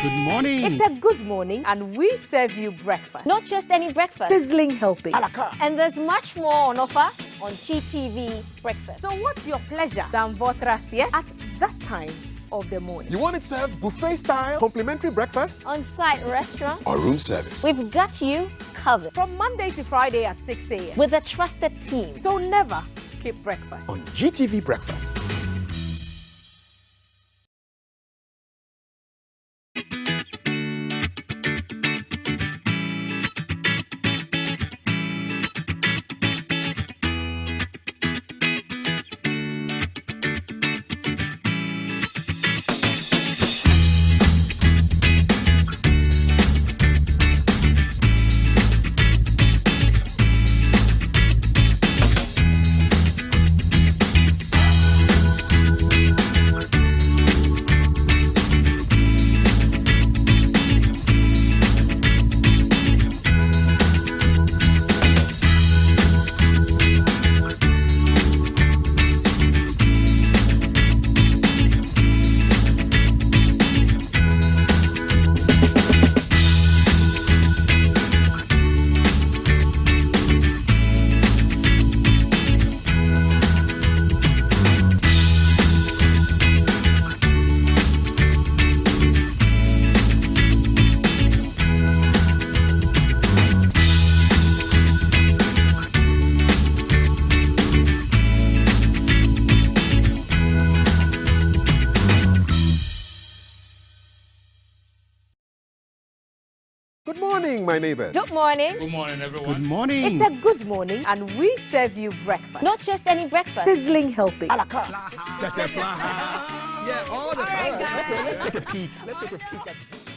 Good morning. It's a good morning and we serve you breakfast. Not just any breakfast. Sizzling helping. And there's much more on offer on GTV Breakfast. So what's your pleasure than Votras here at that time of the morning? You want it served buffet style, complimentary breakfast? On-site restaurant. Or room service? We've got you covered. From Monday to Friday at 6 a.m. With a trusted team. So never skip breakfast. On GTV Breakfast. Good morning, my neighbors. Good morning. Good morning, everyone. Good morning. It's a good morning and we serve you breakfast. Not just any breakfast. Sizzling helping. Yeah, all the time. Okay, let's take a peek.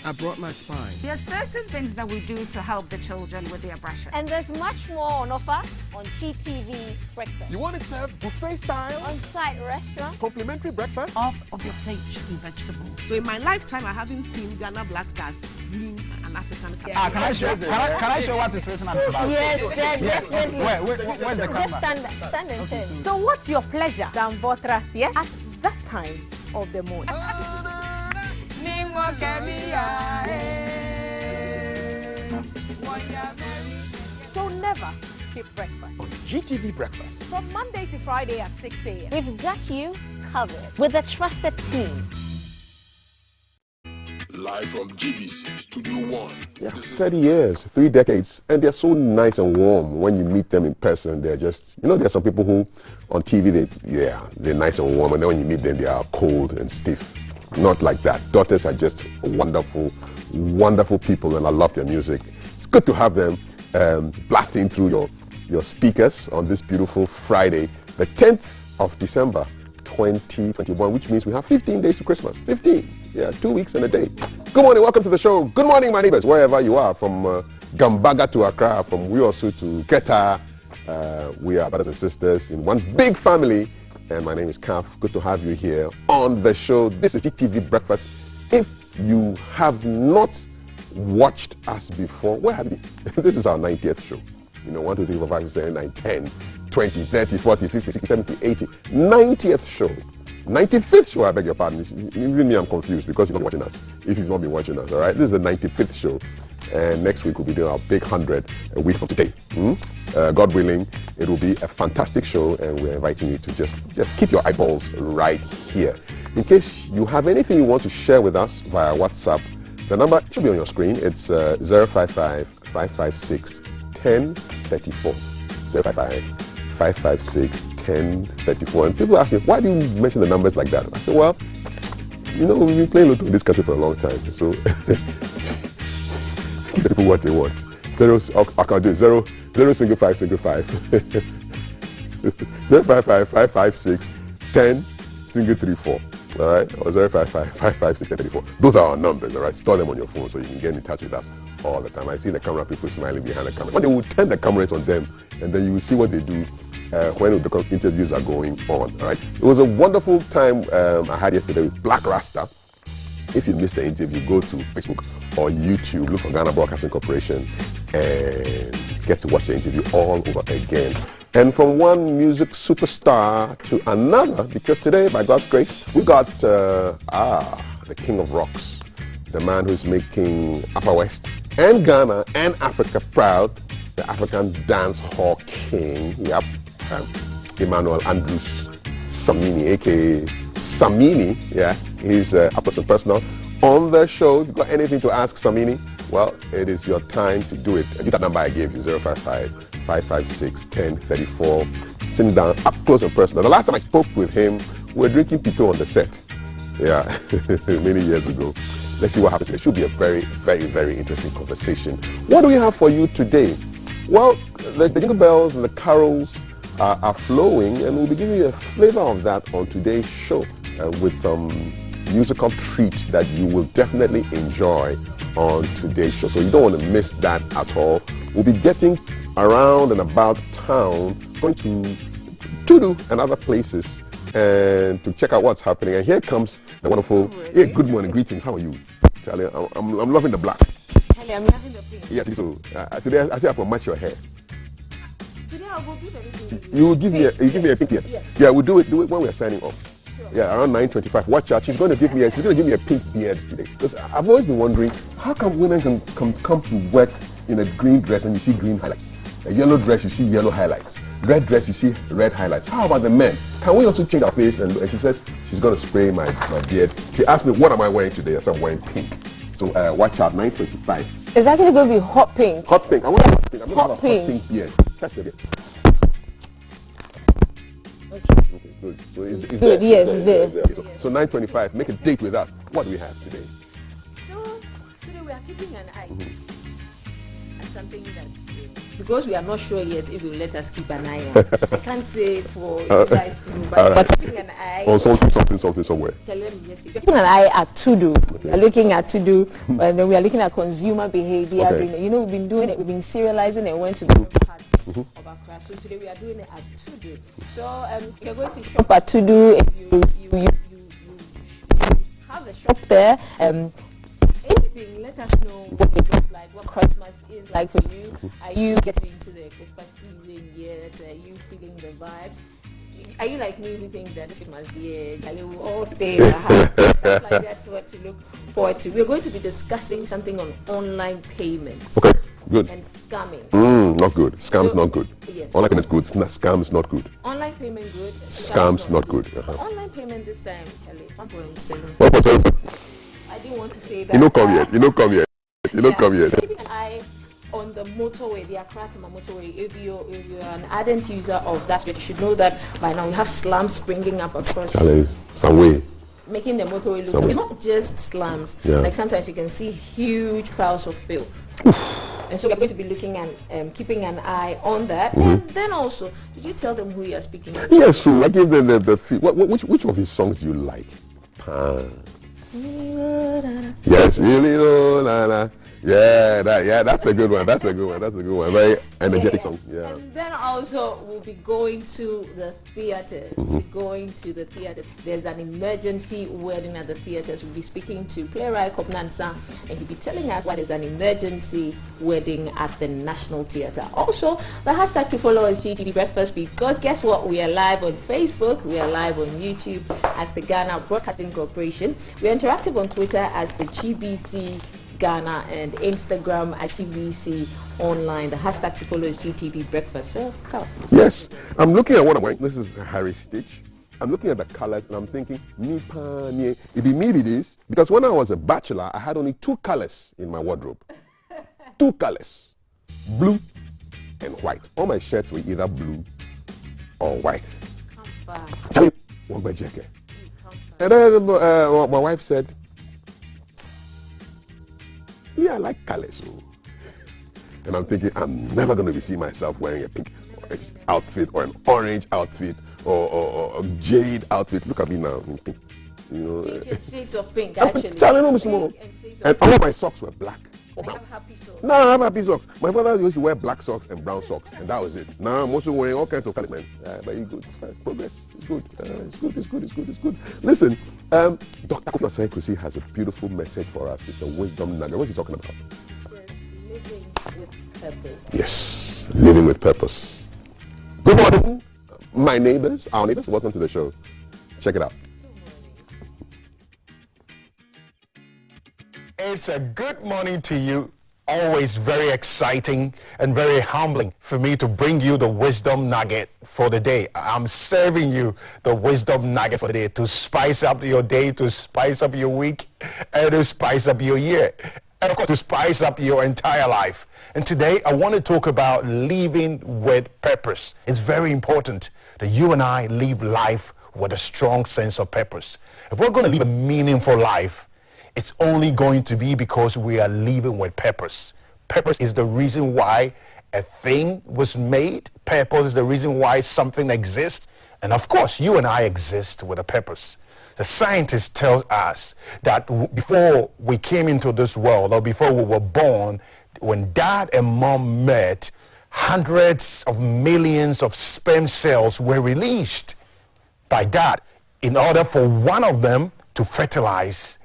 I brought my spine. There are certain things that we do to help the children with their brushing. And there's much more on offer on GTV Breakfast. You want it served buffet style, On-site restaurant. complimentary breakfast? Off of your plate chicken vegetables. So in my lifetime, I haven't seen Ghana Black Stars win an African Cup. Can I show what is written at the back? Yes, definitely. Where's the Just camera? stand and turn. So what's your pleasure than Votras here at that time of the morning? So never skip breakfast. On GTV Breakfast. From Monday to Friday at 6 a.m. We've got you covered with a trusted team. Live from GBC Studio One. Yeah, 30 years, 3 decades, and they're so nice and warm. When you meet them in person, they're just, there's some people who on TV, they're nice and warm, and then when you meet them, they are cold and stiff. Not like that. Daughters are just wonderful, wonderful people, and I love their music. It's good to have them blasting through your speakers on this beautiful Friday, the 10th of December, 2021, which means we have 15 days to Christmas. 15. Yeah, 2 weeks and a day. Good morning, welcome to the show. Good morning, my neighbors, wherever you are, from Gambaga to Accra, from Wiosu to Keta. We are brothers and sisters in one big family, and my name is Kaf. Good to have you here on the show. This is GTV Breakfast. If you have not watched us before, where have you? This is our 90th show. 1, 2, 3, 4, 5, 6, 7, 8, 9, 10, 20, 30, 40, 50, 60, 70, 80. 90th show. 95th show, I beg your pardon. Even me, I'm confused because you're not watching us. If you've not been watching us, all right? This is the 95th show. And next week, we'll be doing our big 100 a week from today. God willing, it will be a fantastic show, and we're inviting you to just keep your eyeballs right here. In case you have anything you want to share with us via WhatsApp, the number should be on your screen. It's 055-556-1034. 055-556-1034. And people ask me, why do you mention the numbers like that? I said, well, we've been playing Lotto in this country for a long time, so people what they want. I can do 0 single 5 single 5 055-556-10 single 34. All right, or 055-556-1034. Those are our numbers. All right, store them on your phone so you can get in touch with us all the time. I see the camera people smiling behind the camera, but they will turn the cameras on them, and then you will see what they do when the interviews are going on. All right, it was a wonderful time I had yesterday with Black Rasta. If you missed the interview, go to Facebook or YouTube, look for Ghana Broadcasting Corporation, and get to watch the interview all over again. And from one music superstar to another, because today, by God's grace, we got the King of Rocks, the man who's making Upper West and Ghana and Africa proud, the African dance hall king, yep, Emmanuel Andrews Samini, aka Samini, yeah, he's up close and personal on the show. If you've got anything to ask Samini, well, it is your time to do it. And use that number I gave you, 055-556-1034. Sitting down up close and personal. The last time I spoke with him, we were drinking Pito on the set. Yeah, many years ago. Let's see what happens. It should be a very, very, very interesting conversation. What do we have for you today? Well, the jingle bells and the carols are flowing, and we'll be giving you a flavor of that on today's show with some musical treat that you will definitely enjoy on today's show. So you don't want to miss that at all. We'll be getting around and about town, going to Tudu and other places, and to check out what's happening. And here comes the wonderful, hey, good morning, greetings, how are you? Charlie, I'm loving the black. Charlie, I'm loving the pink. Yes, so today I say I will match your hair. Today I will do everything. You will give me a pink hair. Yeah, we'll do it when we're signing off. Sure. Yeah, around 9:25. Watch out, she's going to give me a pink beard today. Because I've always been wondering, how come women can come to work in a green dress and you see green highlights? A yellow dress, you see yellow highlights. Red dress, you see red highlights. How about the men? Can we also change our face? And she says she's going to spray my beard. She asked me, what am I wearing today? I said, I'm wearing pink. So watch out, 9:25. Is that going to be hot pink? Hot pink. I want hot pink. I'm going to have a hot pink beard. Catch the beard. Okay, good. So it's good, there. yes, it's there. Okay, so 9:25, make a date with us. What do we have today? So today we are keeping an eye at something that's because we are not sure yet if you will let us keep an eye on. I can't say for you guys to do, but we're keeping an eye on something somewhere. Keeping an eye at Tudu. Okay. We're looking at Tudu, and then we are looking at consumer behavior. Okay. You know, we've been doing it, we've been serializing and went to different parts of Accra. So today we are doing it at Tudu. So you're going to shop at Tudu, and you have the shop there. Anything, let us know what it looks like, what Christmas is like for you. Are you getting into the Christmas season yet? Are you feeling the vibes? Are you like me who thinks that this Christmas year, Charlie will all stay in the house? Stuff like that's what to look forward to. We're going to be discussing something on online payments. Okay, good. And scamming. Not good. Scams not good. Yes. Online payment good. Scams not good. Online payment good. Scams not good. Online payment this time, Charlie, 1.7. 1.7. I didn't want to say that. You don't come yet. Keeping an eye on the motorway, the Accra motorway. If you're an ardent user of that, you should know that by now we have slums springing up across. Some way. Making the motorway look. It's not just slums. Yeah. Like sometimes you can see huge piles of filth. And so we're going to be looking and keeping an eye on that. And then also, did you tell them who you are speaking to? Yes, true. I gave them the which of his songs do you like? Yes, that's a good one. That's a good one. Very energetic song. Yeah. And then also we'll be going to the theaters. There's an emergency wedding at the theaters. We'll be speaking to playwright Kopnansa, and he'll be telling us why there's an emergency wedding at the National Theatre. Also, the hashtag to follow is GTV Breakfast, because guess what? We are live on Facebook. We are live on YouTube as the Ghana Broadcasting Corporation. We're interactive on Twitter as the GBC Ghana, and Instagram as GBC Online. The hashtag to follow is GTV Breakfast. So, yes, I'm looking at what I'm wearing. This is Harry Stitch. I'm looking at the colors and I'm thinking, it be me this, because when I was a bachelor, I had only 2 colors in my wardrobe. 2 colors, blue and white. All my shirts were either blue or white. And then my wife said, yeah, I like colors. And I'm thinking, I'm never going to be seeing myself wearing a pink outfit or an orange outfit or a jade outfit. Look at me now in pink. You know, pink and shades of pink, actually. And all of my socks were black. I have happy socks. No, I have happy socks. My father used to wear black socks and brown socks, and that was it. Now I'm also wearing all kinds of colors, man. But it's good. It's fine. Progress. It's good. It's good. Listen, Dr. Kofi Osei has a beautiful message for us. It's a wisdom nugget. What's he talking about? It says living with purpose. Yes, living with purpose. Good morning, my neighbors, our neighbors. Welcome to the show. Check it out. It's a good morning to you. Always very exciting and very humbling for me to bring you the wisdom nugget for the day. I'm serving you the wisdom nugget for the day to spice up your day, to spice up your week, and to spice up your year. And of course, to spice up your entire life. And today, I want to talk about living with purpose. It's very important that you and I live life with a strong sense of purpose. If we're going to live a meaningful life, it's only going to be because we are living with purpose. Purpose is the reason why a thing was made. Purpose is the reason why something exists. And of course, you and I exist with a purpose. The scientist tells us that before we came into this world, or before we were born, when dad and mom met, hundreds of millions of sperm cells were released by dad in order for one of them to fertilize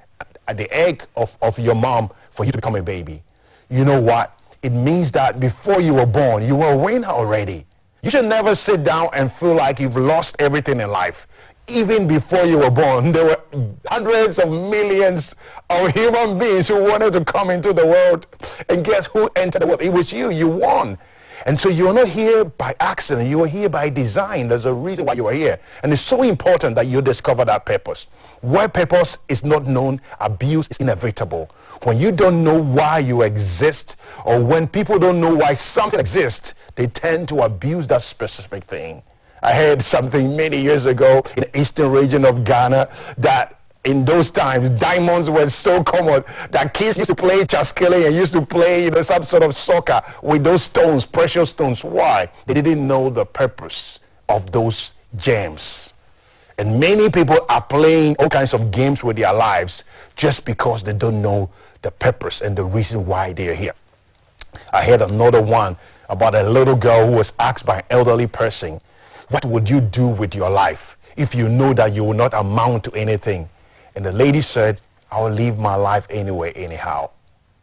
the egg of your mom for you to become a baby. You know what? It means that before you were born, you were a winner already. You should never sit down and feel like you've lost everything in life. Even before you were born, there were hundreds of millions of human beings who wanted to come into the world. And guess who entered the world? It was you. You won. And so you're not here by accident. You are here by design. There's a reason why you are here. And it's so important that you discover that purpose. Where purpose is not known, abuse is inevitable. When you don't know why you exist, or when people don't know why something exists, they tend to abuse that specific thing. I heard something many years ago in the eastern region of Ghana that in those times, diamonds were so common that kids used to play chaskele and used to play, some sort of soccer with those stones, precious stones. Why? They didn't know the purpose of those gems. And many people are playing all kinds of games with their lives just because they don't know the purpose and the reason why they're here. I heard another one about a little girl who was asked by an elderly person, what would you do with your life if you know that you will not amount to anything? And the lady said, I will live my life anyway, anyhow.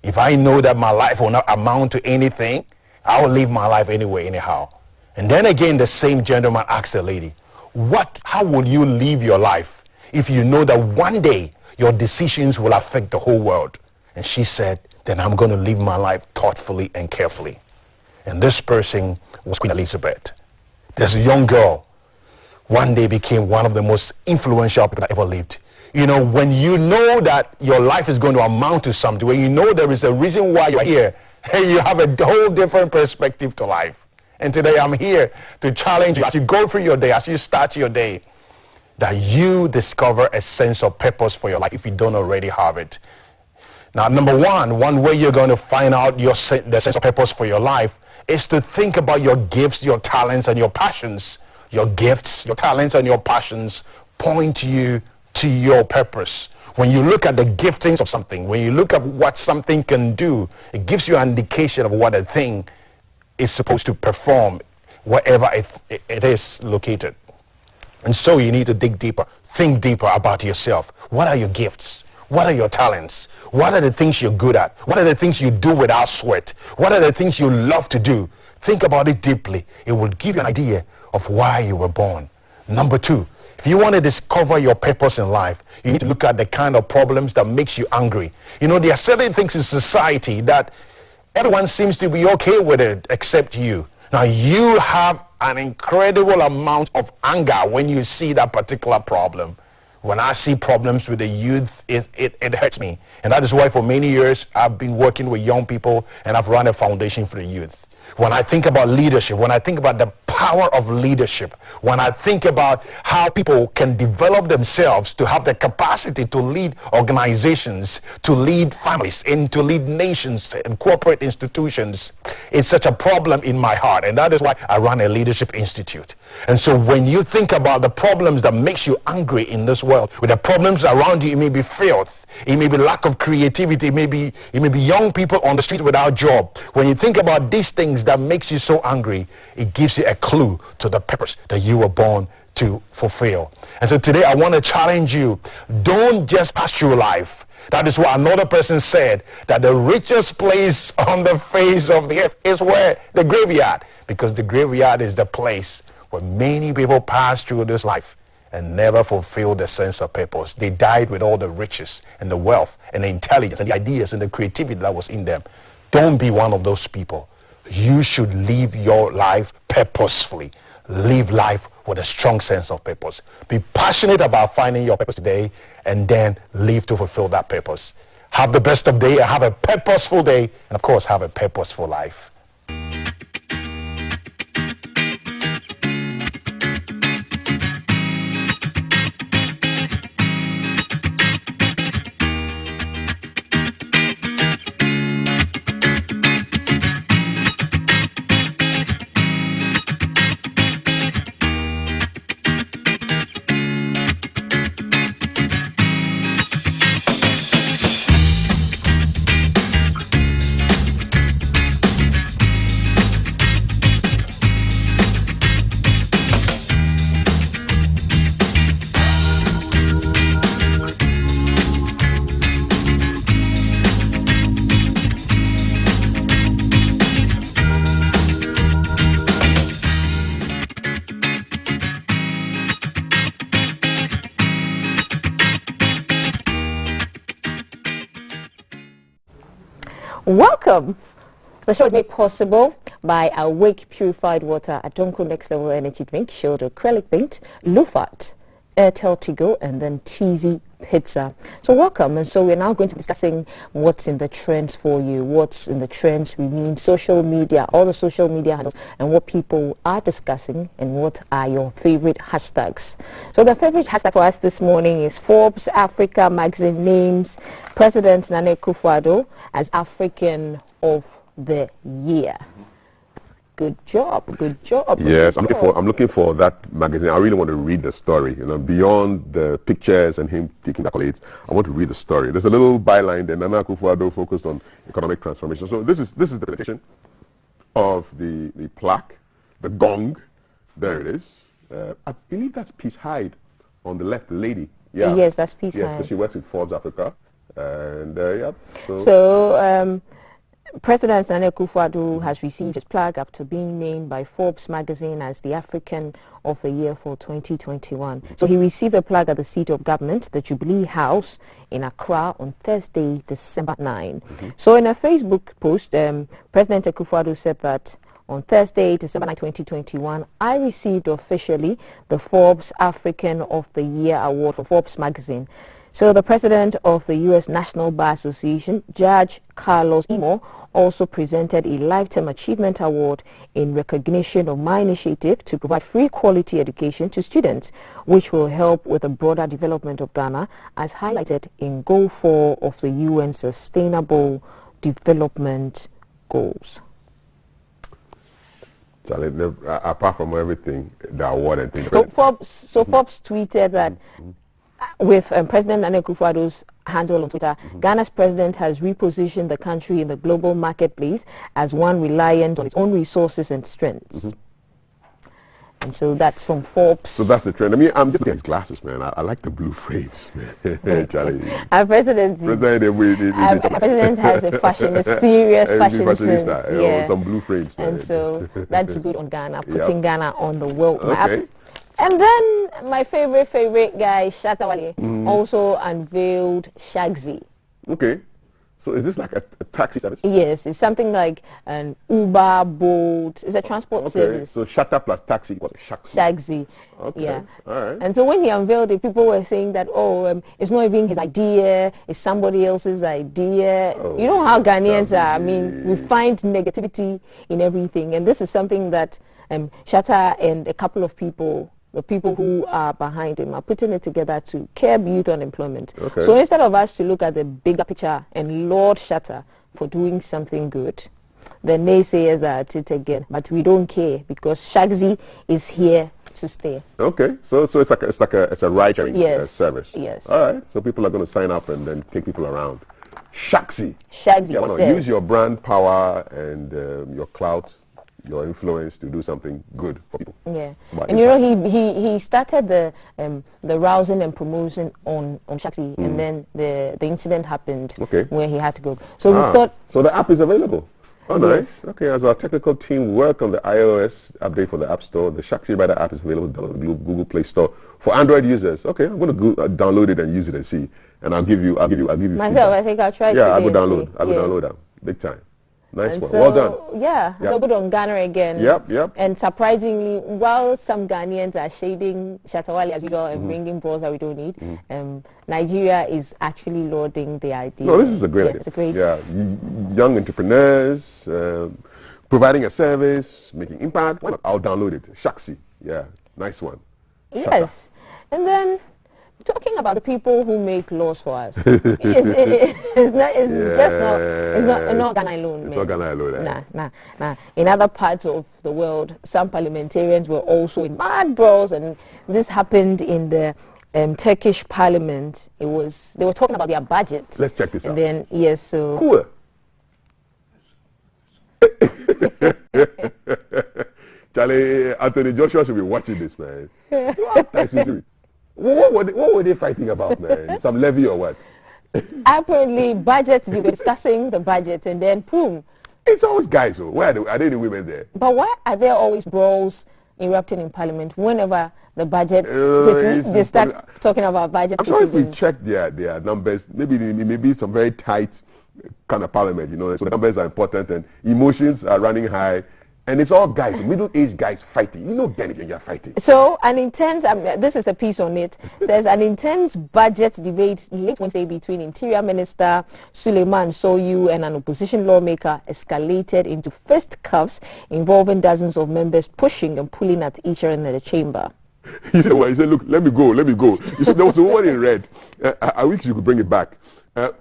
If I know that my life will not amount to anything, I will live my life anyway, anyhow. And then again, the same gentleman asked the lady, how will you live your life if you know that one day your decisions will affect the whole world? And she said, then I'm going to live my life thoughtfully and carefully. And this person was Queen Elizabeth. This young girl one day became one of the most influential people that ever lived. You know, when you know that your life is going to amount to something, when you know there is a reason why you're here, hey, you have a whole different perspective to life. And today I'm here to challenge you as you go through your day, as you start your day, that you discover a sense of purpose for your life if you don't already have it. Now, number one way you're going to find out the sense of purpose for your life is to think about your gifts, your talents, and your passions. Your gifts, your talents, and your passions point you to your purpose. When you look at the giftings of something, when you look at what something can do, it gives you an indication of what a thing is supposed to perform wherever it is located. And so you need to dig deeper, think deeper about yourself. What are your gifts? What are your talents? What are the things you're good at? What are the things you do without sweat? What are the things you love to do? Think about it deeply. It will give you an idea of why you were born. Number two, if you want to discover your purpose in life, you need to look at the kind of problems that makes you angry. You know, there are certain things in society that everyone seems to be okay with it except you. Now, you have an incredible amount of anger when you see that particular problem. When I see problems with the youth, it hurts me. And that is why for many years I've been working with young people and I've run a foundation for the youth. When I think about leadership, when I think about the power of leadership, when I think about how people can develop themselves to have the capacity to lead organizations, to lead families, and to lead nations and corporate institutions, it's such a problem in my heart. And that is why I run a leadership institute. And so when you think about the problems that makes you angry in this world, with the problems around you, it may be filth, it may be lack of creativity, it may be young people on the street without a job. When you think about these things that makes you so angry, it gives you a clue to the purpose that you were born to fulfill. And so today I want to challenge you, don't just pass through life. That is why another person said that the richest place on the face of the earth is where? The graveyard. Because the graveyard is the place where many people pass through this life and never fulfilled the sense of purpose. They died with all the riches and the wealth and the intelligence and the ideas and the creativity that was in them. Don't be one of those people. You should live your life purposefully. Live life with a strong sense of purpose. Be passionate about finding your purpose today and then live to fulfill that purpose. Have the best of day, have a purposeful day, and of course have a purposeful life. Welcome. The show is made possible by Awake Purified Water, Adonko Next Level Energy Drink, Shield Acrylic Paint, Lufat, Airtel Tigo, and then Cheesy Pizza. So welcome. And so we're now going to be discussing what's in the trends for you. What's in the trends, we mean social media, all the social media handles, and what people are discussing, and what are your favorite hashtags. So the favorite hashtag for us this morning is Forbes Africa magazine names President Nana Akufo-Addo as African of the Year. Good job, good job. Yes, I'm looking for that magazine. I really want to read the story. You know, beyond the pictures and him taking accolades, I want to read the story. There's a little byline that Nana Akufo-Addo focused on economic transformation. So this is the presentation of the plaque, the gong. There it is. I believe that's Peace Hyde on the left, the lady. Yeah. Yes, that's Peace Hyde. Yes, because she works with Forbes Africa. And yeah. So President Nana Akufo-Addo has received his plaque after being named by Forbes magazine as the African of the Year for 2021. So he received the plaque at the seat of government, the Jubilee House in Accra, on Thursday, December 9. So in a Facebook post, President Akufo-Addo said that on Thursday, December 9, 2021, I received officially the Forbes African of the Year award for Forbes magazine. So the president of the U.S. National Bar Association, Judge Carlos Imo, also presented a Lifetime Achievement Award in recognition of my initiative to provide free quality education to students, which will help with the broader development of Ghana, as highlighted in Goal 4 of the UN Sustainable Development Goals. Charlie, apart from everything, the award and things. So Forbes tweeted that with President Nana Akufo-Addo's handle on Twitter, Ghana's president has repositioned the country in the global marketplace as one reliant on its own resources and strengths. And so that's from Forbes. So that's the trend. I mean, I'm just looking at his glasses, man. I like the blue frames, man. Charlie. Our president has a fashion, a serious fashion sense. Yeah. Some blue frames, man. And so that's good on Ghana, putting Ghana on the world map. And then my favorite guy, Shatta Wale, also unveiled Shagsy. Okay. So is this like a taxi service? Yes, it's something like an Uber, Bolt. It's a transport service. So Shatta plus taxi was Shagsy. Shagsy. Okay. Yeah. All right. And so when he unveiled it, people were saying that, it's not even his idea, it's somebody else's idea. You know how Ghanaians are. I mean, we find negativity in everything. And this is something that Shatta and a couple of people, the people who are behind him, are putting it together to curb youth unemployment. Okay. So instead of us to look at the bigger picture and laud Shatta for doing something good, the naysayers are at it again. But we don't care because Shagsy is here to stay. Okay, so it's a ride-sharing service. Yes. All right, so people are going to sign up and then take people around. Shagsy. Shagsy. Use your brand power and your clout, your influence to do something good for people. Yeah, and you know he started the rousing and promotion on Shagsy, and then the incident happened where he had to go. So we thought. So the app is available. Oh, nice. Okay, as our technical team work on the iOS update for the App Store, the Shaxi Rider app is available on the Google Play Store for Android users. Okay, I'm going to download it and use it and see. And I'll give you Myself, feedback. I think I'll try Yeah, I today will and download. see. I will Yeah. download them. Big time. Nice And one. so, Well done. Yeah, Yep. so good on Ghana again. Yep. And surprisingly, while some Ghanaians are shading Shatawale as usual and bringing balls that we don't need, Nigeria is actually lauding the idea. No, this is a great idea. It's a great. Yeah, young entrepreneurs, providing a service, making impact. Why not? I'll download it. Shaxi. Yeah, nice one. Yes. And then talking about the people who make laws for us. It's not Ghana alone. It's not Ghana alone. Nah. In other parts of the world, some parliamentarians were also in mad brawls, and this happened in the Turkish parliament. They were talking about their budget. Let's check this out. And then yes, so Cool. Charlie, Anthony Joshua should be watching this, man. What were they fighting about, man? Some levy or what? apparently budgets. They were discussing the budget, and then boom. It's always guys. So why are they the women there? But why are there always brawls erupting in parliament whenever the budget they start talking about budget? I'm sure if we check their numbers, maybe some very tight kind of parliament, you know, so the numbers are important and emotions are running high. And it's all guys, middle-aged guys fighting. You know, then you're fighting. So an intense, this is a piece on it, says an intense budget debate late Wednesday between Interior Minister Suleiman Soyu and an opposition lawmaker escalated into fisticuffs involving dozens of members pushing and pulling at each other in the chamber. He said, well, he said, look, let me go. You said there was a woman in red. I wish you could bring it back.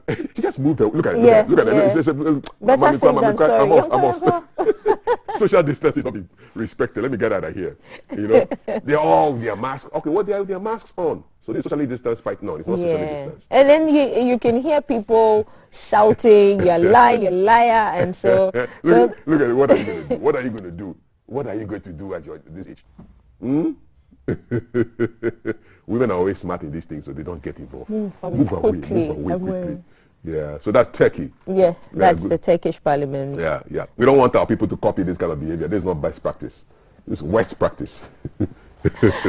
She just moved her. Look at it. Look at it. Better safe than sorry. I'm off. Social distance is not being respected. Let me get out of here. You know, they're all their masks. Okay, what they have their masks on? So they're socially distanced fighting on. It's not socially distanced. And then you can hear people shouting, "You're lying, you're liar," and so. Look at it. What are you going to do? What are you going to do? What are you going to do at this age? Women are always smart in these things, so they don't get involved. Move away quickly. Yeah, so that's Turkey. Yeah, that's the Turkish parliament. Yeah. We don't want our people to copy this kind of behavior. This is not best practice. This is worst practice.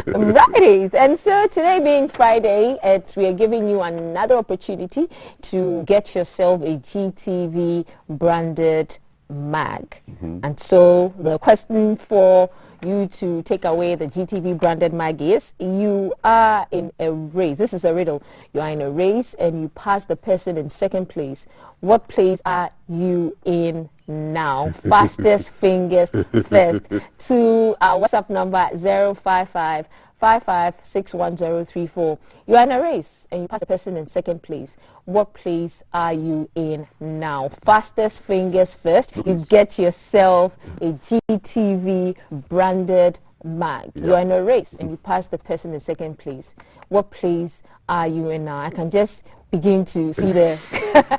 Right. And so today being Friday, we are giving you another opportunity to get yourself a GTV branded mag. And so the question for you to take away the GTV branded mag is, you are in a race. This is a riddle. You are in a race and you pass the person in second place. What place are you in now? Fastest fingers first. To our WhatsApp number 055 55610034. You are in a race and you pass the person in second place. What place are you in now? Fastest fingers first. You get yourself a GTV branded mag. You are in a race and you pass the person in second place. What place are you in now? I can just begin to see the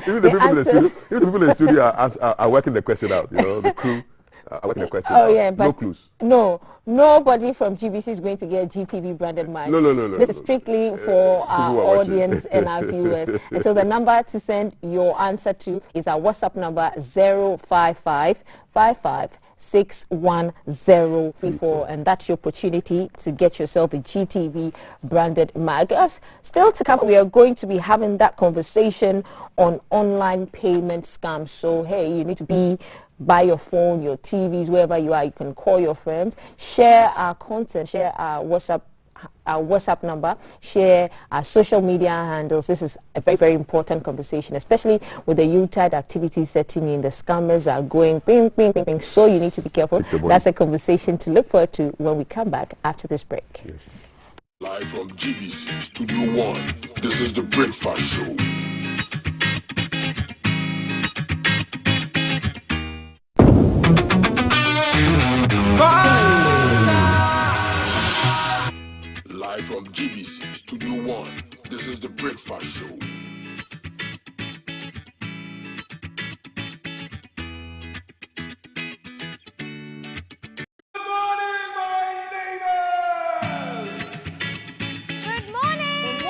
even the people in the studio are working the question out. You know, the crew. But no clues. No, nobody from GBC is going to get GTV branded mag. No. This is strictly for our audience and our viewers. And so the number to send your answer to is our WhatsApp number 055 61034, and that's your opportunity to get yourself a GTV branded mag. Still to come, we are going to be having that conversation on online payment scams. So hey, you need to be by your phone, your TVs, wherever you are. You can call your friends, share our content, share our WhatsApp number, share our social media handles. This is a very, very important conversation, especially with the Yuletide activities setting in. The scammers are going ping, ping, ping, ping. So you need to be careful. That's a conversation to look forward to when we come back after this break. Yes. Live from GBC Studio 1, this is The Breakfast Show. Live from GBC Studio 1, this is The Breakfast Show. Good morning.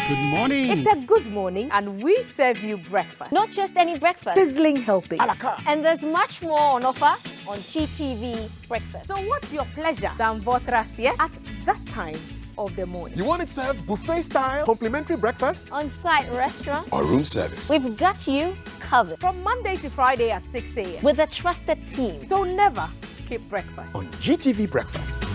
Good morning. It's a good morning, and we serve you breakfast. Not just any breakfast. Sizzling helping. A la carte. And there's much more on offer on GTV breakfast. So what's your pleasure than Votrasie at that time of the morning? You want it served buffet style, complimentary breakfast? On-site restaurant. Or room service. We've got you covered. From Monday to Friday at 6 a.m. With a trusted team. So never skip breakfast. On GTV breakfast.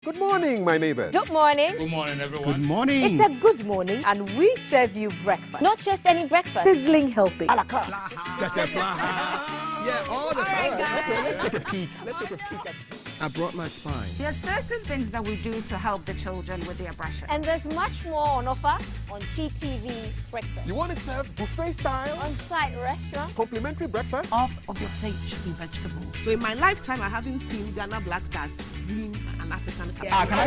Good morning, my neighbors. Good morning. Good morning, everyone. Good morning. It's a good morning, and we serve you breakfast. Not just any breakfast. Sizzling helping. A la carte. Yeah, all the time. Okay, let's take a peek. I brought my spine. There are certain things that we do to help the children with their brushing. And there's much more on offer on GTV breakfast. You want it served buffet style, On-site restaurant. complimentary breakfast? Half of your plate should be vegetables. So in my lifetime, I haven't seen Ghana Black Stars win an African Cup. Can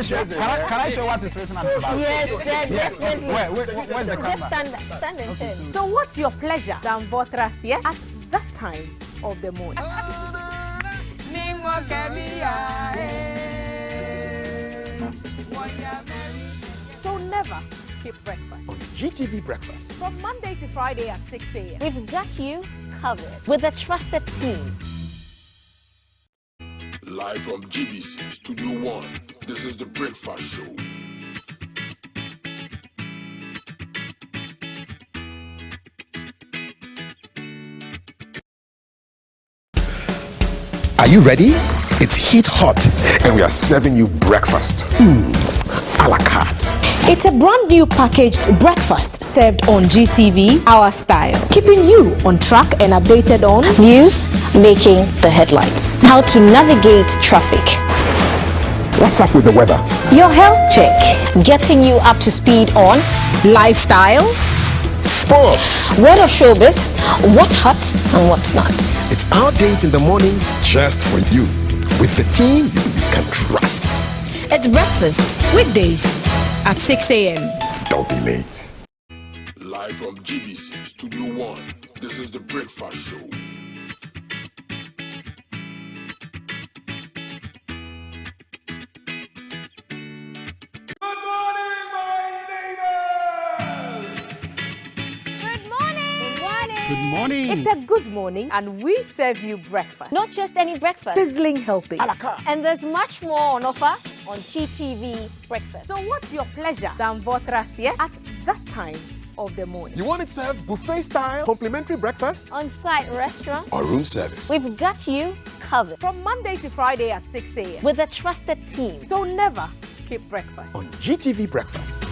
I show what it's written about? Yes, definitely. Where's the Just camera? stand and turn. So what's your pleasure than Votrasie at that time of the morning? So never skip breakfast. On GTV breakfast. From Monday to Friday at 6 a.m. We've got you covered with a trusted team. Live from GBC Studio 1, this is the Breakfast Show. Are you ready? It's heat hot and we are serving you breakfast. A la carte. It's a brand new packaged breakfast served on GTV, our style, keeping you on track and updated on News making the headlines. How to navigate traffic. What's up with the weather? Your health check. Getting you up to speed on lifestyle, Sports. word of showbiz, what's hot and what's not. It's our date in the morning just for you. With the team you can trust. it's breakfast weekdays at 6 a.m. Don't be late. Live from GBC Studio 1, this is the Breakfast Show. Good morning. It's a good morning, and we serve you breakfast. Not just any breakfast. Sizzling helping. A la carte. And there's much more on offer on GTV breakfast. So what's your pleasure than Votrasie at that time of the morning? You want it served buffet style, complimentary breakfast? On-site restaurant. Or room service. We've got you covered From Monday to Friday at 6 a.m. with a trusted team. So never skip breakfast. On GTV breakfast.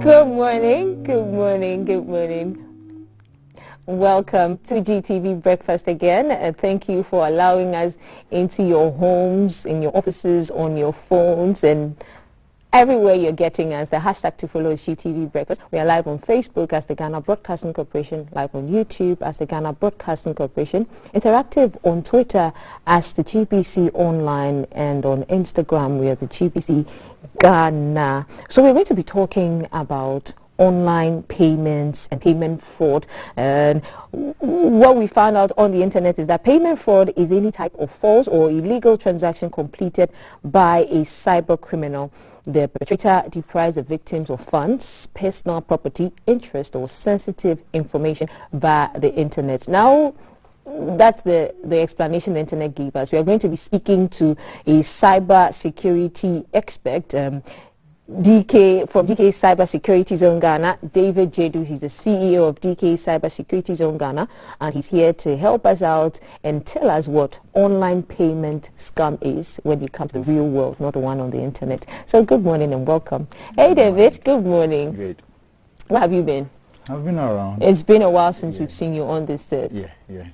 Good morning, good morning, good morning. Welcome to GTV Breakfast again. Thank you for allowing us into your homes, in your offices, on your phones, and everywhere you're getting us. The hashtag to follow is GTV Breakfast. We are live on Facebook as the Ghana Broadcasting Corporation, live on YouTube as the Ghana Broadcasting Corporation, interactive on Twitter as the GBC Online, and on Instagram we are the GBC Ghana. So we're going to be talking about online payments and payment fraud. And what we found out on the internet is that payment fraud is any type of false or illegal transaction completed by a cyber criminal. The perpetrator deprives the victims of funds, personal property, interest, or sensitive information via the internet. Now, that's the explanation the internet gave us. We are going to be speaking to a cyber security expert, DK from DK Cyber Security Zone Ghana, David Jedu. He's the CEO of DK Cyber Security Zone Ghana, and he's here to help us out and tell us what online payment scam is when it comes to the real world, not the one on the internet. So good morning and welcome. Hey David, good morning. Great. Where have you been? I've been around. It's been a while since we've seen you on this set. Yeah.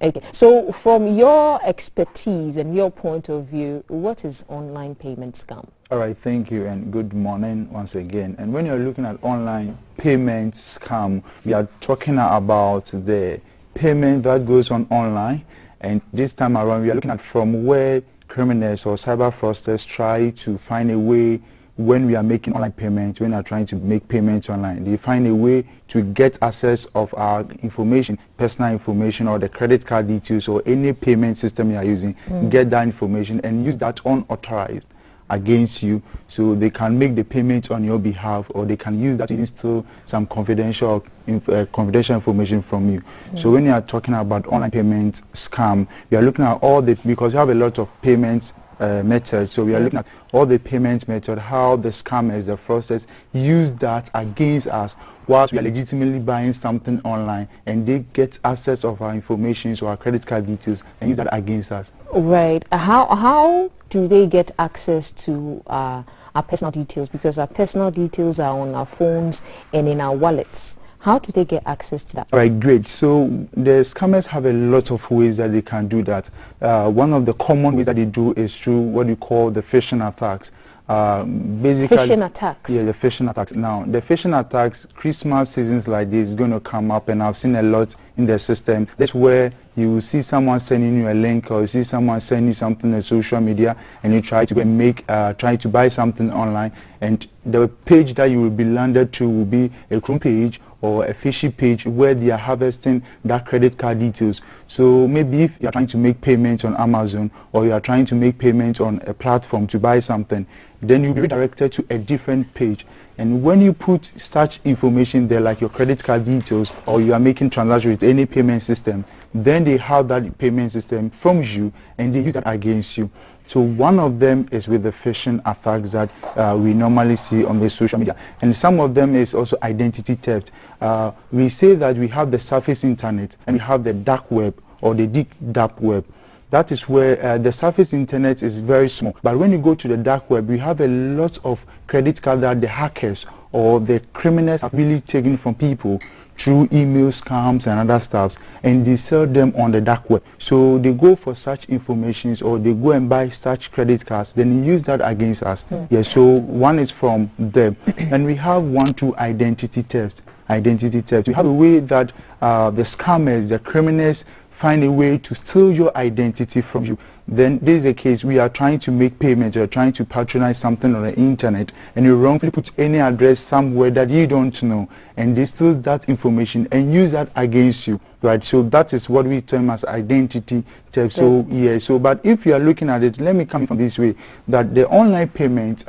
Okay. So from your expertise and your point of view, what is online payment scam? All right, thank you and good morning once again. And when you're looking at online payment scam, we are talking about the payment that goes on online. And this time around, we are looking at from where criminals or cyber fraudsters try to find a way when we are making online payments, when we are trying to make payments online. They find a way to get access of our information, personal information, or the credit card details, or any payment system you are using, get that information and use that unauthorized against you, so they can make the payment on your behalf, or they can use that to instill some confidential information from you. So when you are talking about online payment scam, we are looking at all the, because you have a lot of payments methods, so we are looking at all the payment method, how the scammers, the fraudsters use that against us whilst we are legitimately buying something online, and they get access of our information, so our credit card details, and use that against us. Right. How do they get access to our personal details? Because our personal details are on our phones and in our wallets. How do they get access to that? Right, great. So the scammers have a lot of ways that they can do that. One of the common ways that they do is through what we call the phishing attacks. Basically, phishing attacks. Yeah, the phishing attacks. Now, the phishing attacks, Christmas seasons like this is going to come up, and I've seen a lot in the system. That's where you will see someone sending you a link, or you see someone sending you something on social media, and you try to go and make, try to buy something online, and the page that you will be landed to will be a Chrome page or a fishy page where they are harvesting that credit card details. So maybe if you are trying to make payments on Amazon, or you are trying to make payments on a platform to buy something, then you'll be redirected to a different page. And when you put such information there, like your credit card details, or you are making transactions with any payment system, then they have that payment system from you, and they use that against you. So one of them is with the phishing attacks that we normally see on the social media. And some of them is also identity theft. We say that we have the surface internet and we have the dark web, or the deep dark web. That is where the surface internet is very small. But when you go to the dark web, we have a lot of credit cards that the hackers or the criminals have really taken from people through email scams and other stuffs, and they sell them on the dark web. So they go for such informations, or they go and buy such credit cards, then use that against us. Yeah, so one is from them. And we have one to identity theft. Identity theft. We have a way that the scammers, the criminals, find a way to steal your identity from you. Then this is a case we are trying to make payments, or trying to patronize something on the internet, and you wrongfully put any address somewhere that you don't know, and they steal that information and use that against you, right? So that is what we term as identity theft. So yeah, so but if you are looking at it, let me come from this way, that the online payment,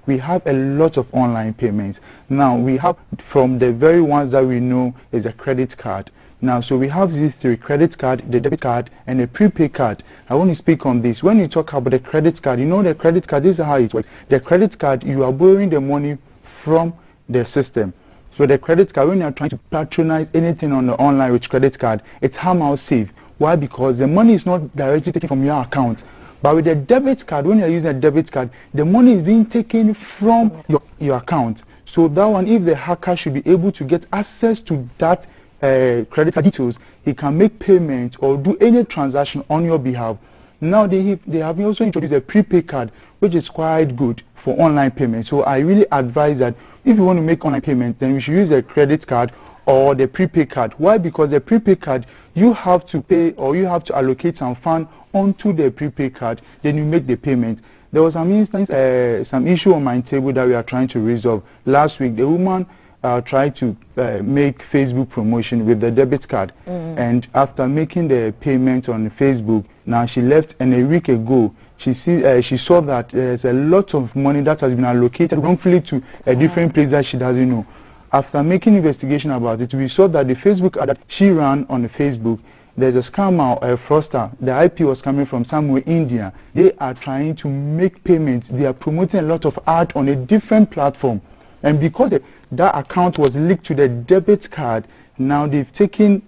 we have a lot of online payments. Now we have, from the very ones that we know, is a credit card. Now, so we have these three: credit card, the debit card, and a prepaid card. I want to speak on this. When you talk about the credit card, you know the credit card, this is how it works. The credit card, you are borrowing the money from the system. So the credit card, when you are trying to patronize anything on the online with credit card, it's how safe. Why? Because the money is not directly taken from your account. But with the debit card, when you are using a debit card, the money is being taken from your account. So that one, if the hacker should be able to get access to that credit card details, he can make payment or do any transaction on your behalf. Now they have also introduced a prepaid card, which is quite good for online payment. So I really advise that if you want to make online payment, then you should use a credit card or the prepaid card. Why? Because the prepaid card, you have to pay or you have to allocate some fund onto the prepaid card, then you make the payment. There was some instance, some issue on my table that we are trying to resolve. Last week, the woman tried to make Facebook promotion with the debit card. And after making the payment on Facebook, now she left, and a week ago, she saw that there's a lot of money that has been allocated wrongfully to a different place that she doesn't know. After making investigation about it, we saw that the Facebook ad that she ran on the Facebook, there's a scammer, a fraudster. The IP was coming from somewhere India. They are trying to make payments. They are promoting a lot of art on a different platform. And because that account was linked to the debit card, now they've taken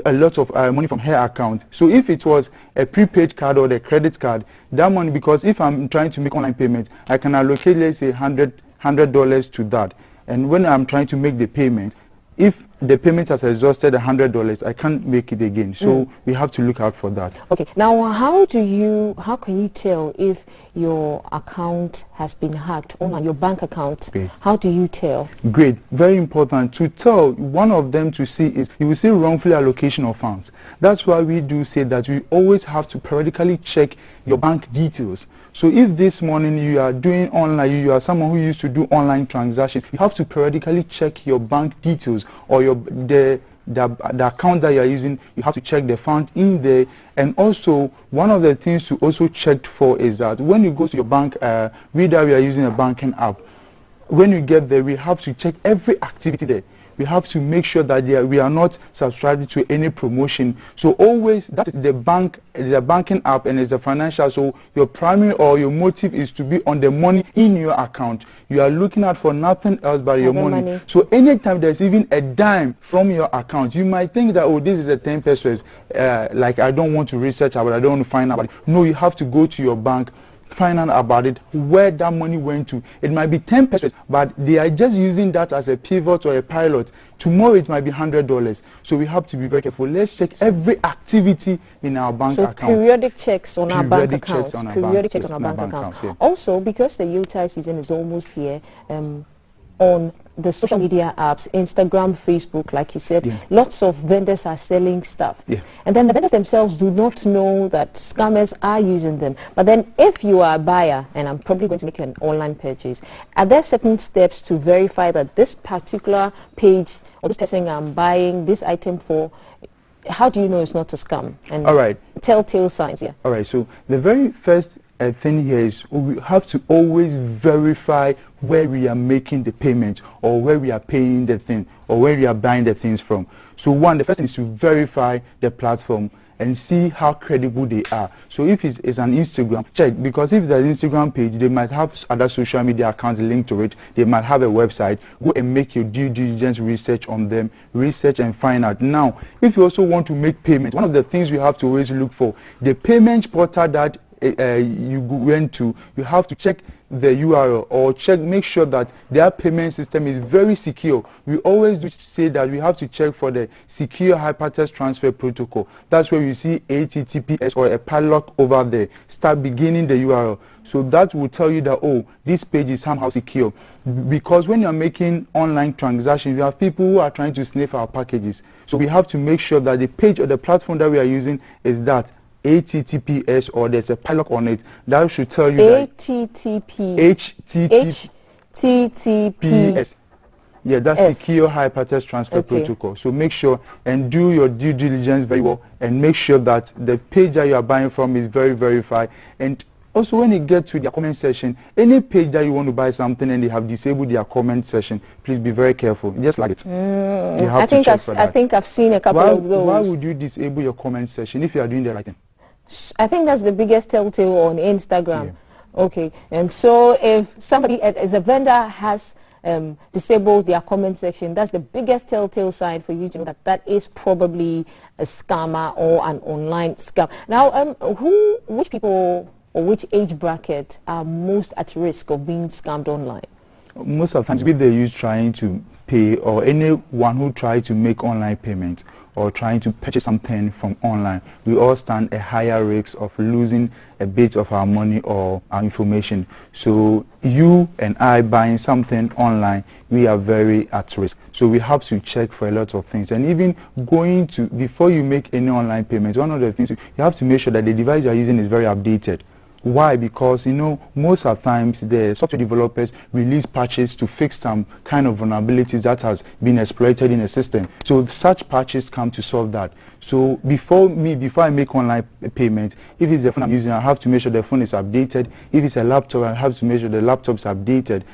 a lot of money from her account. So if it was a prepaid card or the credit card, that money, because if I'm trying to make online payment, I can allocate, let's say, $100 to that. And when I'm trying to make the payment, if the payment has exhausted $100, I can't make it again. So we have to look out for that. Okay. Now, how can you tell if your account has been hacked on your bank account? Great. How do you tell? Great. Very important to tell. One of them to see is you will see wrongful allocation of funds. That's why we do say that we always have to periodically check your bank details. So if this morning you are doing online, you are someone who used to do online transactions, you have to periodically check your bank details or the account that you are using. You have to check the fund in there. And also, one of the things to also check for is that when you go to your bank, we are using a banking app. When you get there, we have to check every activity there. We have to make sure that we are not subscribing to any promotion. So always, that is the banking app, and it's a financial. So your primary or your motive is to be on the money in your account. You are looking out for nothing else but your money. So anytime there's even a dime from your account, you might think that, oh, this is a 10 pesos. Like, I don't want to research about it, I don't want to find out about it. No, you have to go to your bank, find out about it, where that money went to. It might be 10 pesos, but they are just using that as a pivot or a pilot. Tomorrow it might be $100. So we have to be very careful. Let's check every activity in our bank account. So periodic checks on our bank accounts. Periodic checks on our bank accounts. Yeah. Also, because the Yuletide season is almost here, on the social media apps, Instagram, Facebook, like you said, lots of vendors are selling stuff. And then the vendors themselves do not know that scammers are using them. But then if you are a buyer, and I'm probably going to make an online purchase, are there certain steps to verify that this particular page or this person I'm buying this item for, how do you know it's not a scam? And all right. Telltale signs, All right, so the very first thing here is we have to always verify where we are making the payment or where we are paying the thing or where we are buying the things from. So the first thing is to verify the platform and see how credible they are. So if it's an Instagram, check, because if there's an Instagram page, they might have other social media accounts linked to it. They might have a website. Go and make your due diligence research on them, research and find out. Now, if you also want to make payments, one of the things we have to always look for, the payment portal that you went to, you have to check the URL or make sure that their payment system is very secure. We always do say that we have to check for the secure hypertext transfer protocol. That's where you see HTTPS or a padlock over there. Start beginning the URL. So that will tell you that, oh, this page is somehow secure. Because when you're making online transactions, you have people who are trying to sniff our packages. So we have to make sure that the page or the platform that we are using is that HTTPS or there's a padlock on it. That should tell you HTTPS. Yeah, that's secure hypertext transfer protocol. So make sure and do your due diligence very well and make sure that the page that you are buying from is very verified. And also when you get to the comment section, any page that you want to buy something and they have disabled their comment section, please be very careful. Just like it. You have to check for that. I think I've seen a couple of those. Why would you disable your comment section if you are doing the right thing? I think that's the biggest telltale on Instagram. Okay, and so if somebody as a vendor has disabled their comment section, that's the biggest telltale sign for you to know that that is probably a scammer or an online scam. Now, which people or which age bracket are most at risk of being scammed online? Most of the times, if they use trying to pay, or anyone who tries to make online payments or trying to purchase something from online, we all stand a higher risk of losing a bit of our money or our information. So you and I buying something online, we are very at risk. So we have to check for a lot of things. And even before you make any online payments, one of the things, you have to make sure that the device you are using is very updated. Why? Because, most of the times the software developers release patches to fix some kind of vulnerabilities that has been exploited in the system. So such patches come to solve that. So before I make online payment, if it's the phone I'm using, I have to make sure the phone is updated. If it's a laptop, I have to make sure the laptop is updated.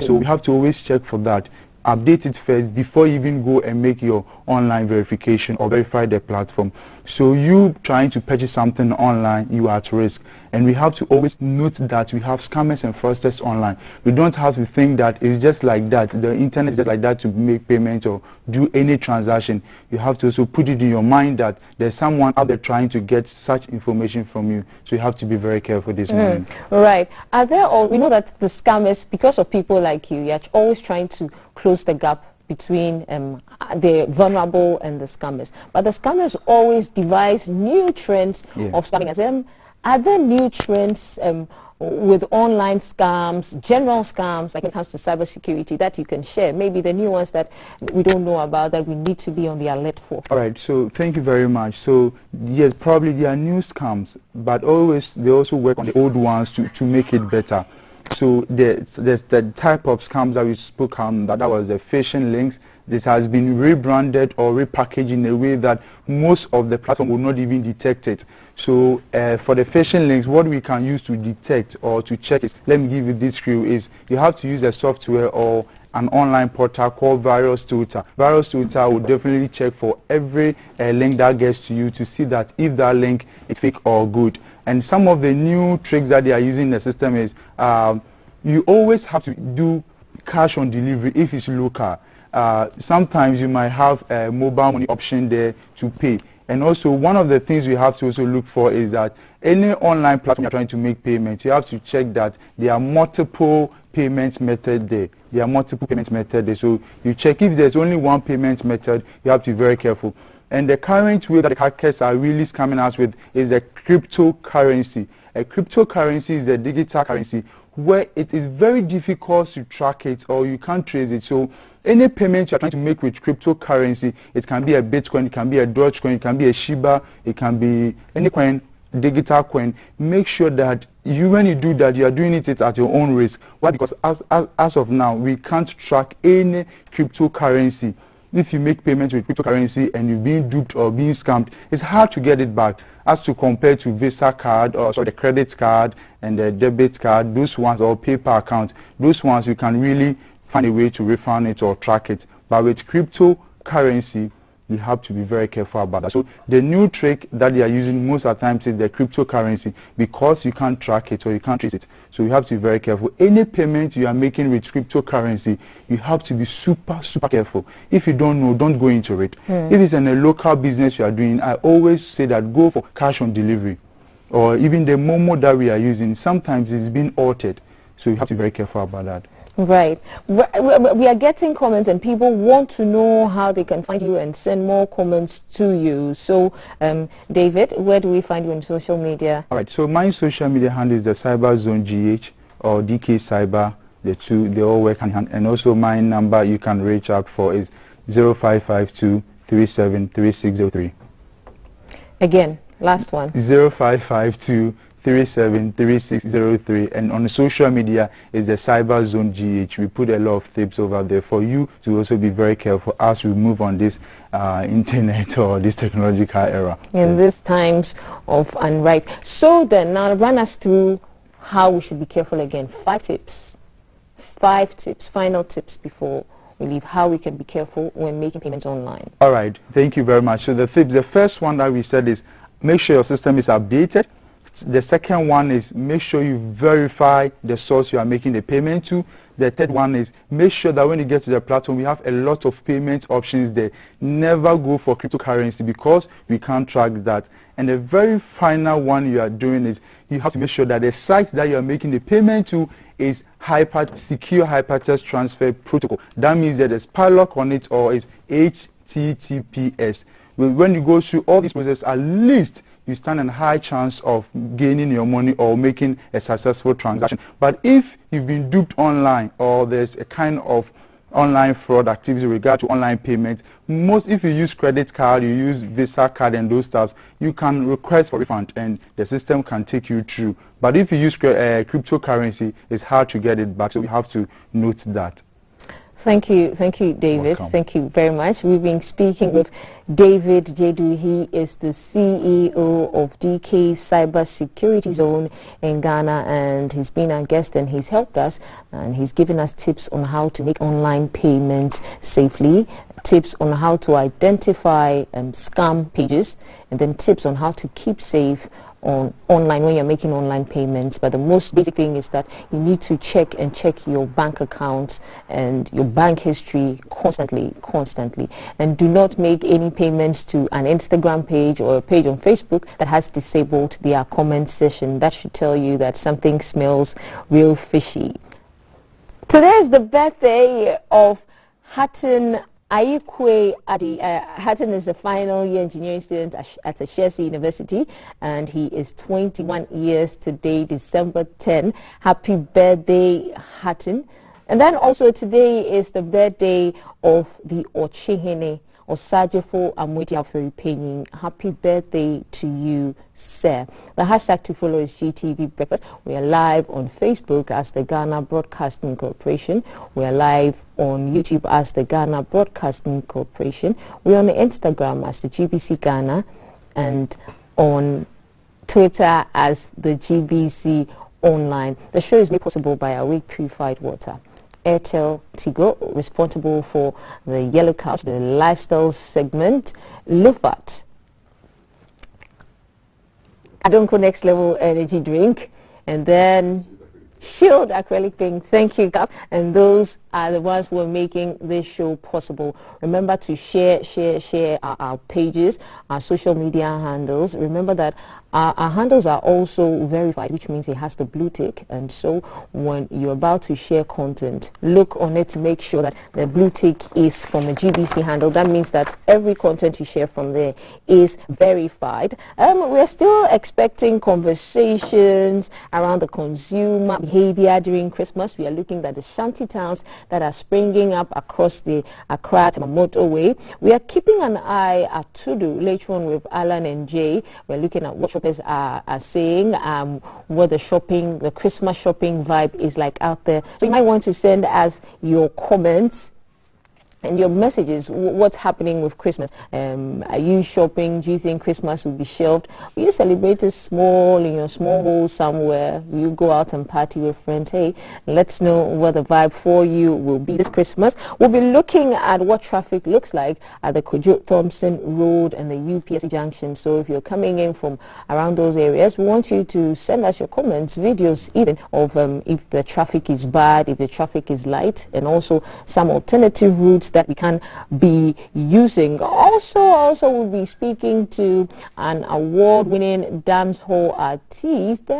So we have to always check for that. Update it first before you even go and make your online verification or verify the platform. So you trying to purchase something online, you are at risk. And we have to always note that we have scammers and fraudsters online. We don't have to think that it's just like that. The internet is just like that to make payments or do any transaction. You have to also put it in your mind that there's someone out there trying to get such information from you. So you have to be very careful this morning. Right. We know that the scammers, because of people like you, you're always trying to close the gap between the vulnerable and the scammers. But the scammers always devise new trends of scamming. Are there new trends with online scams, general scams, like when it comes to cybersecurity, that you can share? Maybe the new ones that we don't know about that we need to be on the alert for. All right, so thank you very much. So yes, probably there are new scams, but they also work on the old ones to make it better. So there's the type of scams that we spoke on, that was the phishing links. This has been rebranded or repackaged in a way that most of the platform will not even detect it. So for the phishing links, what we can use to detect or to check is, let me give you this clue, is you have to use a software or an online portal called Virus Tutor. Virus Tutor will definitely check for every link that gets to you to see that if that link is fake or good. And some of the new tricks that they are using in the system is you always have to do cash on delivery if it's local. Sometimes you might have a mobile money option there to pay. And also one of the things we have to also look for is that any online platform you're trying to make payments, you have to check that there are multiple payment methods there. There are multiple payment methods there. So you check if there's only one payment method, you have to be very careful. And the current way that the hackers are really scamming us with is a cryptocurrency. A cryptocurrency is a digital currency where it is very difficult to track it or you can't trace it. So any payment you're trying to make with cryptocurrency, it can be a Bitcoin, it can be a Dogecoin, it can be a Shiba, it can be any coin, digital coin. Make sure that when you do that, you are doing it at your own risk. Why? Because as of now, we can't track any cryptocurrency. If you make payments with cryptocurrency and you're being duped or being scammed, it's hard to get it back as to compare to Visa card or the credit card and the debit card, those ones, or PayPal account. Those ones you can really find a way to refund it or track it. But with cryptocurrency, you have to be very careful about that. So the new trick that they are using most of the time is the cryptocurrency, because you can't track it or you can't trace it. So you have to be very careful. Any payment you are making with cryptocurrency, you have to be super careful. If you don't know, don't go into it. If it's in a local business you are doing, I always say that go for cash on delivery. Or even the Momo that we are using, sometimes it's been altered. So you have to be very careful about that. Right. We are getting comments and people want to know how they can find you and send more comments to you. So, David, where do we find you on social media? All right. So my social media handle is the Cyber Zone GH or DK Cyber. The two, they all work hand in hand. And also my number you can reach out for is 0552 373603. Again, last one. 0552 373603, and on social media is the Cyber Zone GH. We put a lot of tips over there for you to also be very careful as we move on this internet or this technological era. In these times of unripe. So then, now run us through how we should be careful again. 5 tips. 5 tips, final tips before we leave, how we can be careful when making payments online. All right, thank you very much. So the first one that we said is make sure your system is updated. The second one is make sure you verify the source you are making the payment to. The third one is make sure that when you get to the platform, we have a lot of payment options there. Never go for cryptocurrency because we can't track that. And the very final one you are doing is you have to make sure that the site that you are making the payment to is secure hypertext transfer protocol. That means that there's padlock on it or is HTTPS. When you go through all these processes, at least you stand a high chance of gaining your money or making a successful transaction. But if you've been duped online or there's a kind of online fraud activity with regard to online payment, if you use credit card, you use Visa card and those stuff, you can request for refund and the system can take you through. But if you use cryptocurrency, it's hard to get it back, so we have to note that. Thank you, David. Welcome. Thank you very much. We've been speaking with David Jedu. He is the CEO of DK Cyber Security Zone in Ghana, and he's been our guest and he's helped us and he's given us tips on how to make online payments safely, tips on how to identify scam pages, and then tips on how to keep safe online when you're making online payments. But the most basic thing is that you need to check your bank accounts and your bank history constantly, and do not make any payments to an Instagram page or a page on Facebook that has disabled their comment section. That should tell you that something smells real fishy. Today is the birthday of Hatton Ayikwe Adi. Hatton is a final year engineering student at Ashesi University, and he is 21 years today, December 10. Happy birthday, Hatton. And then also today is the birthday of the Ochihene, Osajefo Amweti Aferipenyin. Happy birthday to you, sir. The hashtag to follow is GTV Breakfast. We are live on Facebook as the Ghana Broadcasting Corporation. We are live on YouTube as the Ghana Broadcasting Corporation. We're on Instagram as the GBC Ghana, and on Twitter as the GBC Online. The show is made possible by our weak purified water. Airtel Tigo, responsible for the Yellow Couch, the lifestyle segment. Lufat, Adonko Next Level Energy Drink, and then Shield Acrylic Paint. Thank you, Cap. And those are the ones who are making this show possible. Remember to share our pages, our social media handles. Remember that our handles are also verified, which means it has the blue tick. And so when you're about to share content, look on it to make sure that the blue tick is from a GBC handle. That means that every content you share from there is verified. We're still expecting conversations around the consumer behavior during Christmas. We are looking at the shanty towns that are springing up across the Accra motorway. We are keeping an eye at Tudu later on with Alan and Jay. We're looking at what shoppers are saying, what the Christmas shopping vibe is like out there. So you might want to send us your comments and your messages. What's happening with Christmas? Are you shopping? Do you think Christmas will be shelved? Will you celebrate it small in your small hole somewhere? Will you go out and party with friends? Hey, let's know what the vibe for you will be this Christmas. We'll be looking at what traffic looks like at the Kojo Thompson Road and the UPS Junction. So if you're coming in from around those areas, we want you to send us your comments, videos even of if the traffic is bad, if the traffic is light, and also some alternative routes that we can be using. Also we'll be speaking to an award-winning dancehall artist.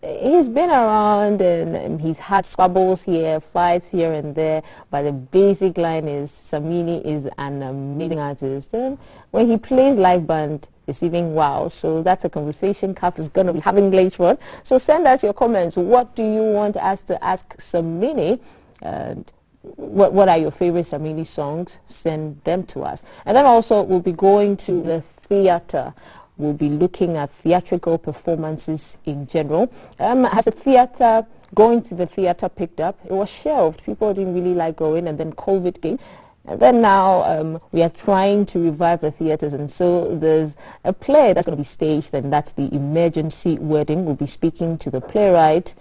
He's been around and he's had squabbles here, fights here and there, but the basic line is Samini is an amazing artist. And when he plays live band, it's even wow. So that's a conversation Cap is going to be having later on. So send us your comments. What do you want us to ask Samini? And what are your favorite Samini songs? Send them to us. And then also we'll be going to the theater. We'll be looking at theatrical performances in general. Has going to the theater picked up? It was shelved. People didn't really like going, and then COVID came. And then now we are trying to revive the theaters, and so there's a play that's going to be staged, and that's The Emergency Wedding. We'll be speaking to the playwright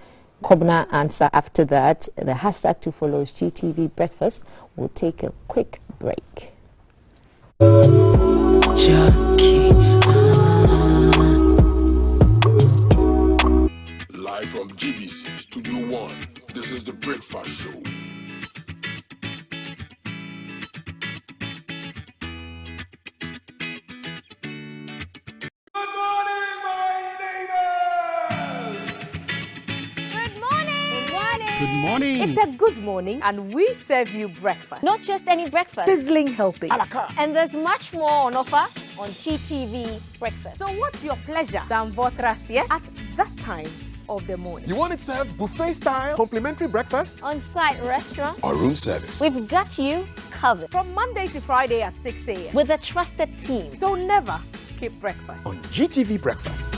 Kobna Answer after that. The hashtag to follow is GTV Breakfast. We'll take a quick break. Live from GBC Studio 1, this is the Breakfast Show. Good morning. It's a good morning and we serve you breakfast. Not just any breakfast. Sizzling healthy. And there's much more on offer on GTV Breakfast. So what's your pleasure than Votrasia at that time of the morning? You want it served buffet style, complimentary breakfast? On-site restaurant. Or room service? We've got you covered. From Monday to Friday at 6 a.m. With a trusted team. So never skip breakfast. On GTV Breakfast.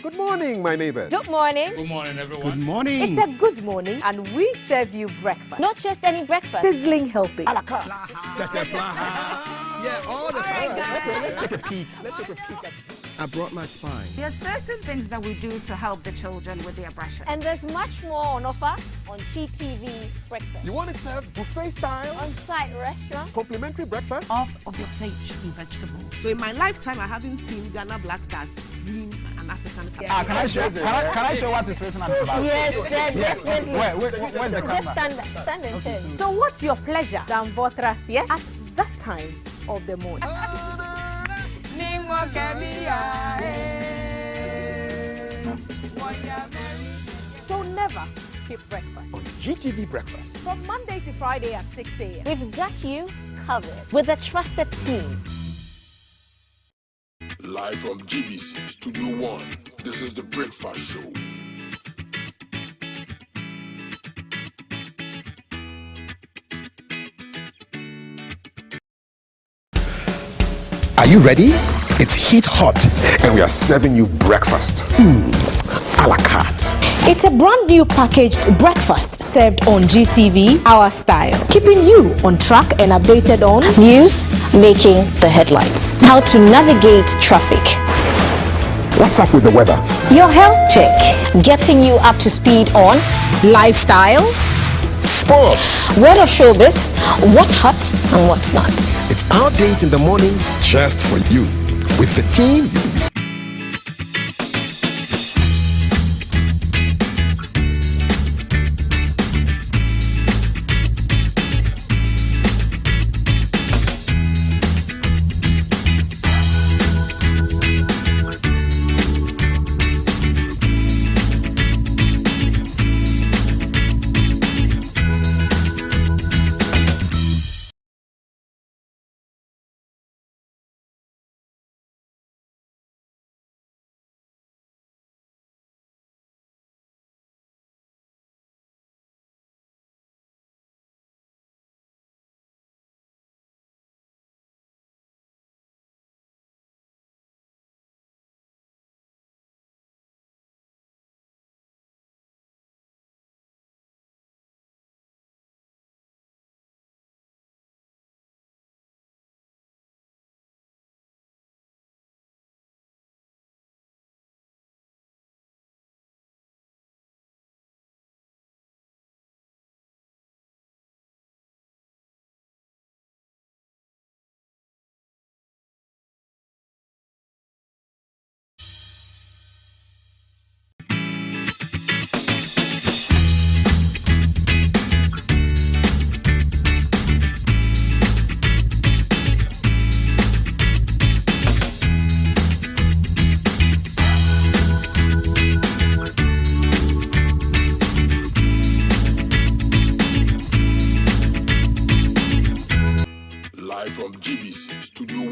Good morning, my neighbors. Good morning. Good morning, everyone. Good morning. It's a good morning and we serve you breakfast. Not just any breakfast. Sizzling healthy. Yeah, all the time. Okay, let's take a peek. I brought my spine. There are certain things that we do to help the children with their brushing. And there's much more on offer on GTV Breakfast. You want it served buffet style, On-site restaurant. complimentary breakfast? Half of your plate should be vegetables. So in my lifetime, I haven't seen Ghana Black Stars win an African Cup. Can I show what is written on the back? Yes, definitely. Where's the Just camera? stand and turn. So what's your pleasure than Votrasia at that time of the morning? So never skip breakfast. On GTV Breakfast. From Monday to Friday at 6 a.m. We've got you covered with a trusted team. Live from GBC Studio 1, this is the Breakfast Show. Are you ready? It's heat hot and we are serving you breakfast. A la carte. It's a brand new packaged breakfast served on GTV, our style, keeping you on track and updated on News making the headlines. How to navigate traffic. What's up with the weather? Your health check. Getting you up to speed on lifestyle, Sports. word of showbiz, what's hot and what's not. It's our date in the morning just for you. With the team you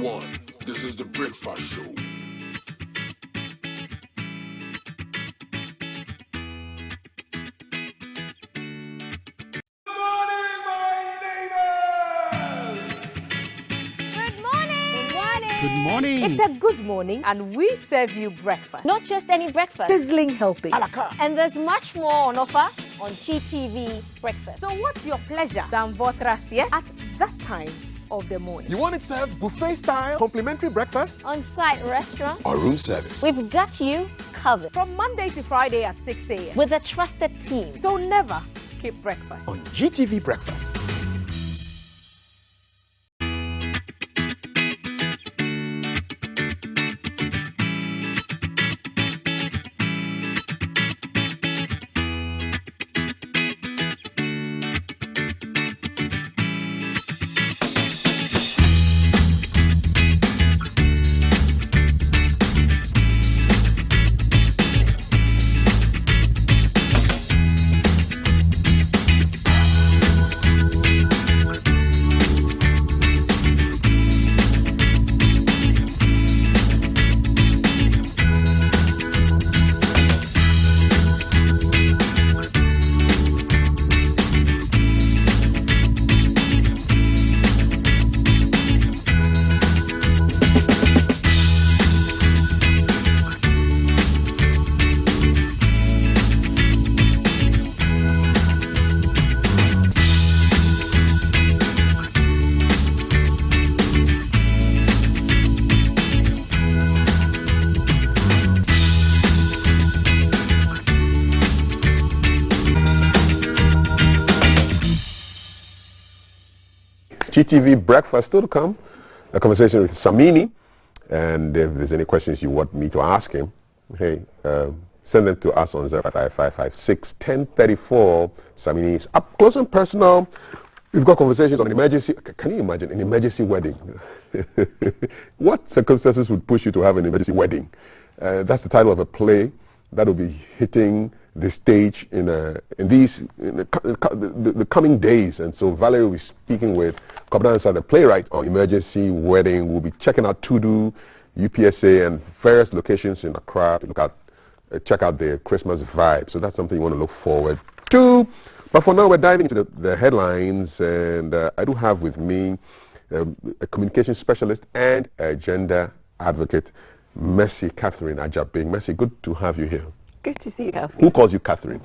One. This is the Breakfast Show. Good morning. It's a good morning, and we serve you breakfast. Not just any breakfast. Sizzling healthy. And there's much more on offer on GTV Breakfast. So what's your pleasure than Votrasia at that time of the morning? You want it served buffet style, complimentary breakfast? On-site restaurant. Or room service. We've got you covered. From Monday to Friday at 6 a.m. With a trusted team. So never skip breakfast. On GTV Breakfast. GTV Breakfast still to come. A conversation with Samini. And if there's any questions you want me to ask him, hey, send them to us on 055561034. Samini is up close and personal. We've got conversations on an emergency. Can you imagine an emergency wedding? What circumstances would push you to have an emergency wedding? That's the title of a play that will be hitting the stage in the coming days. And so Valerie will be speaking with Kobdansa, the playwright, on emergency wedding. We'll be checking out Tudu, UPSA, and various locations in Accra to check out the Christmas vibe. So that's something you want to look forward to. But for now, we're diving into the headlines, and I do have with me a communication specialist and a gender advocate, Mercy Catherine Ajabing. Mercy, good to have you here. Good to see you, Alfie. Who calls you Catherine?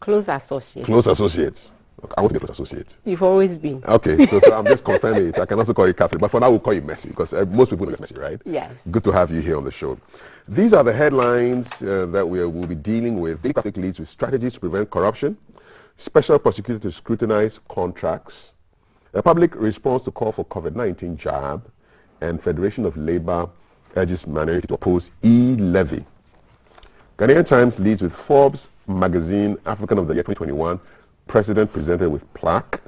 Close associates. Close associates. Okay, I want to be close associates. You've always been. Okay, so I'm just confirming it. I can also call you Catherine, but for now we'll call you Mercy, because most people know Mercy, right? Yes. Good to have you here on the show. These are the headlines that we will be dealing with. Daily traffic leads with strategies to prevent corruption. Special prosecutor to scrutinize contracts. A public response to call for COVID-19 jab. And Federation of Labour urges minority to oppose e-levy. Ghanaian Times leads with Forbes magazine African of the Year 2021. President presented with plaque.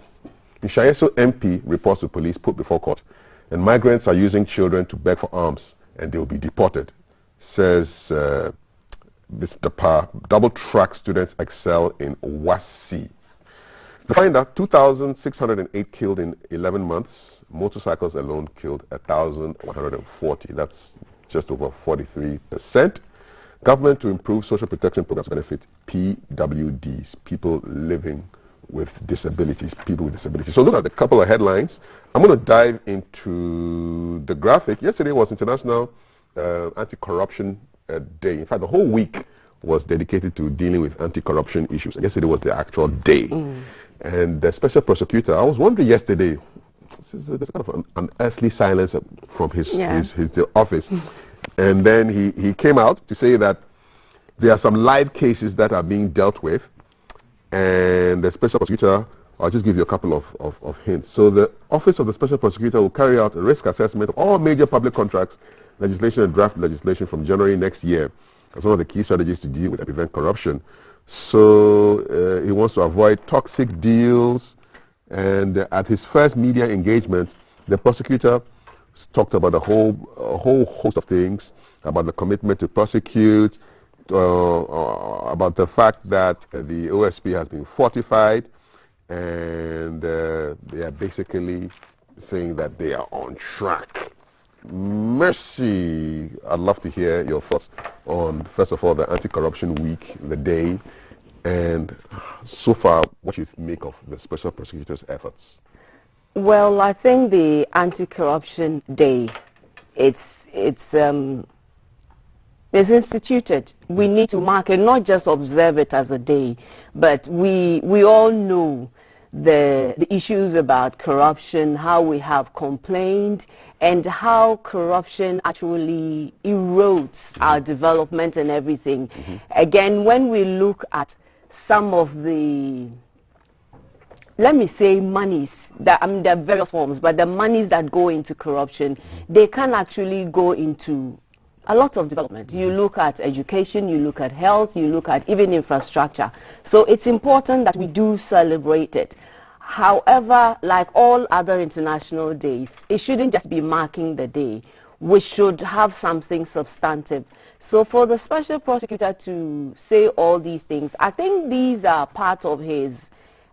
Ishayeso MP reports to police put before court. And migrants are using children to beg for arms and they will be deported, says Mr. Pa. Double-track students excel in WASI. The finder, 2,608 killed in 11 months. Motorcycles alone killed 1,140. That's just over 43%. Government to improve social protection programs benefit PWDs, people living with disabilities, people with disabilities. So those are the couple of headlines. I'm going to dive into the graphic. Yesterday was International Anti-Corruption Day. In fact, the whole week was dedicated to dealing with anti-corruption issues. Yesterday was the actual day. And the special prosecutor, I was wondering yesterday, there's kind of an unearthly silence from his office. And then he came out to say that there are some live cases that are being dealt with. And the special prosecutor, I'll just give you a couple of hints. So the Office of the Special Prosecutor will carry out a risk assessment of all major public contracts, legislation and draft legislation from January next year as one of the key strategies to deal with and prevent corruption. So he wants to avoid toxic deals. And at his first media engagement, the prosecutor talked about a whole host of things, about the commitment to prosecute, about the fact that the OSP has been fortified, and they are basically saying that they are on track. Mercy, I'd love to hear your thoughts on, first of all, the Anti-Corruption Week, the day, and so far what you make of the Special Prosecutor's efforts. Well, I think the Anti-Corruption Day, it's instituted. We need to mark it, not just observe it as a day, but we all know the issues about corruption, how we have complained, and how corruption actually erodes our development and everything. Again, when we look at some of the, let me say, monies, that, I mean, there are various forms, but the monies that go into corruption, they can actually go into a lot of development. You look at education, you look at health, you look at even infrastructure. So it's important that we do celebrate it. However, like all other international days, it shouldn't just be marking the day. We should have something substantive. So for the special prosecutor to say all these things, I think these are part of his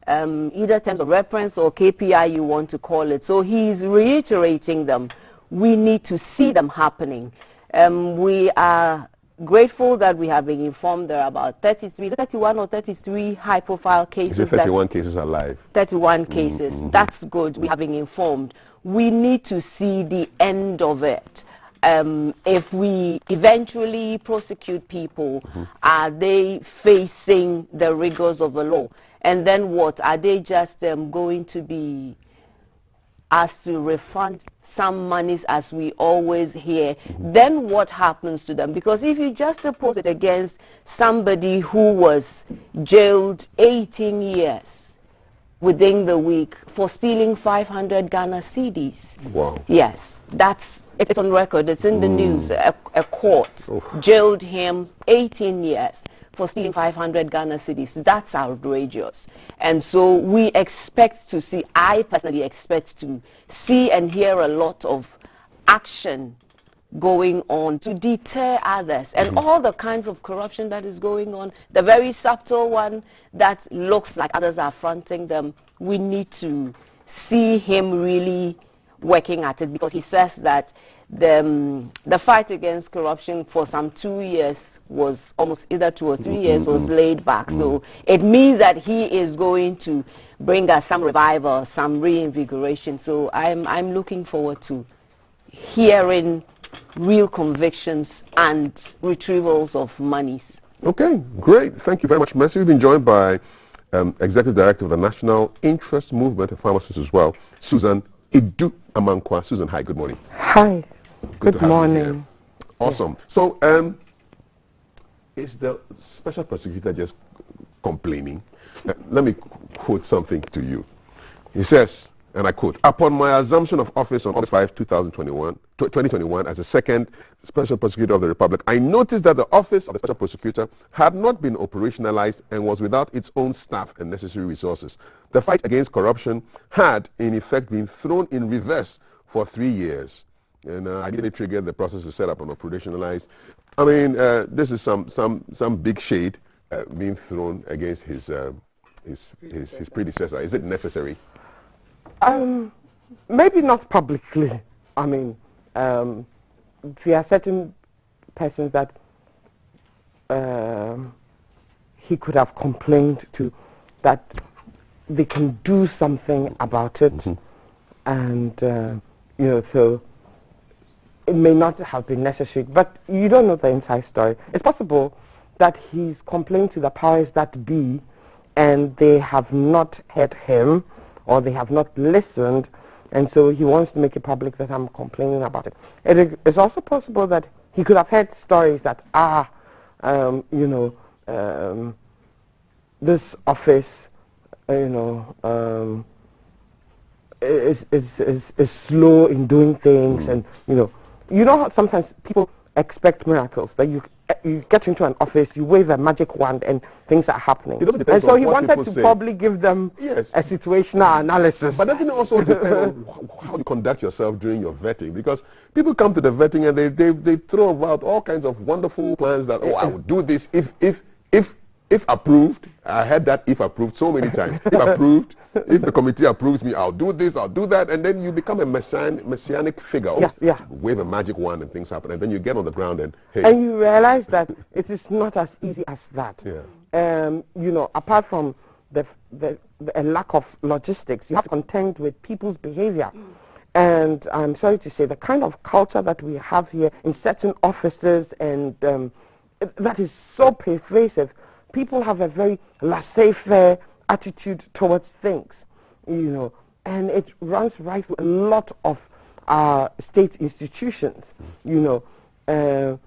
either terms of reference or KPI you want to call it. So he's reiterating them. We need to see them happening. We are grateful that we have been informed there are about 31 or 33 high-profile cases. Is it 31 cases alive? 31 cases. That's good. We have been informed. We need to see the end of it. If we eventually prosecute people, are they facing the rigors of the law? And then what? Are they just going to be asked to refund some monies, as we always hear? Then what happens to them? Because if you just oppose it against somebody who was jailed 18 years within the week for stealing 500 Ghana cedis. Wow. Yes, it's on record. It's in the news. A court jailed him 18 years for stealing 500 Ghana cedis. That's outrageous. And so we expect to see, I personally expect to see and hear a lot of action going on to deter others, and all the kinds of corruption that is going on, the very subtle one that looks like others are fronting them. We need to see him really working at it, because he says that the fight against corruption for some 2 years was almost either 2 or 3 years was laid back. So it means that he is going to bring us some revival, some reinvigoration. So I'm looking forward to hearing real convictions and retrievals of monies. Okay, great. Thank you very much, Mercy. We've been joined by Executive Director of the National Interest Movement, a pharmacist as well, Susan Idu Amankwa. Susan, hi, good morning. Hi, good morning. Awesome. So, is the special prosecutor just complaining? Let me quote something to you. He says, and I quote, "Upon my assumption of office on August 5, 2021, as the second Special Prosecutor of the Republic, I noticed that the Office of the Special Prosecutor had not been operationalized and was without its own staff and necessary resources. The fight against corruption had, in effect, been thrown in reverse for 3 years. And I didn't trigger the process to set up and operationalize." I mean, this is some big shade being thrown against his predecessor. Is it necessary? Maybe not publicly. I mean, there are certain persons that he could have complained to, that they can do something about it, and you know, so it may not have been necessary. But you don't know the inside story. It's possible that he's complained to the powers that be, and they have not heard him, or they have not listened, and so he wants to make it public that I'm complaining about it. It is also possible that he could have heard stories that, you know, this office, you know, is slow in doing things, and you know how sometimes people expect miracles, that you get into an office, you wave a magic wand, and things are happening. And so he wanted to probably give them a situational analysis. But doesn't it also depend on how you conduct yourself during your vetting? Because people come to the vetting and they throw about all kinds of wonderful plans that, oh, I will do this if if approved, I had that if approved so many times. If approved, if the committee approves me, I'll do this, I'll do that, and then you become a messianic figure. Yes, yeah. Wave a magic wand and things happen, and then you get on the ground and hey. And you realize that it is not as easy as that. Yeah. You know, apart from the lack of logistics, you have to contend with people's behavior. And I'm sorry to say, the kind of culture that we have here in certain offices, and that is so pervasive. People have a very laissez-faire attitude towards things, you know, and it runs right through a lot of state institutions, you know.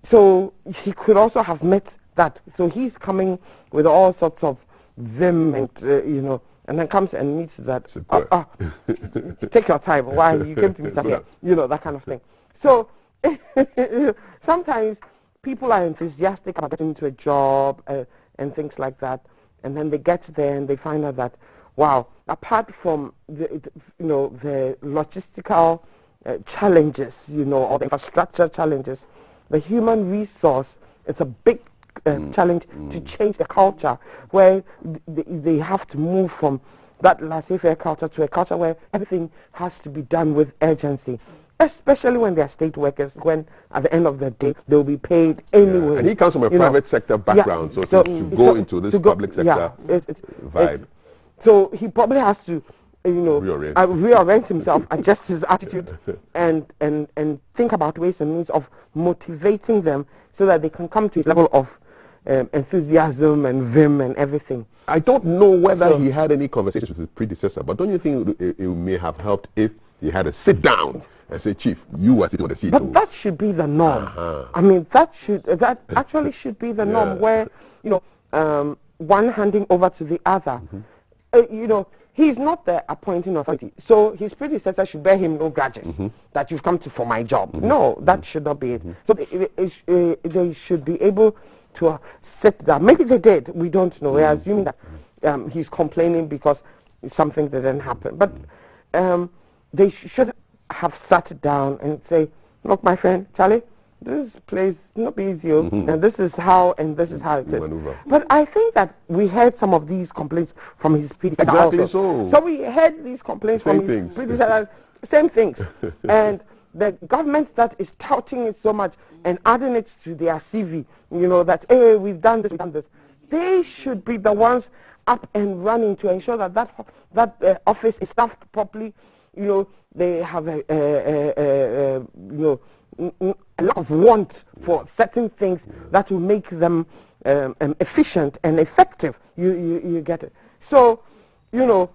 So he could also have met that. So he's coming with all sorts of vim and, you know, and then comes and meets that. Take your time. Why you came to meet us here? You know, that kind of thing. So sometimes people are enthusiastic about getting into a job and things like that, and then they get there and they find out that, wow, apart from the logistical challenges, you know, or the infrastructure challenges, the human resource is a big challenge to change the culture, where they have to move from that laissez-faire culture to a culture where everything has to be done with urgency, especially when they are state workers, when at the end of the day they'll be paid anyway. And he comes from a private sector background, so to go into this public sector vibe. So he probably has to, you know, reorient himself, adjust his attitude, and think about ways and means of motivating them so that they can come to his level of enthusiasm and vim and everything. I don't know whether he had any conversations with his predecessor, but don't you think it may have helped if he had a sit down and say, Chief, you are sitting on the seat. But that should be the norm. I mean, that actually should be the norm, where, you know, one handing over to the other. You know, he's not the appointing authority, so his predecessor should bear him no grudges that you've come to for my job. No, that should not be it. So they should be able to sit down. Maybe they did. We don't know. We're assuming that he's complaining because something didn't happen. But they should have sat down and say, look, my friend, Charlie, this place not be easy, and this is how it is. But I think that we heard some of these complaints from his predecessor. Exactly also. So we heard these complaints from his predecessor, same things. And the government that is touting it so much and adding it to their CV, you know, that, hey, we've done this, they should be the ones up and running to ensure that that office is staffed properly. You know, they have a lot of want for certain things that will make them efficient and effective. You get it. So, you know,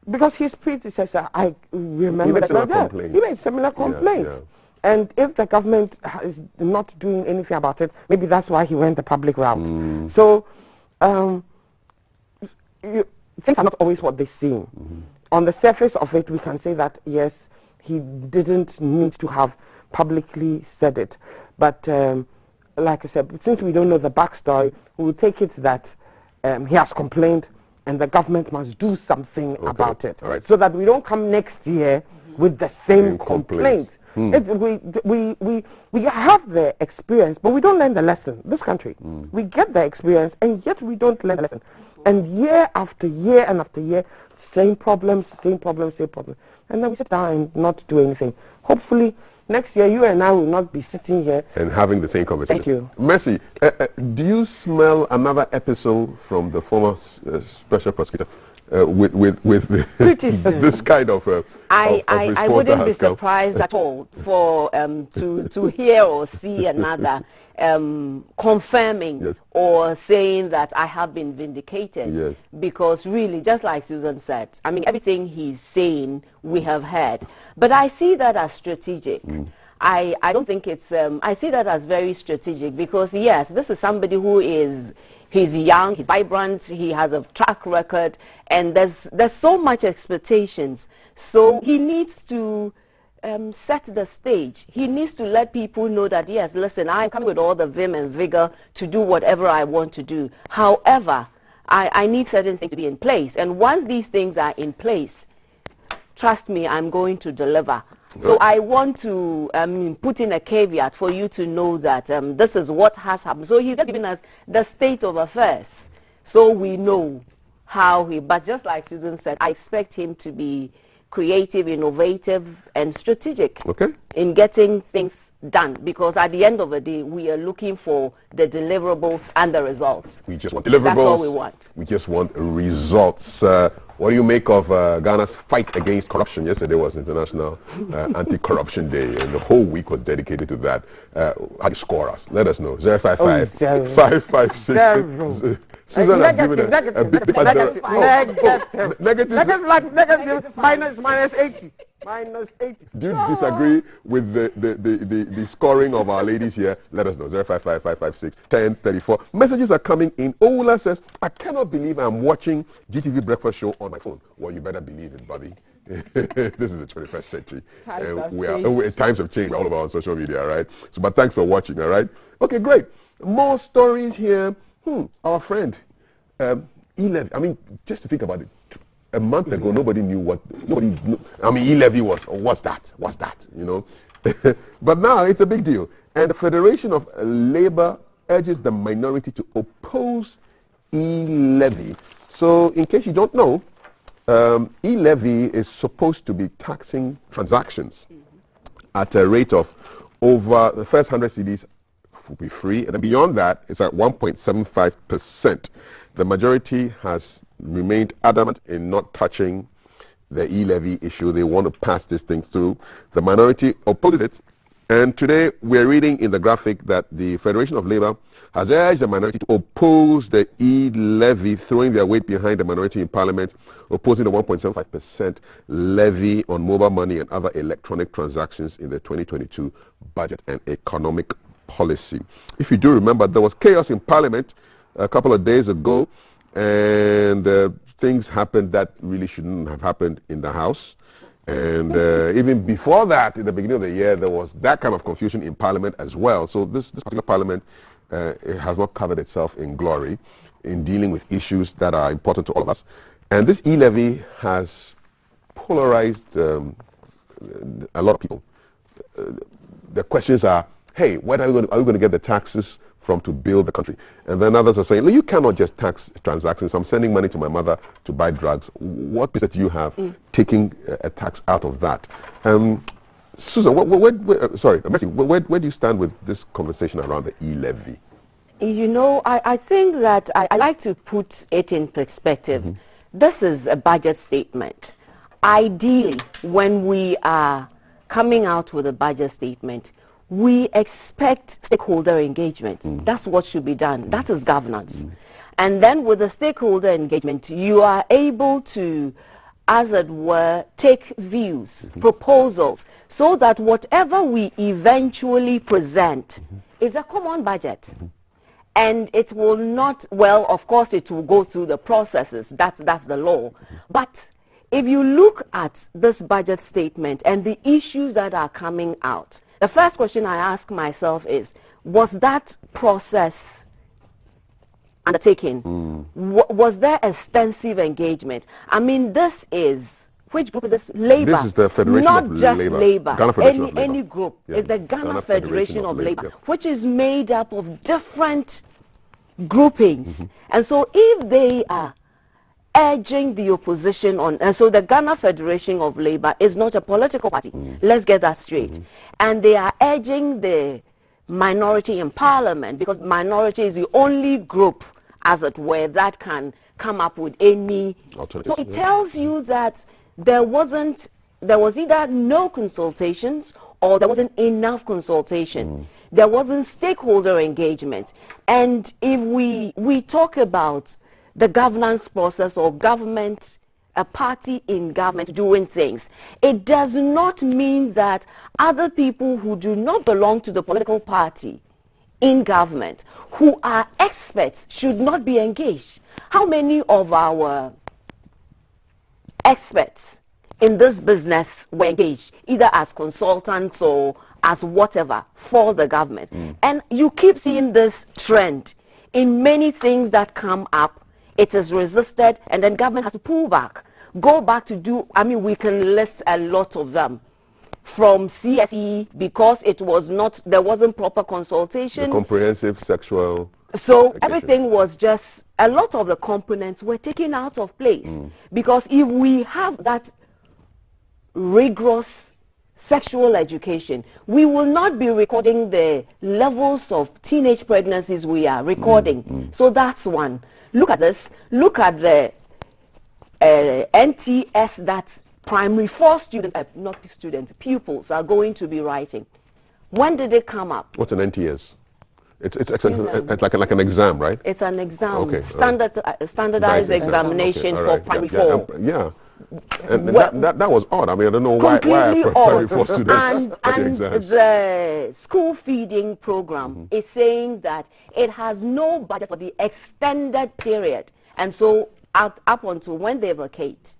because his predecessor, I remember he made similar complaints. Yeah. And if the government is not doing anything about it, maybe that's why he went the public route. So things are not always what they seem. On the surface of it, we can say that, yes, he didn't need to have publicly said it. But like I said, since we don't know the backstory, we will take it that he has complained and the government must do something about it. So that we don't come next year with the same complaint. We have the experience, but we don't learn the lesson. This country, we get the experience, and yet we don't learn the lesson. And year after year and after year, same problems. And then we sit down and not do anything. Hopefully, next year, you and I will not be sitting here and having the same conversation. Thank you. Mercy, do you smell another episode from the former special prosecutor with this kind of I wouldn't be surprised at all for to hear or see another confirming or saying that I have been vindicated, because really, just like Susan said, I mean, everything he's saying we have heard, but I see that as strategic. I don't think it's I see that as very strategic, because yes, this is somebody who he's young, he's vibrant, he has a track record, and there's so much expectations. So he needs to set the stage. He needs to let people know that, yes, listen, I'm coming with all the vim and vigor to do whatever I want to do. However, I need certain things to be in place. And once these things are in place, trust me, I'm going to deliver. So I want to put in a caveat for you to know that this is what has happened. So he's just giving us the state of affairs, so we know how he, but just like Susan said, I expect him to be creative, innovative, and strategic in getting things done, because at the end of the day, we are looking for the deliverables and the results. We just want deliverables. That's all we want. We just want results. What do you make of Ghana's fight against corruption? Yesterday was International Anti-Corruption Day, and the whole week was dedicated to that. How do you score us? Let us know. 055 556. Susan has given a big negative, minus 80. Minus 80. Do you disagree with the scoring of our ladies here? Let us know. 055 556 1034. Messages are coming in. Ola says, I cannot believe I'm watching GTV Breakfast Show on my phone. Well, you better believe it, buddy. This is the 21st century. Times have changed. We're all about on social media, right? So, but thanks for watching, all right? Okay, great. More stories here. Our friend, E-Levy. I mean, just to think about it. A month ago, nobody knew what, I mean, E-Levy was, what's that, you know? But now it's a big deal. And the Federation of Labour urges the minority to oppose E-Levy. So, in case you don't know, E-Levy is supposed to be taxing transactions at a rate of over the first 100 cedis will be free, and then beyond that, it's at 1.75%. The majority has remained adamant in not touching the E-Levy issue. They want to pass this thing through. The minority opposes it. And today we're reading in the graphic that the Federation of Labour has urged the minority to oppose the E-Levy, throwing their weight behind the minority in Parliament, opposing the 1.75% levy on mobile money and other electronic transactions in the 2022 budget and economic policy. If you do remember, there was chaos in Parliament a couple of days ago, and things happened that really shouldn't have happened in the House. And even before that, in the beginning of the year, there was that kind of confusion in Parliament as well. So this particular Parliament it has not covered itself in glory in dealing with issues that are important to all of us. And this E-Levy has polarized a lot of people. The questions are, hey, where are we going to get the taxes from to build the country? And then others are saying, you cannot just tax transactions. I'm sending money to my mother to buy drugs. What business do you have taking a tax out of that? Susan, Mercy, where do you stand with this conversation around the E-Levy? You know, I think that I like to put it in perspective. This is a budget statement. Ideally, when we are coming out with a budget statement, we expect stakeholder engagement. That's what should be done. That is governance. And then with the stakeholder engagement, you are able to, as it were, take views, proposals, so that whatever we eventually present is a common budget. And it will not, well, of course, it will go through the processes. That's the law. But if you look at this budget statement and the issues that are coming out, the first question I ask myself is, was that process undertaken? Was there extensive engagement? I mean, this is, which group is this? Labour. This is the Federation Not of just Labour. Labour. Ghana Federation of Labour. Any group. It's the Ghana Federation of Labour, which is made up of different groupings. And so if they are urging the opposition on, and so the Ghana Federation of Labour is not a political party. Let's get that straight. And they are urging the minority in Parliament, because minority is the only group, as it were, that can come up with any alternative. So it tells you that there was either no consultations or there wasn't enough consultation. There wasn't stakeholder engagement. And if we talk about the governance process or government, a party in government doing things, it does not mean that other people who do not belong to the political party in government, who are experts, should not be engaged. How many of our experts in this business were engaged, either as consultants or as whatever, for the government? And you keep seeing this trend in many things that come up. It is resisted, and then government has to pull back, go back to do, I mean, we can list a lot of them. from CSE because there wasn't proper consultation. The comprehensive sexual So education. everything was just, a lot of the components were taken out of place. Because if we have that rigorous sexual education, we will not be recording the levels of teenage pregnancies we are recording. So that's one. Look at this. Look at the NTS that primary 4 students, not students, pupils are going to be writing. When did it come up? What's an NTS? It's like an exam, right? It's an exam, Okay, standardized examination for primary 4. Yeah. And that was odd. I mean, I don't know why primary 4 students and the school feeding program is saying that it has no budget for the extended period, and so up until when they vacate,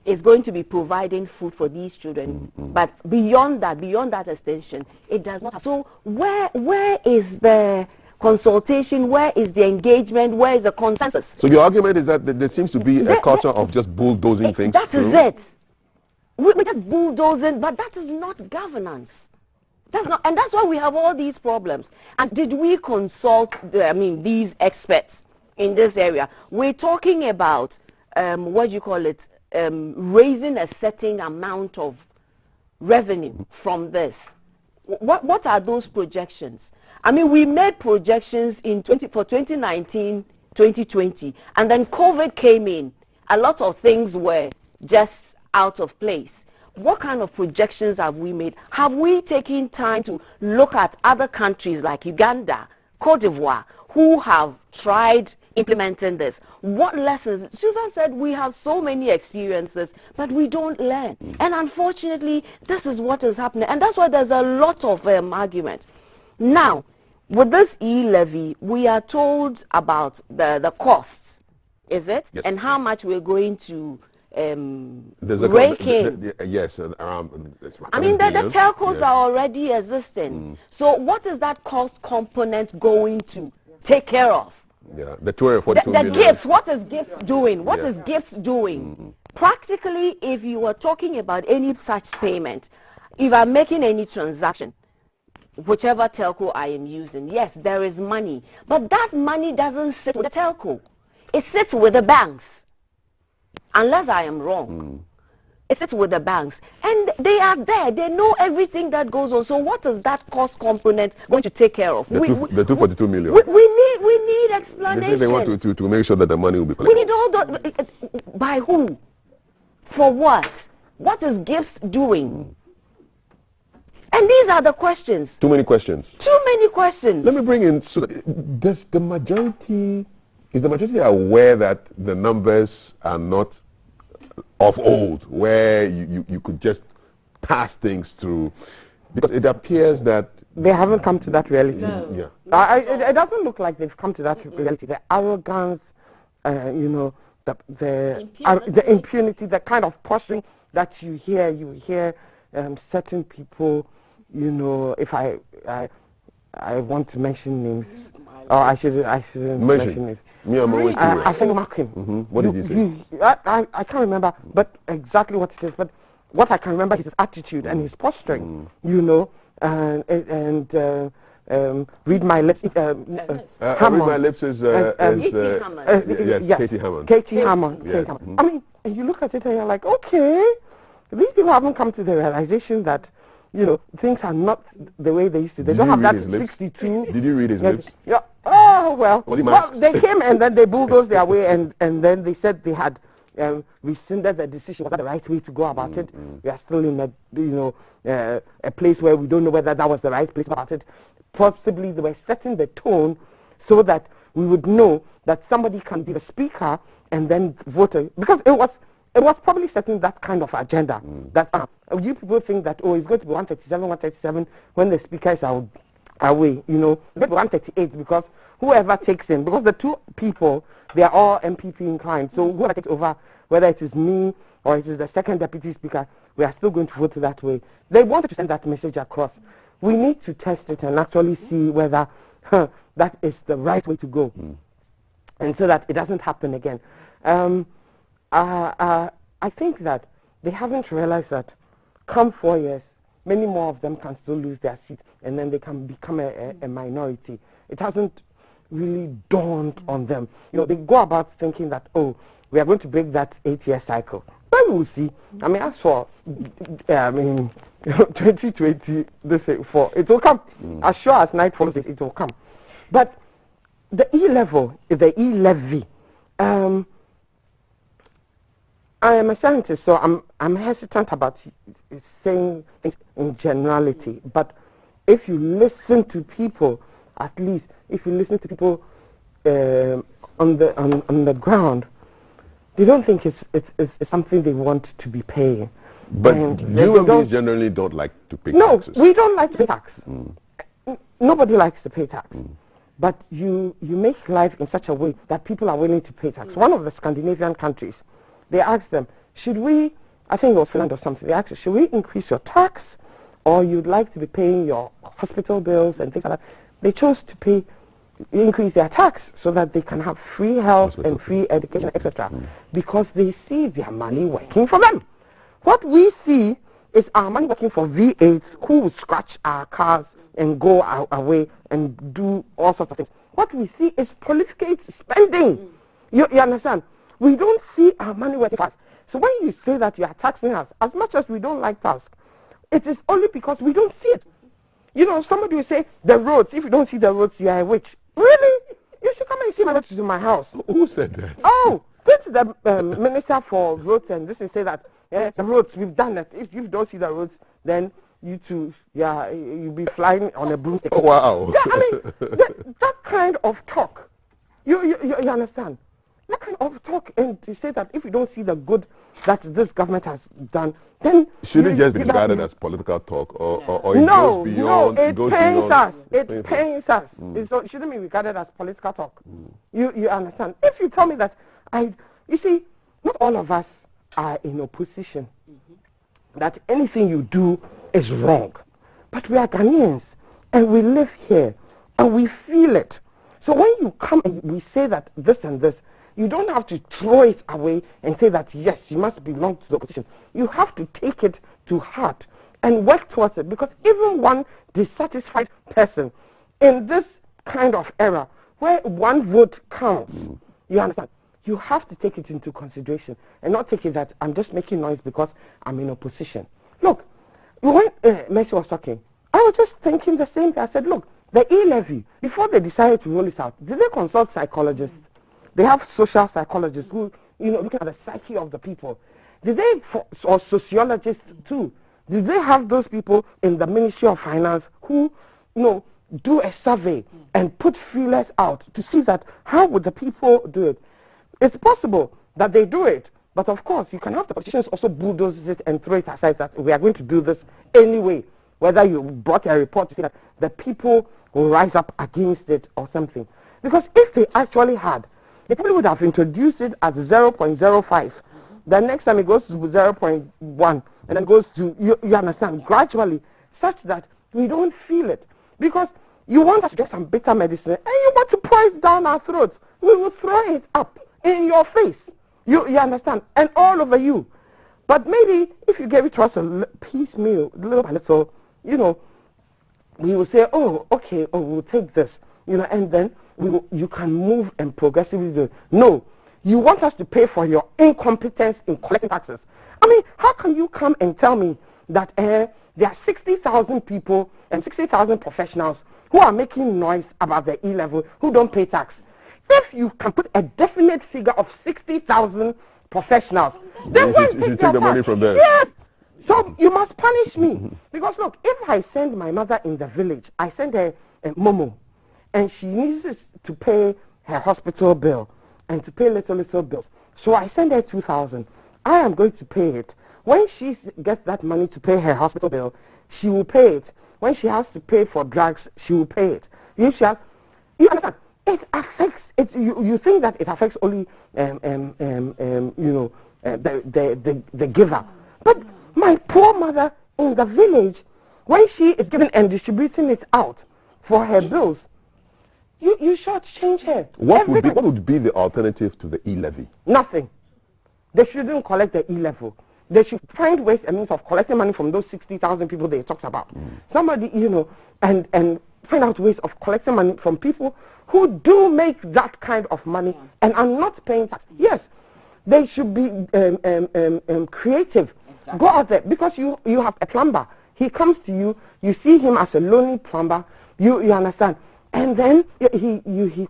is going to be providing food for these children. But beyond that extension, it does not have. So where is the consultation? Where is the engagement? Where is the consensus? So your argument is that there seems to be a culture of just bulldozing things. That is it. We're just bulldozing, but that is not governance. That's not, and that's why we have all these problems. And did we consult these experts in this area? We're talking about what do you call it? Raising a certain amount of revenue from this. What are those projections? I mean, we made projections for 2019, 2020, and then COVID came in. A lot of things were just out of place. What kind of projections have we made? Have we taken time to look at other countries like Uganda, Cote d'Ivoire, who have tried implementing this? What lessons? Susan said we have so many experiences, but we don't learn. And unfortunately, this is what is happening. And that's why there's a lot of argument. Now, with this e-levy, we are told about the costs, is it? Yes. And how much we're going to rake in. Yes, around. I mean, the telcos are already existing. So what is that cost component going to take care of? Yeah, the 242 the million. gifts, what is gifts doing? What is gifts doing? Practically, if you are talking about any such payment, if I'm making any transaction, whichever telco I am using, yes, there is money. But that money doesn't sit with the telco. It sits with the banks. Unless I am wrong. It sits with the banks. And they are there. They know everything that goes on. So what is that cost component going to take care of? The 242 million. We need explanations. They want to make sure that the money will be collected. We need all the... By who? For what? What is gifts doing? And these are the questions. Too many questions. Too many questions. Let me bring in... So does the majority... Is the majority aware that the numbers are not of old, where you could just pass things through? Because it appears that... They haven't come to that reality. No. Yeah. It doesn't look like they've come to that reality. The arrogance, the impunity, the kind of posturing that you hear certain people, if I want to mention names, or I shouldn't mention names. Me, I'm always I think Markin. What did you say? I can't remember, but exactly what it is. But what I can remember is his attitude and his posturing. And read my lips. Read my lips is Katie Hammond. Yes, Katie Hammond. Katie Hammond. Yes. I mean, and you look at it and you're like, okay, these people haven't come to the realization that things are not the way they used to. They don't have that 62. Did you read his lips? Yeah. Oh, well. Was he masked? They came and then they bulldozed their way and then they said they had rescinded the decision. Was that the right way to go about it? We are still in a place where we don't know whether that was the right place about it. Possibly they were setting the tone so that we would know that somebody can be the speaker and then vote. Because it was probably setting that kind of agenda. That you people think that, it's going to be 137 when the speaker is away. It's going to be 138 because whoever takes in, because the two people, they are all MPP inclined. So whoever takes over, whether it is me or it is the second deputy speaker, we are still going to vote that way. They wanted to send that message across. We need to test it and actually see whether that is the right way to go. And so that it doesn't happen again. I think that they haven't realized that come 4 years, many more of them can still lose their seat, and then they can become a minority. It hasn't really dawned on them. You know, they go about thinking that, oh, we are going to break that 8-year cycle. But we will see. I mean, as for, 2020, it will come. As sure as night follows, it will come. But the E-level, the E-levy, I am a scientist, so I'm hesitant about saying things in generality. But if you listen to people, at least if you listen to people on the ground, they don't think it's something they want to be paying. But human beings generally don't like to pay taxes. No, we don't like to pay tax. Nobody likes to pay tax. But you make life in such a way that people are willing to pay tax. One of the Scandinavian countries, they asked them, should we, I think it was Finland or something, they asked, should we increase your tax, or you'd like to be paying your hospital bills and things like that? They chose to increase their tax so that they can have free health and free education, etc. Because they see their money working for them. What we see is our money working for V8s who will scratch our cars and go away and do all sorts of things. What we see is prolificate spending. You understand? We don't see our money working for us. So when you say that you are taxing us, as much as we don't like tax, it is only because we don't see it. You know, somebody will say, the roads, if you don't see the roads, you are a witch. Really? You should come and see my roads to my house. Who said that? Oh, that's the Minister for Roads, and this is say that the roads, we've done it. If you don't see the roads, then you too, you'll be flying on a broomstick. Oh, wow. Yeah, I mean, that kind of talk, you understand? That kind of talk, and to say that if you don't see the good that this government has done, then should it just be regarded as political talk, or it goes beyond? No, it pains us. It pains us. It shouldn't be regarded as political talk. You understand? If you tell me that you see, not all of us are in opposition. That anything you do is wrong, but we are Ghanaians, and we live here, and we feel it. So when you come and we say that this and this, you don't have to throw it away and say that, yes, you must belong to the opposition. You have to take it to heart and work towards it, because even one dissatisfied person in this kind of era where one vote counts, you understand, you have to take it into consideration and not take it that I'm just making noise because I'm in opposition. Look, when Mercy was talking, I was just thinking the same thing. I said, look, the E-levy, before they decided to roll this out, did they consult psychologists? They have social psychologists who, looking at the psyche of the people. Did they, or sociologists too, did they have those people in the Ministry of Finance who, do a survey and put feelers out to see that how would the people do it? It's possible that they do it, but of course you can have the politicians also bulldoze it and throw it aside that we are going to do this anyway, whether you brought a report to say that the people will rise up against it or something. Because if they actually had, they probably would have introduced it at 0.05. The next time it goes to 0.1, and then goes to, you understand, gradually, such that we don't feel it. Because you want us to get some bitter medicine, and you want to pour it down our throats. We will throw it up in your face. You understand? And all over you. But maybe if you gave it to us a piecemeal, little by little, we will say, oh, okay, we'll take this, and then you can move and progressively do it. No, you want us to pay for your incompetence in collecting taxes. I mean, how can you come and tell me that there are 60,000 people and 60,000 professionals who are making noise about the E-level who don't pay tax? If you can put a definite figure of 60,000 professionals, then you should take the money from there. Yes. So you must punish me. Because look, if I send my mother in the village, I send her a Momo, and she needs to pay her hospital bill and to pay little bills. So I send her 2,000. I am going to pay it. When she gets that money to pay her hospital bill, she will pay it. When she has to pay for drugs, she will pay it. You understand? It affects it. You think that it affects only the giver, but my poor mother in the village, when she is giving and distributing it out for her bills, you should change her. What would be the alternative to the E-levy? Nothing. They shouldn't collect the E-level. they should find ways and means of collecting money from those 60,000 people they talked about. Somebody, you know, and find out ways of collecting money from people who do make that kind of money and are not paying tax. Yes, they should be creative. Exactly. Go out there, because you have a plumber. He comes to you, you see him as a lonely plumber, you understand. And then he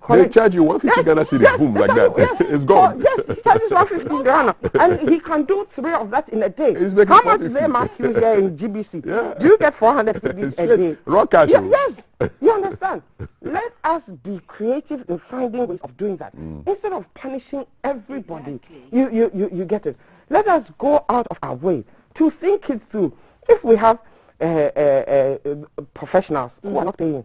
collects. They charge you 150 Ghana cedis, boom, like that. Yes. It's gone. Yes, he charges 150 Ghana. And he can do 3 of that in a day. How much do they mark you here in GBC? Yeah. Do you get 400 cedis a day? Raw cash. Yes, you understand. Let us be creative in finding ways of doing that. Instead of punishing everybody, you get it. Let us go out of our way to think it through. If we have professionals who are not paying,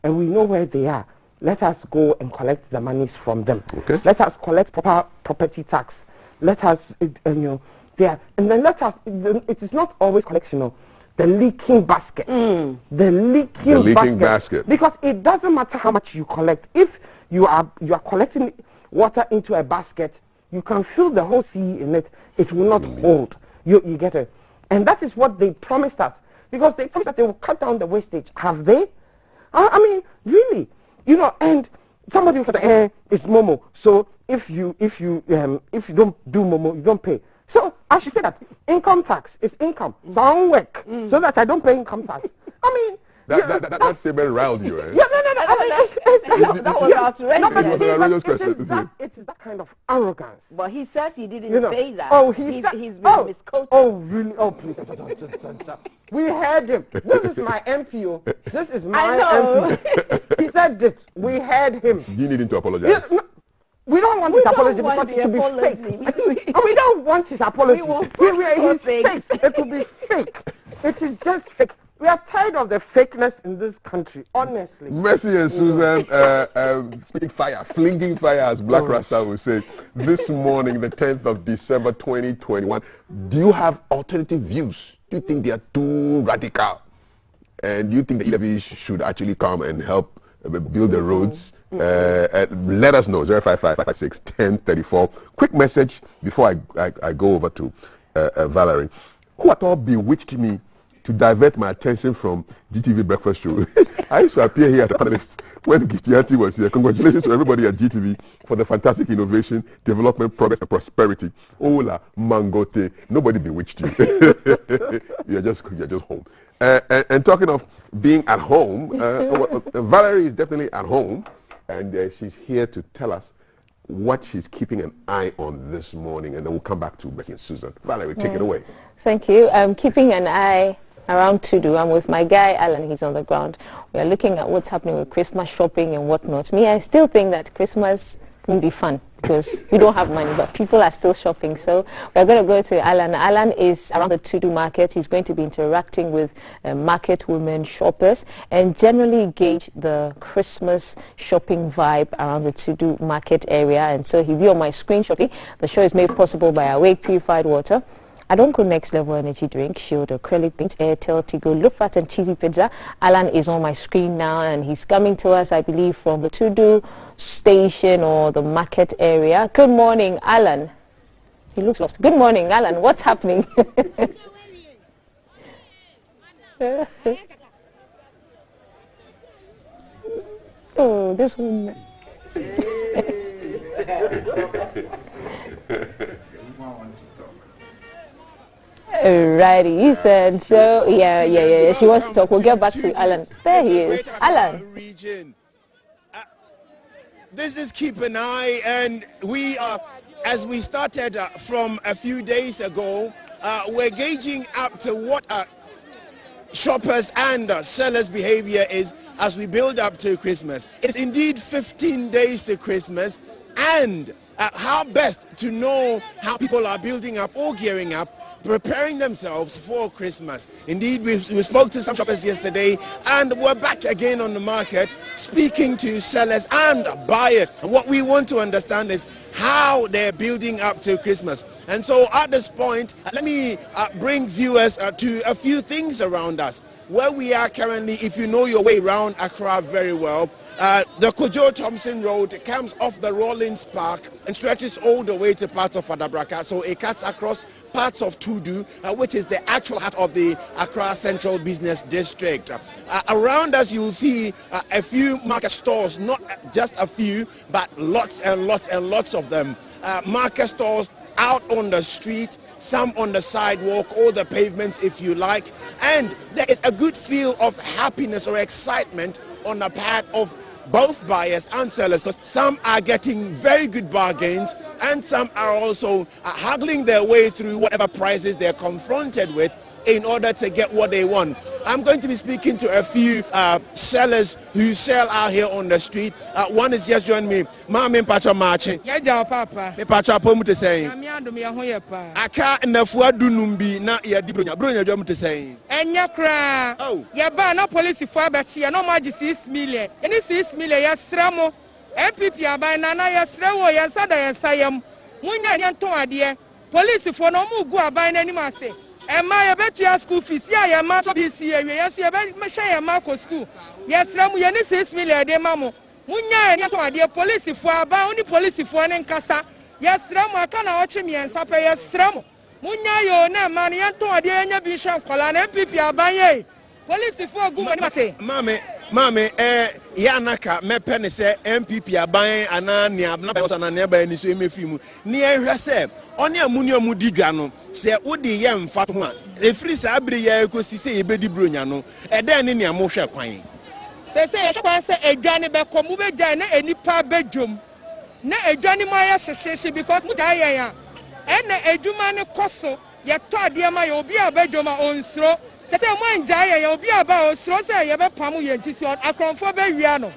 and we know where they are, let us go and collect the monies from them. Okay. Let us collect proper property tax. Let us, and then let us. It is not always collection. The leaking basket. The leaking basket. Because it doesn't matter how much you collect. If you are collecting water into a basket, you can fill the whole sea in it. It will not hold. You get it. And that is what they promised us. Because they promised that they will cut down the wastage. Have they? I mean, really, you know. And somebody will say, "It's Momo. So if you don't do Momo, you don't pay." So I should say that income tax is income. So I don't work so that I don't pay income tax. I mean, that statement riled you, eh? Yeah, no. That was outrageous. No, but it was an outrageous question. It is that kind of arrogance. But he says he didn't say that. Oh, he's been misquoted. Oh, really? Oh, please. We heard him. This is my MPO. This is my MP. He said this. We heard him. You need him to apologize. Yeah, no, we don't want his apology because it will be fake. We don't want his apology. He's fake. It will be fake. It is just fake. We are tired of the fakeness in this country, honestly. Mercy and Susan spitting fire, flinging fire, as Black Rasta would say. This morning, the 10th of December, 2021, do you have alternative views? Do you think they are too radical? And do you think the EW should actually come and help build the roads? Let us know, 055-556-1034. Quick message before I go over to Valerie. Who at all bewitched me to divert my attention from GTV Breakfast Show? I used to appear here as a panelist when Gitianti was here. Congratulations to everybody at GTV for the fantastic innovation, development, progress, and prosperity. Ola Mangote. Nobody bewitched you. You're just home. And talking of being at home, Valerie is definitely at home, and she's here to tell us what she's keeping an eye on this morning, and then we'll come back to Mercy and Susan. Valerie, take it away. Thank you. I'm keeping an eye around Tudu. I'm with my guy Alan. He's on the ground. We are looking at what's happening with Christmas shopping and whatnot. Me, I still think that Christmas can be fun because we don't have money, but people are still shopping. So we're going to go to Alan. Alan is around the Tudu market. He's going to be interacting with market women, shoppers, and generally gauge the Christmas shopping vibe around the Tudu market area. And so he'll be on my screen shortly. The show is made possible by Awake Purified Water, Adonko Next Level Energy Drink, Shield, Acrylic Paint, Airtel, Tigo, Low-Fat and Cheesy Pizza. Alan is on my screen now, and he's coming to us, I believe, from the Tudu station or the market area. Good morning, Alan. He looks lost. Good morning, Alan. What's happening? Oh, this woman. Alrighty, he said so. Yeah. She wants to talk. We'll get back to Alan. There he is. Alan. This is Keep an Eye, and we are, as we started from a few days ago, we're gauging up to what shoppers and sellers' behavior is as we build up to Christmas. It's indeed 15 days to Christmas, and how best to know how people are building up or gearing up, preparing themselves for Christmas. Indeed, we spoke to some shoppers yesterday, and we're back again on the market speaking to sellers and buyers. And what we want to understand is how they're building up to Christmas. And so at this point, let me bring viewers to a few things around us. where we are currently, if you know your way around Accra very well, the Kojo Thompson Road comes off the Rollins Park and stretches all the way to parts of Adabraka. So it cuts across parts of Tudu, which is the actual heart of the Accra Central Business District. Around us, you will see a few market stores, not just a few, but lots and lots and lots of them. Market stores out on the street, some on the sidewalk, all the pavements if you like. And there is a good feel of happiness or excitement on the part of both buyers and sellers, because some are getting very good bargains and some are also haggling their way through whatever prices they're confronted with in order to get what they want. I'm going to be speaking to a few sellers who sell out here on the street. One is just joining me. Mami Pacha Marching. Yeah, Papa. Me Pacha Pomu to say. Aka nafua dunumbi na ya dibronya. Bronya jomu to say. Enya kra. Oh. Ya ba na police for abachi ya no maji 6 million. Any 6 million ya sramo. MPP abai na ya srewo ya sada ya sayam. Munya nyanton ade. Police for no mu gu abai na ni ma se. Emma ya betu ya school fees ya ya ma to BC ya so ya be mesha ya ma ko school. Ya sramu ya ni 6 million de mamo. Munya ya to ade police for aba oni police for ne nkasa. Ya sramu aka na oche mi ensa pe ya sramu. Munya yo na ma ne ya to ade nya bi sha kola na MPP aban police for gu mo ni ma se. Mame ya naka mepe ne se MPP aban ana ne abna be na ne ba ni so emefi mu ni ehwe se oni amuni amu didwa no se wodi ye mfa to a efiri sa abire ya ekosi se ye bedi bronya no eda ne ne amohwe kwan se ye kwan se edwane be komu be gya na enipa bedwom na edwane ma ya hyehyehye because mu gya ye ya ena edwuma ne koso ye to ade ma ye obi abedwom a onsro se mo nja ye obi aba osro se ye be pam ye ntisi akronfo be wia no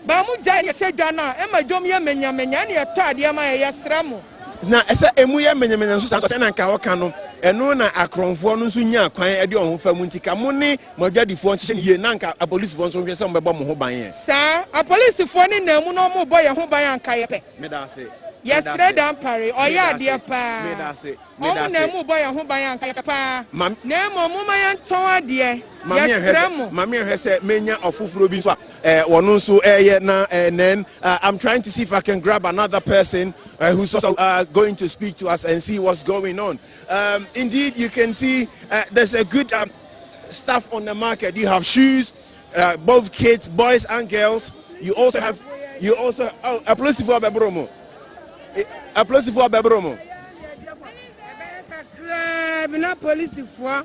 ba mu gya ye sedwa na e ma dwom ye menyamenya ne ye to ade ma ye sramo na ese emu ye menyamenya nso sa na nka woka no eno na akronfo no nso nya kwan e de on fa mu ntika mo ne modwadifo nhyehye ye na nka apolisifo nso hwe se mo bebo mo ho ban ye sa apolisifo ne na mu no mo bo ye ho ban anka ye pe me da se yes redam pare oya ade pa me da se na mu bo ye ho ban anka ye pa na mo mo ma yan ton ade mami ehwe se menya ofufuro bi so wono nso na then I'm trying to see if I can grab another person who's also going to speak to us and see what's going on. Indeed, you can see there's a good stuff on the market. You have shoes, both kids, boys and girls. You also have a place for Bebromo. A place for Bebromo. Na police for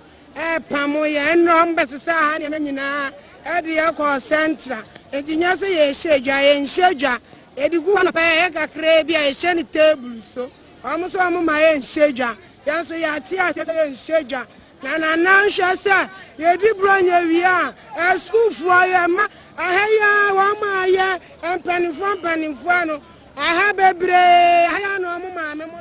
pamoya no mbesesa ha ne nyina ede ko central etinya se ye hyeja ye hyeja edigu na pa ye kakra bia ye hye ni table so omo so omo ma ye hyeja ya so ya ti ase ye hyeja na hwe se ye di bronya wi a school for ye ma ahaya wa ma ye empanifo no aha bebre ahaya no omo ma me mo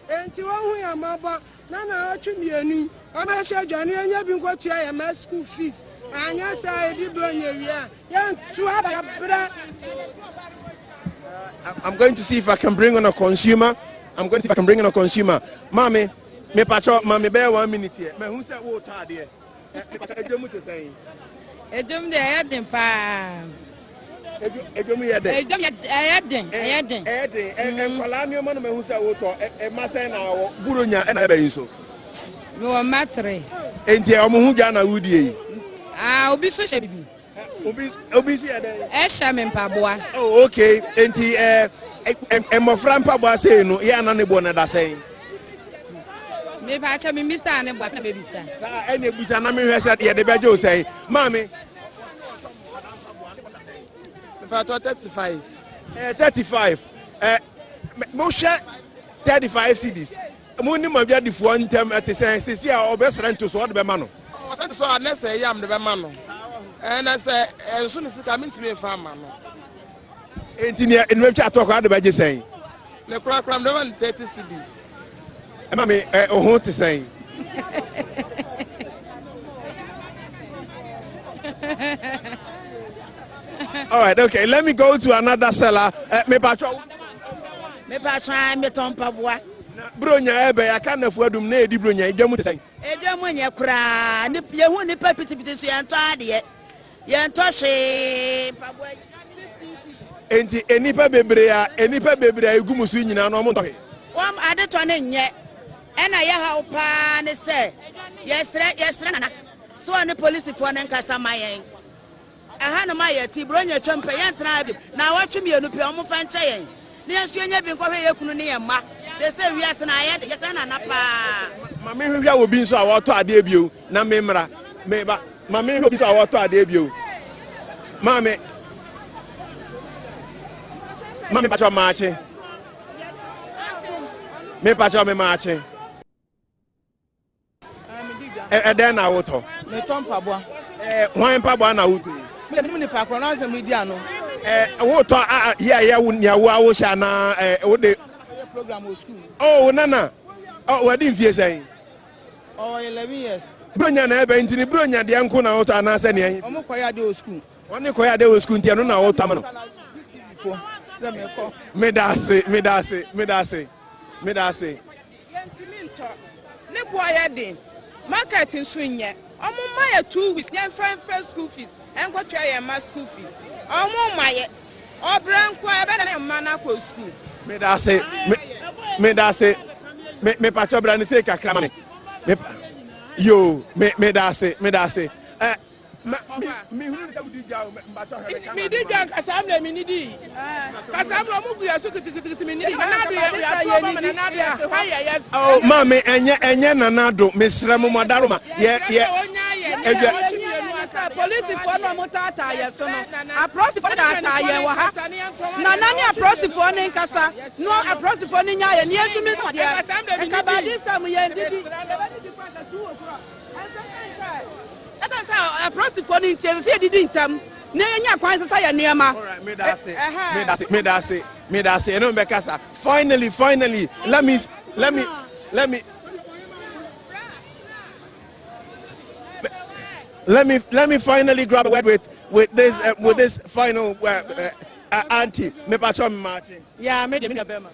enti wo hu ya mabo na otwemienu ona hyeja ne nya bi nkwotua ye ma school fees anya sa edi bronya wi a ye ntu ababra. I'm going to see if I can bring on a consumer. Mommy, me pacho, mommy, bear 1 minute here. Me who said what are there? Ejum to say. Ejum de ayadin pa. Ejum yede. Ejum ayadin. Kwala mi man me who said what e masa na buronya e na be yin so. Me wa matre. Enti e omo hu gya na wudi yi. Obi so she bibi. Obi si ade. E sha me mpaboa. Oh, okay. Enti mofra mpaboa say no ya na ne bo na da say. Me pa cha me misa ne bo na be bisa. Sa ene bisa na me hwe say ye de beje o say. Mami. Me pa 35. 35. Mo share 35 cedis. Mo ni ma bia di fo ntem ate say sisi a obesere nto so o de be ma no. O say so na say yam de be ma no. Na say enso ni sika me ntime fa ma no. Enti ne enwe twa to kwa de beje say. Le kura kura de 30 cedis. Mami o ho te say. All right, okay. Let me go to another seller. Me patro. Me patro me ton paboa. Bronya ebe ya kan nafu adum na edi bronya idwamu te say. Edwa mo nye kura ni ye hu ni papiti so yento ade yento hwe pabo enti enipa bebre a egu musu nyina no mo ntohe wam ade to ne nye ena ye ha pa ne se yesre nana so ne police fo ne nkasa mayen aha no ma ye ti bronya twempe ye ntena bi na watwe mienu pe omo fa nche yen ne ensu enya bi nkɔhwe ye kunu ne ye ma se wiase na ye yesre nana pa ma me hwehwa wo bi nso a woto ade ebio na me mra me ba ma me hwehwa bi nso a woto ade ebio ma me pacho maache me pacho me maache den na woto me ton paboa hwan paboa na woto me ni pa kro na se me dia no woto ya wo nia wo awo sha na wo de program o school oh nana oh we din fie sen oh 11 years bronya na ebe ntini bronya de nko na woto ana se ne yan omo koya de o school oni koya de o school ntia no na woto amano me dase ne boy heading market nso nye omo maye 2 weeks nye friend school fees enko twa ye ma school fees omo maye obranko ebe na ma na ko school me dase me pacho bra ni se kakra ma me yo me dase me hunu se budi jaw mbato hebe mi di jan kasam le mi ni di kasam lo mu gu ya so kitikiti mi ni di na do ya so ba na na do ya ha ya yes oh mama enye nanado mesra mu madaroma ye police for no mutata ye so no approach for that ye wa ha na nani approach for ne nkasa no approach for ne nya ye ne entumi no de e ka ba this time ye ndidi approach for ne ntse se didi ntam na nya kwan sesa ye niema me dase eno be kasa finally let me finally grab a word with this final auntie me pacho me marching yeah me de me bema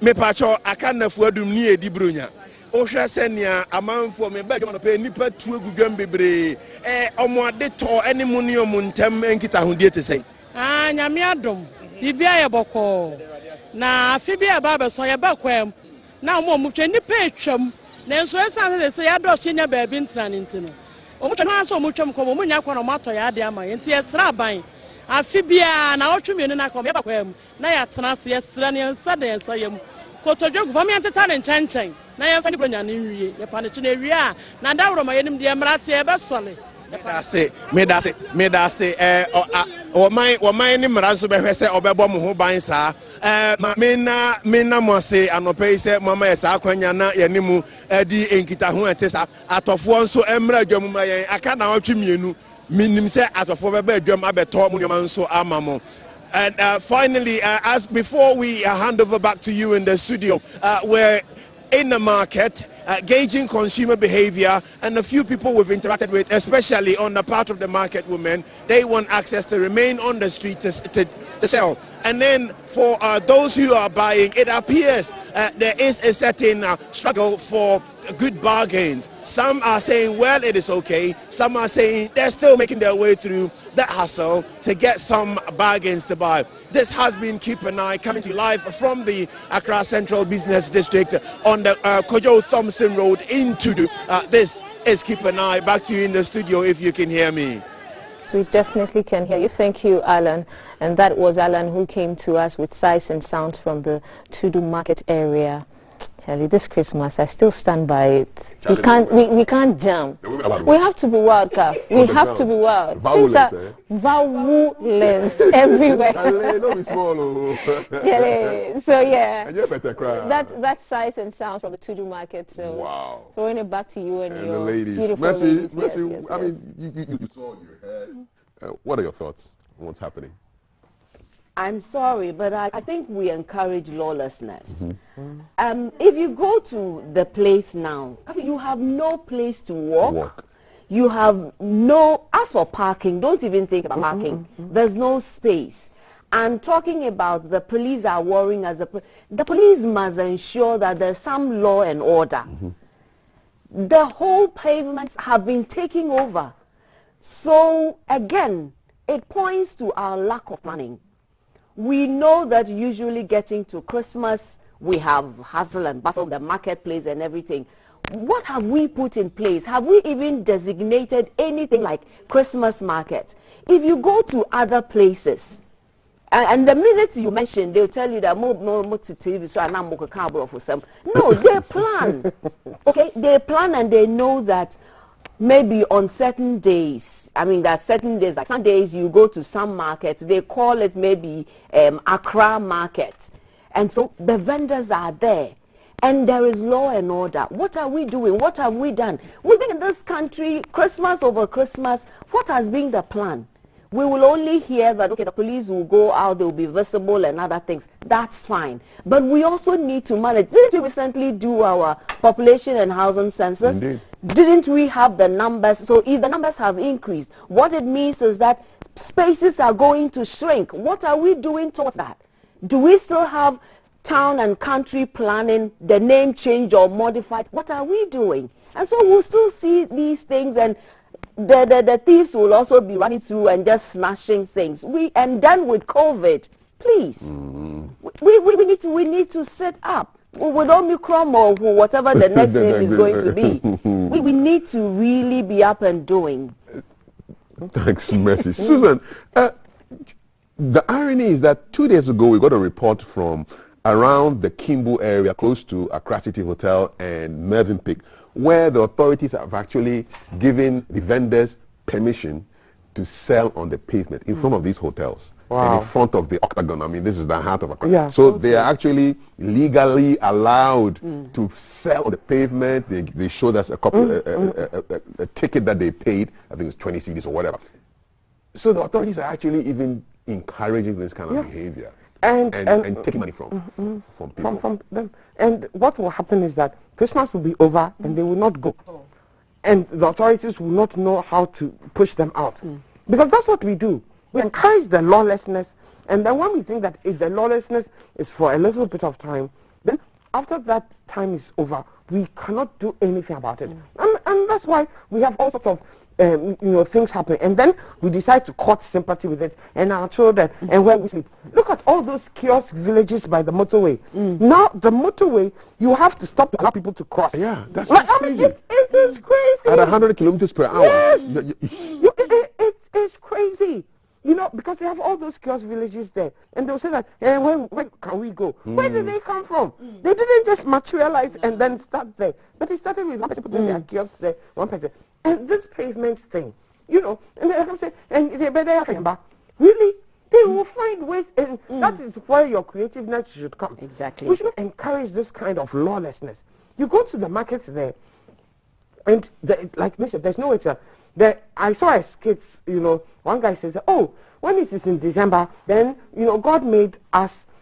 me pacho aka nafu adum ni edi bronya o hwe senia amanfo me ba dwom pe nipa tu agudwam bebre omo ade to ene mu ne omo ntam enkita hodie te sei nyame adom bibia ye boko na afi bia ba be so ye ba kwam na omo twa nipa etwam na enso esan se ya do hye ba bi ntran ntino omo twa na so omo twam ko omo nya kwa no mato ya ade ama enti esra ban afi bia na otwemienu na kom ye ba kwam na ya tena se esra ne ensa de ensa yam kotodwo gufam ya nteta ne nchanchen na ya fani bronya ne nwie ye pa ne chi ne wie a na dawro ma yenim de mrate e be sole me dase o mai ni mrazo be hwese obebo mo ho ban saa me na mo se anope se mama ye saa kwanya na ye nimu di enkita ho ete saa atofo nso emra adwam ma ye aka na otwe mienu minim se atofo be ba adwam abeto mo nso ama mo. And finally, as before we hand over back to you in the studio, we're in the market, gauging consumer behavior, and a few people we've interacted with, especially on the part of the market women, they want access to remain on the street to sell. And then for those who are buying, it appears there is a certain struggle for good bargains. Some are saying, well, it is okay. Some are saying they're still making their way through that hustle to get some bargains to buy. This has been Keep an Eye, coming to you live from the Accra Central Business District on the Kojo Thompson Road in Tudu. This is Keep an Eye. Back to you in the studio if you can hear me. We definitely can hear you. Thank you, Alan. And that was Alan who came to us with sights and sounds from the Tudu market area. Charlie, this Christmas, I still stand by it. We can't jump. We have to be wild, Kaf. We have to be wild. Things are violence everywhere. So yeah, that sights and sounds from the Tudu market. So wow. Throwing it back to you and your the ladies. beautiful ladies. Mercy, yes. I mean, you saw your head. What are your thoughts on what's happening? I'm sorry, but I think we encourage lawlessness. If you go to the place now, you have no place to walk. You have no, as for parking, don't even think about parking. There's no space. And talking about the police are worrying as the police must ensure that there's some law and order. the whole pavements have been taken over. So again, it points to our lack of planning. We know that usually getting to Christmas, we have hustle and bustle, the marketplace and everything. What have we put in place? Have we even designated anything like Christmas markets? If you go to other places, and the minute you mention, they'll tell you that no, they plan. Okay, they plan and they know that maybe on certain days, I mean, there are certain days, like some days you go to some markets, they call it maybe Accra market. And so the vendors are there. And there is law and order. What are we doing? What have we done? We've been in this country, Christmas over Christmas. What has been the plan? We will only hear that, okay, the police will go out, they will be visible and other things. That's fine. But we also need to manage. Didn't we recently do our population and housing census? Indeed. Didn't we have the numbers? So if the numbers have increased, what it means is that spaces are going to shrink. What are we doing towards that? Do we still have town and country planning, the name change or modified? What are we doing? And so we'll still see these things, and the thieves will also be running through and just snatching things. And then with COVID, please, we need to set up with Omicron or whatever the next name is going to be. We need to really be up and doing. Thanks, Mercy. Susan, the irony is that 2 days ago we got a report from around the Kimbo area, close to Accra City Hotel and Mervyn Peak, where the authorities have actually given the vendors permission to sell on the pavement in front of these hotels. Wow. And in front of the Octagon. I mean, this is the heart of Accra. Yeah. So they are actually legally allowed to sell on the pavement. They showed us a copy, a ticket that they paid. I think it's 20 cedis or whatever. So the authorities are actually even encouraging this kind of behavior. And taking money from people. From them. And what will happen is that Christmas will be over and they will not go. And the authorities will not know how to push them out. Because that's what we do. We encourage the lawlessness. And then when we think that if the lawlessness is for a little bit of time, then after that time is over, we cannot do anything about it. And that's why we have all sorts of things happen, and then we decide to court sympathy with it and our children and where we sleep. Look at all those kiosk villages by the motorway. Now the motorway, you have to stop to allow people to cross. Yeah, that's crazy. It is crazy. At 100 kilometers per hour. Yes, it's crazy. You know, because they have all those kiosk villages there, and they'll say that, where can we go? Where did they come from? They didn't just materialize and then start there, but it started with one person putting their kiosk there, one person. And this pavement thing, you know, and they come say, and they better really, they will find ways, and that is where your creativeness should come. Exactly. We should not encourage this kind of lawlessness. You go to the markets there, and like I said, there's no way to. I saw a skit, you know, one guy says, oh, when it is in December, then, you know, God made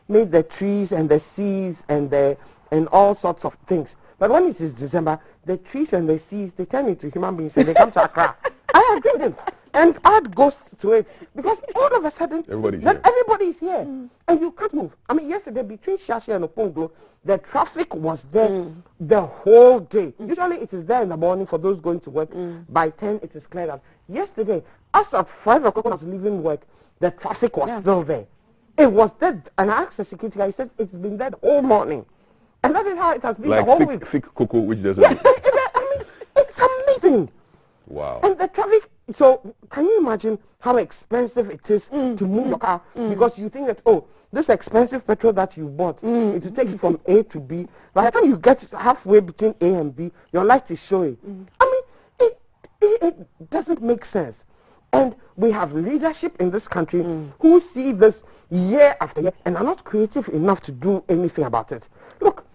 the trees and the seas and all sorts of things. But when it is December, the trees and the seas, they turn into human beings and they come to Accra. I agree with him. And add ghosts to it. Because all of a sudden, everybody is here. And you can't move. I mean, yesterday, between Shashi and Oponglo, the traffic was there the whole day. Usually, it is there in the morning for those going to work. By 10, it is cleared out. Yesterday, as at 5 o'clock when I was leaving work, the traffic was still there. It was dead. And I asked the security guy, he says, it's been dead all morning. And that is how it has been the whole week. Thick cocoa, which doesn't... Yeah, I mean, it's amazing. Wow. And the traffic, so can you imagine how expensive it is to move your car? Because you think that, oh, this expensive petrol that you bought, it will take you from A to B. By the time you get halfway between A and B, your light is showing. I mean, it doesn't make sense. And we have leadership in this country who see this year after year and are not creative enough to do anything about it. Look.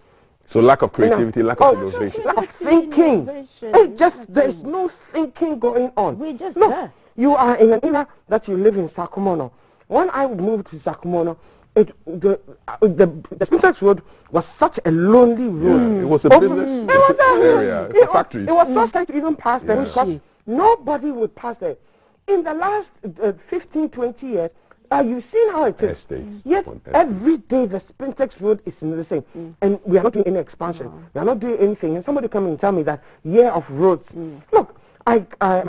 So lack of creativity, lack of innovation. Lack of thinking. There's no thinking going on. Look, you are in an era that you live in Sakumono. When I moved to Sakumono, the Spintex Road was such a lonely road. It was a business area, a factory. It was so scary to even pass there because nobody would pass there. In the last 15, 20 years, You've seen how it is. Estates. Yet every day the Spintex road is in the same. And we are not doing any expansion. We are not doing anything. And somebody come and tell me that year of roads. Look, my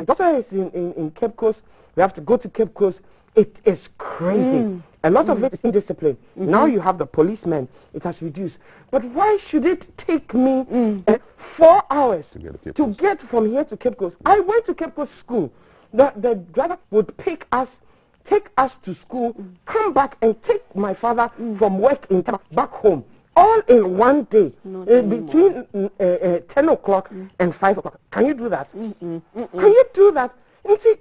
daughter is in Cape Coast. We have to go to Cape Coast. It is crazy. A lot of it is indiscipline. Now you have the policemen. It has reduced. But why should it take me 4 hours to get from here to Cape Coast? I went to Cape Coast school. The driver would take us to school, come back and take my father from work in town back home, all in one day, between 10 o'clock and 5 o'clock. Can you do that? Can you do that? And see,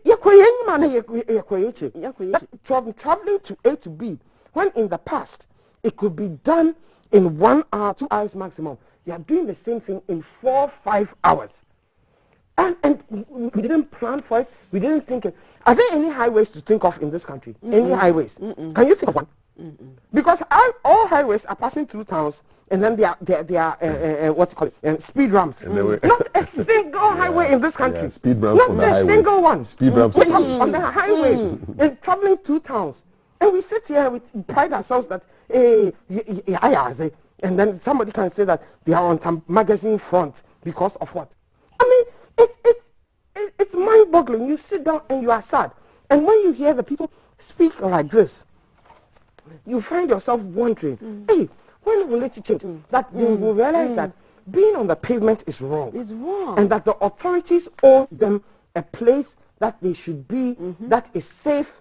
from traveling to A to B, when in the past it could be done in 1 hour, 2 hours maximum, you are doing the same thing in 4, 5 hours. And we didn't plan for it. We didn't think it. Are there any highways to think of in this country? Any highways? Can you think of one? Because all highways are passing through towns, and then they are what you call it, speed ramps. Not a single highway in this country. Speed ramps not a single one. Speed ramps on the highway and traveling through towns. And we sit here and we pride ourselves that and then somebody can say that they are on some magazine front because of what? I mean, it's mind-boggling. You sit down and you are sad. And when you hear the people speak like this, you find yourself wondering, hey, when will it change? That they will realize that being on the pavement is wrong. It's wrong. And that the authorities owe them a place that they should be, that is safe,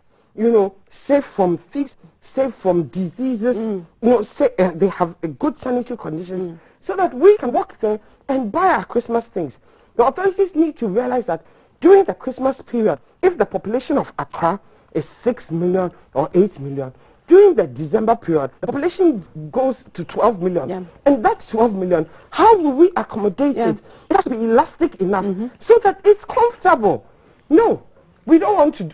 safe from thieves, safe from diseases, they have a good sanitary conditions, so that we can walk there and buy our Christmas things. The authorities need to realize that during the Christmas period, if the population of Accra is 6 million or 8 million, during the December period, the population goes to 12 million. And that 12 million, how will we accommodate it? It has to be elastic enough so that it's comfortable. No, we don't want to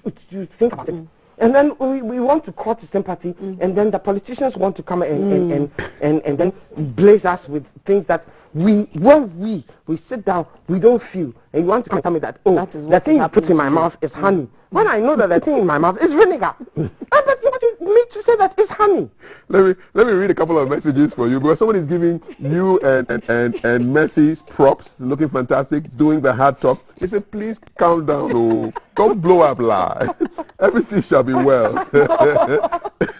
think about it. And then we want to court sympathy, and then the politicians want to come and then blaze us with things that when we sit down, we don't feel. And you want to come and tell me that, the thing you put in my mouth is honey. When I know that the thing in my mouth is vinegar. But you want me to say that it's honey. Let me read a couple of messages for you, because someone is giving you and Mercy props, looking fantastic, doing the hard talk. He said, please calm down, don't blow up live. Everything shall be well.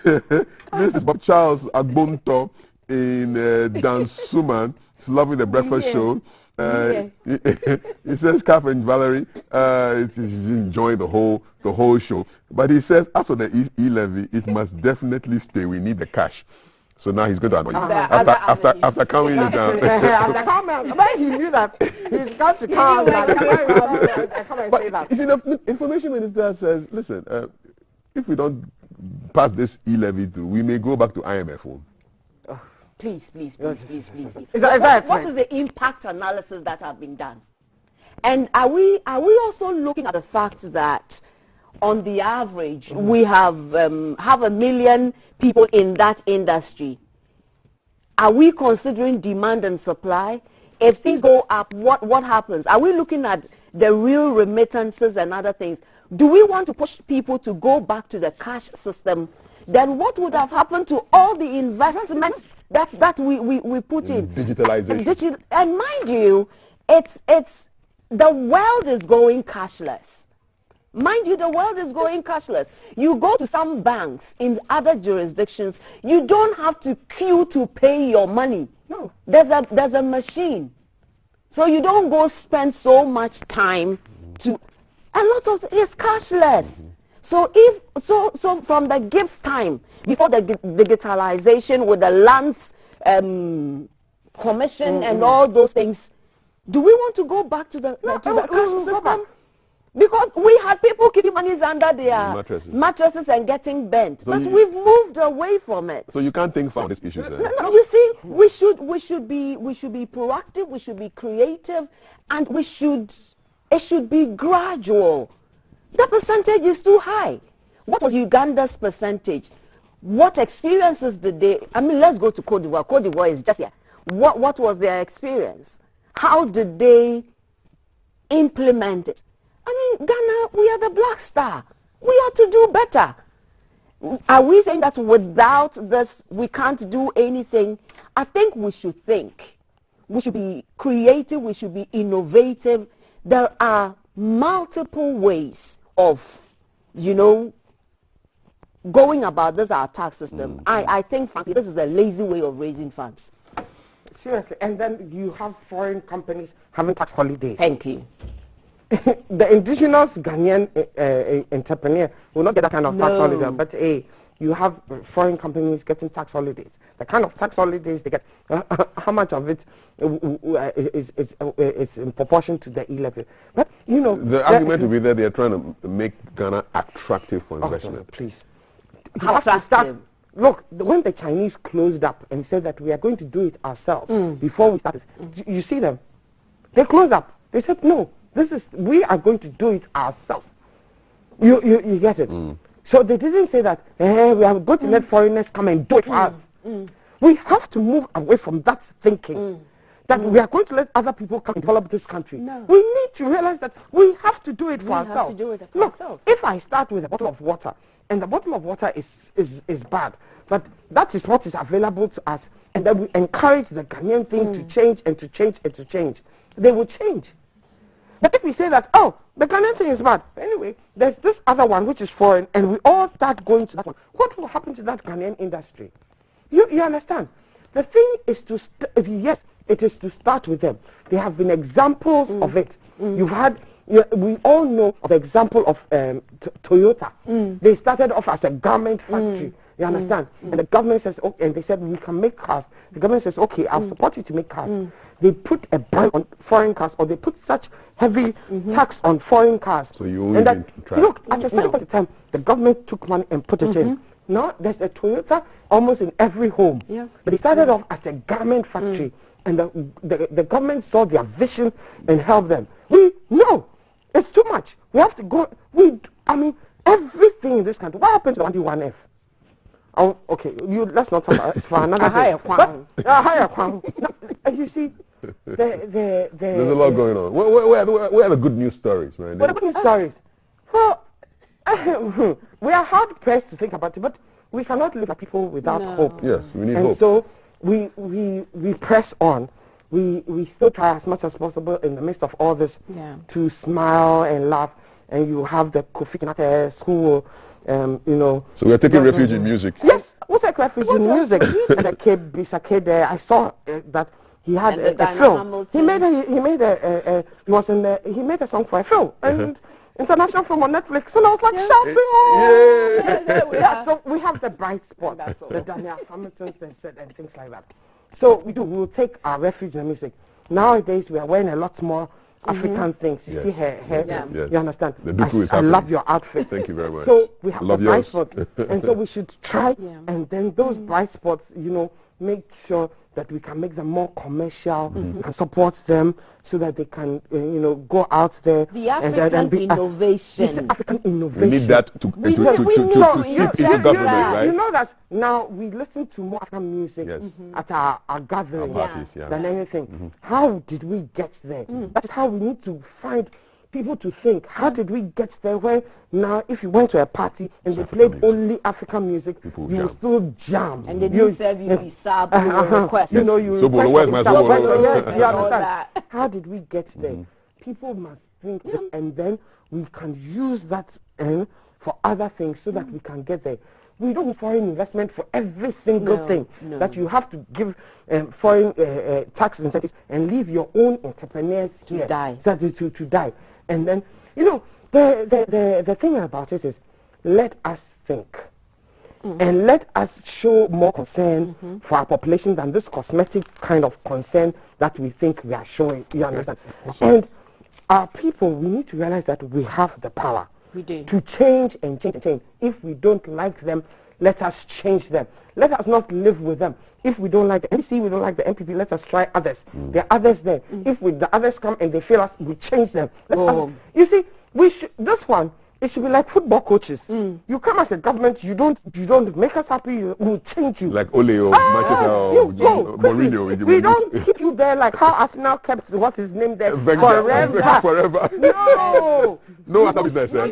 This is Bob Charles Agbonto in Dansuman. He's loving the breakfast show. He says, Cap and Valerie, he's enjoying the whole show. But he says, as for the e-levy, it must definitely stay. We need the cash. So now he's going to annoy you after calming you down. But he knew that he's got to calm down. But you see, the information minister says, listen, if we don't pass this e-levy through, we may go back to IMF. Please. What is the impact analysis that have been done? And are we also looking at the fact that on the average we have 1 million people in that industry? Are we considering demand and supply? If things go up, what happens? Are we looking at the real remittances and other things? Do we want to push people to go back to the cash system? Then what would have happened to all the investments that we put in? Digitalization. And mind you, it's the world is going cashless. Mind you, the world is going cashless. You go to some banks in other jurisdictions, you don't have to queue to pay your money. No. There's a machine. So you don't go spend so much time to... A lot of it's cashless. So so from the Gibbs time, before the digitalization with the lands commission and all those things, do we want to go back to the cash system? Because we had people keeping monies under their mattresses and getting bent, so but we've moved away from it. So you can't think for these issues. No, you see, we should be proactive, we should be creative, and it should be gradual. The percentage is too high. What was Uganda's percentage? What experiences did they? I mean, let's go to Cote d'Ivoire. Cote d'Ivoire is just here. What was their experience? How did they implement it? I mean, Ghana, we are the black star. We ought to do better. Are we saying that without this we can't do anything? I think we should think. We should be creative. We should be innovative. There are multiple ways of, you know, going about this our tax system. I think, frankly, this is a lazy way of raising funds. Seriously, and then you have foreign companies having tax holidays. Thank you. The indigenous Ghanaian entrepreneur will not get that kind of tax holiday, but you have foreign companies getting tax holidays. The kind of tax holidays they get, how much of it is in proportion to the e-levy? But you know, the argument will be that they are trying to make Ghana attractive for investment. Please, you have to start. Look, when the Chinese closed up and said that we are going to do it ourselves before we started, you see them, they closed up. They said no. We are going to do it ourselves. You get it? So they didn't say that we are going to let foreigners come and do it for us. We have to move away from that thinking that we are going to let other people come and develop this country. No. We need to realize that we have to do it for ourselves. Look, if I start with a bottle of water and the bottle of water is bad, but that is what is available to us, and then we encourage the Ghanaian thing to change and to change and to change, they will change. But if we say that, oh, the Ghanaian thing is bad, anyway, there's this other one which is foreign, and we all start going to that one, what will happen to that Ghanaian industry? You understand? The thing is to, yes, it is to start with them. There have been examples of it. You've had, we all know of the example of Toyota. They started off as a garment factory. You understand? And the government says, okay, and they said, we can make cars. The government says, okay, I'll support you to make cars. They put a ban on foreign cars, or they put such heavy tax on foreign cars. So you only look, at the same time, the government took money and put it in. Now, there's a Toyota almost in every home. But they started off as a garment factory. And the government saw their vision and helped them. No, it's too much. We have to go, I mean, everything in this country. What happened to the 1D1F? Oh, okay, let's not talk about it. It's for another day. You see, there's a lot going on. Where are the good news stories, right? What are the good news stories? Well, we are hard pressed to think about it, but we cannot live like people without hope. Yes, we need hope. And so we press on. We still try as much as possible in the midst of all this to smile and laugh. And you have the Kofi Kinates who will, you know. So we are taking refuge in music. Yes, we'll take refuge in music. And the K Bisake there, I saw that he had a film. He made a song for a film and international film on Netflix. And I was like shouting, yeah. So we have the bright spots, the Daniel Hamiltons and things like that. So we will take our refuge in music. Nowadays we are wearing a lot more African things. You see her you understand? I love your outfit. Thank you very much. So we have the bright spots. And so we should try and then those bright spots, you know, make sure that we can make them more commercial, we can support them so that they can, you know, go out there. The African innovation. African innovation. We need that to seep into government, right? You know that now we listen to more African music at our gatherings than anything. How did we get there? That is how we need to find people to think, how did we get there when now if you went to a party and they played only African music, you will still jam. And they didn't serve you the Sabo request. You know, you understand. How did we get there? People must think this, and then we can use that for other things so that we can get there. We don't need foreign investment for every single thing that you have to give foreign tax incentives and leave your own entrepreneurs here to die. And then, you know, the thing about it is, let us think and let us show more concern for our population than this cosmetic kind of concern that we think we are showing. You understand? And our people, we need to realize that we have the power to change and change and change. If we don't like them, let us change them. Let us not live with them. If we don't like the NC, we don't like the MPP, let us try others. There are others there. If the others come and they fail us, we change them. You see, this one, it should be like football coaches. You come as a government, you don't make us happy, we'll change you. Like Ole or Manchester or Go quickly. Mourinho. We don't keep you there like how Arsenal kept what's his name there Wenger, forever. No. No after business. No.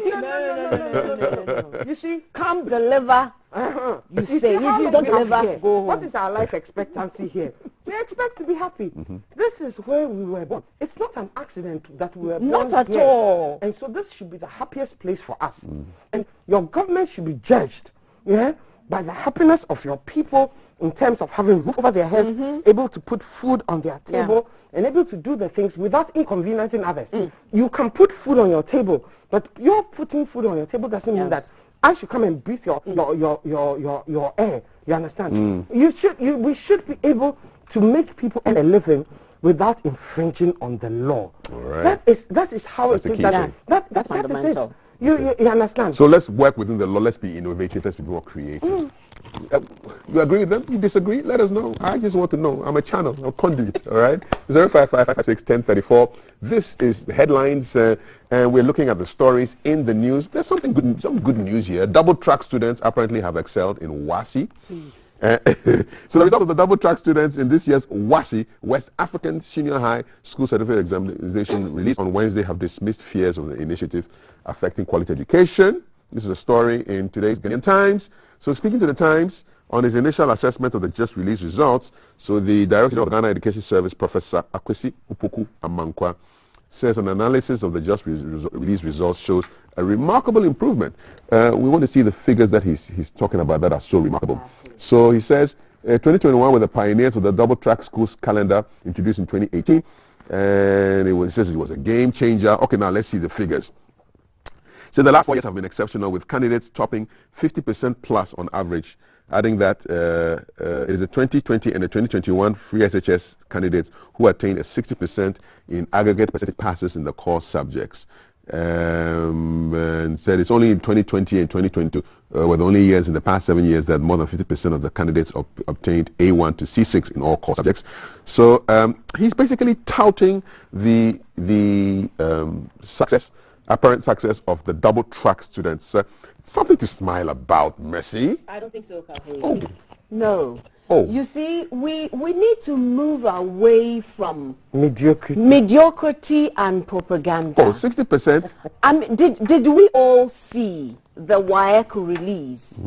You see, come deliver. You say if you don't deliver, go home. What is our life expectancy here? We expect to be happy. This is where we were born. It's not an accident that we were born Not at here. all. And so this should be the happiest place for us. And your government should be judged, by the happiness of your people in terms of having roof over their heads, able to put food on their table, and able to do the things without inconveniencing others. You can put food on your table, but your putting food on your table doesn't mean that I should come and breathe your air. You understand? We should be able to make people earn a living without infringing on the law. Right. That is how that's it is. That's That is fundamental. it. You understand? So let's work within the law. Let's be innovative. Let's be more creative. You agree with them? You disagree? Let us know. I just want to know. I'm a channel, a conduit. All right. 055561034. This is the headlines, and we're looking at the stories in the news. There's some good news here. Double track students apparently have excelled in WASI. So the result of the double track students in this year's WASI, West African Senior High School Certificate Examination, released on Wednesday, have dismissed fears of the initiative affecting quality education. This is a story in today's Ghanaian Times. So speaking to the Times on his initial assessment of the just released results, so the Director of the Ghana Education Service, Professor Akwesi Upoku Amankwa, says an analysis of the just released results shows a remarkable improvement. We want to see the figures that he's talking about that are so remarkable. So he says 2021 were the pioneers of the double track schools calendar introduced in 2018, and it says it was a game changer. Okay, now let's see the figures. So the last 4 years have been exceptional, with candidates topping 50% plus on average, adding that it is the 2020 and the 2021 free SHS candidates who attained a 60% in aggregate percentage passes in the core subjects. And said it's only in 2020 and 2022 were the only years in the past 7 years that more than 50% of the candidates obtained A1 to C6 in all core subjects. So he's basically touting the apparent success of the double track students. Something to smile about, Mercy. I don't think so, Kafe. Oh. No. Oh. You see, we need to move away from mediocrity and propaganda. Oh, 60%. I mean, did we all see the WAEC release?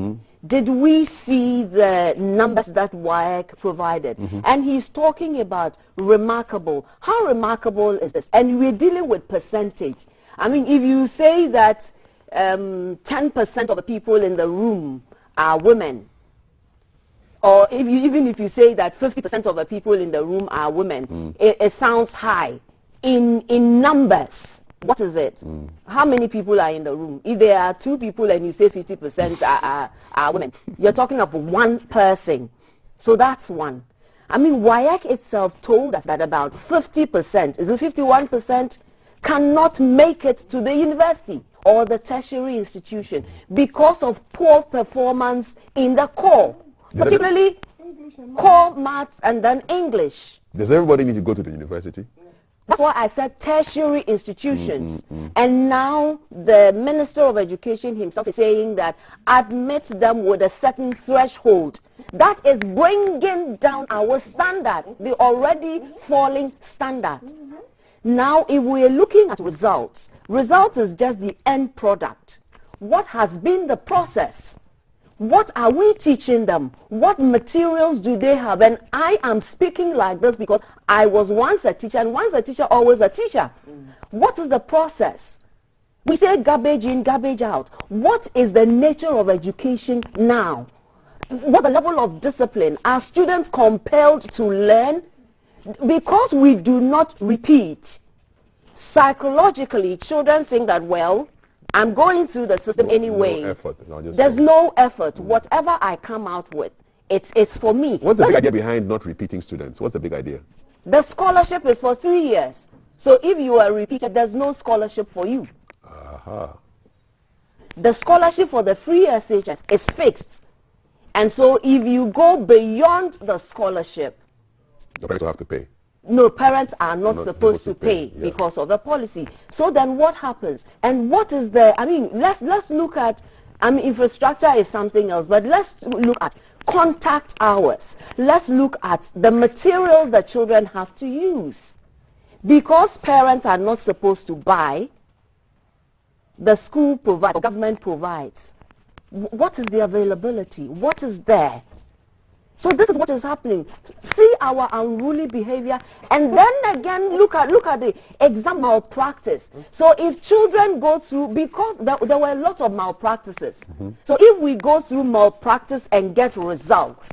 Did we see the numbers that WAEC provided? And he's talking about remarkable. How remarkable is this? And we're dealing with percentage. I mean, if you say that 10% of the people in the room are women, or even if you say that 50% of the people in the room are women, it sounds high. In numbers, what is it? How many people are in the room? If there are 2 people and you say 50% are women, you're talking of 1 person. So that's 1. I mean, WAEC itself told us that about 50%, is it 51%, cannot make it to the university or the tertiary institution because of poor performance in the core, particularly core maths and then English. Does everybody need to go to the university? That's why I said tertiary institutions. And now the Minister of Education himself is saying that admit them with a certain threshold. That is bringing down our standards, the already falling standard. Now, if we are looking at results, results is just the end product. What has been the process? What are we teaching them? What materials do they have? And I am speaking like this because I was once a teacher, and once a teacher, always a teacher. What is the process? We say garbage in, garbage out. What is the nature of education now? What's the level of discipline? Are students compelled to learn? Because we do not repeat, psychologically, children think that, well, I'm going through the system anyway. No effort. There's no effort. Whatever I come out with, it's for me. What's the big idea behind not repeating students? What's the big idea? The scholarship is for 3 years. So if you are a repeater, there's no scholarship for you. The scholarship for the free SHS is fixed. And so if you go beyond the scholarship, the parents will have to pay. No, parents are not supposed to pay because of the policy. So then what happens? And what is the, I mean, let's look at, I mean, infrastructure is something else, but let's look at contact hours. Let's look at the materials that children have to use. Because parents are not supposed to buy, the school provides, or government provides. What is the availability? What is there? So this is what is happening. See our unruly behavior, and then again look at the exam malpractice. So if children go through, because there were a lot of malpractices. So if we go through malpractice and get results,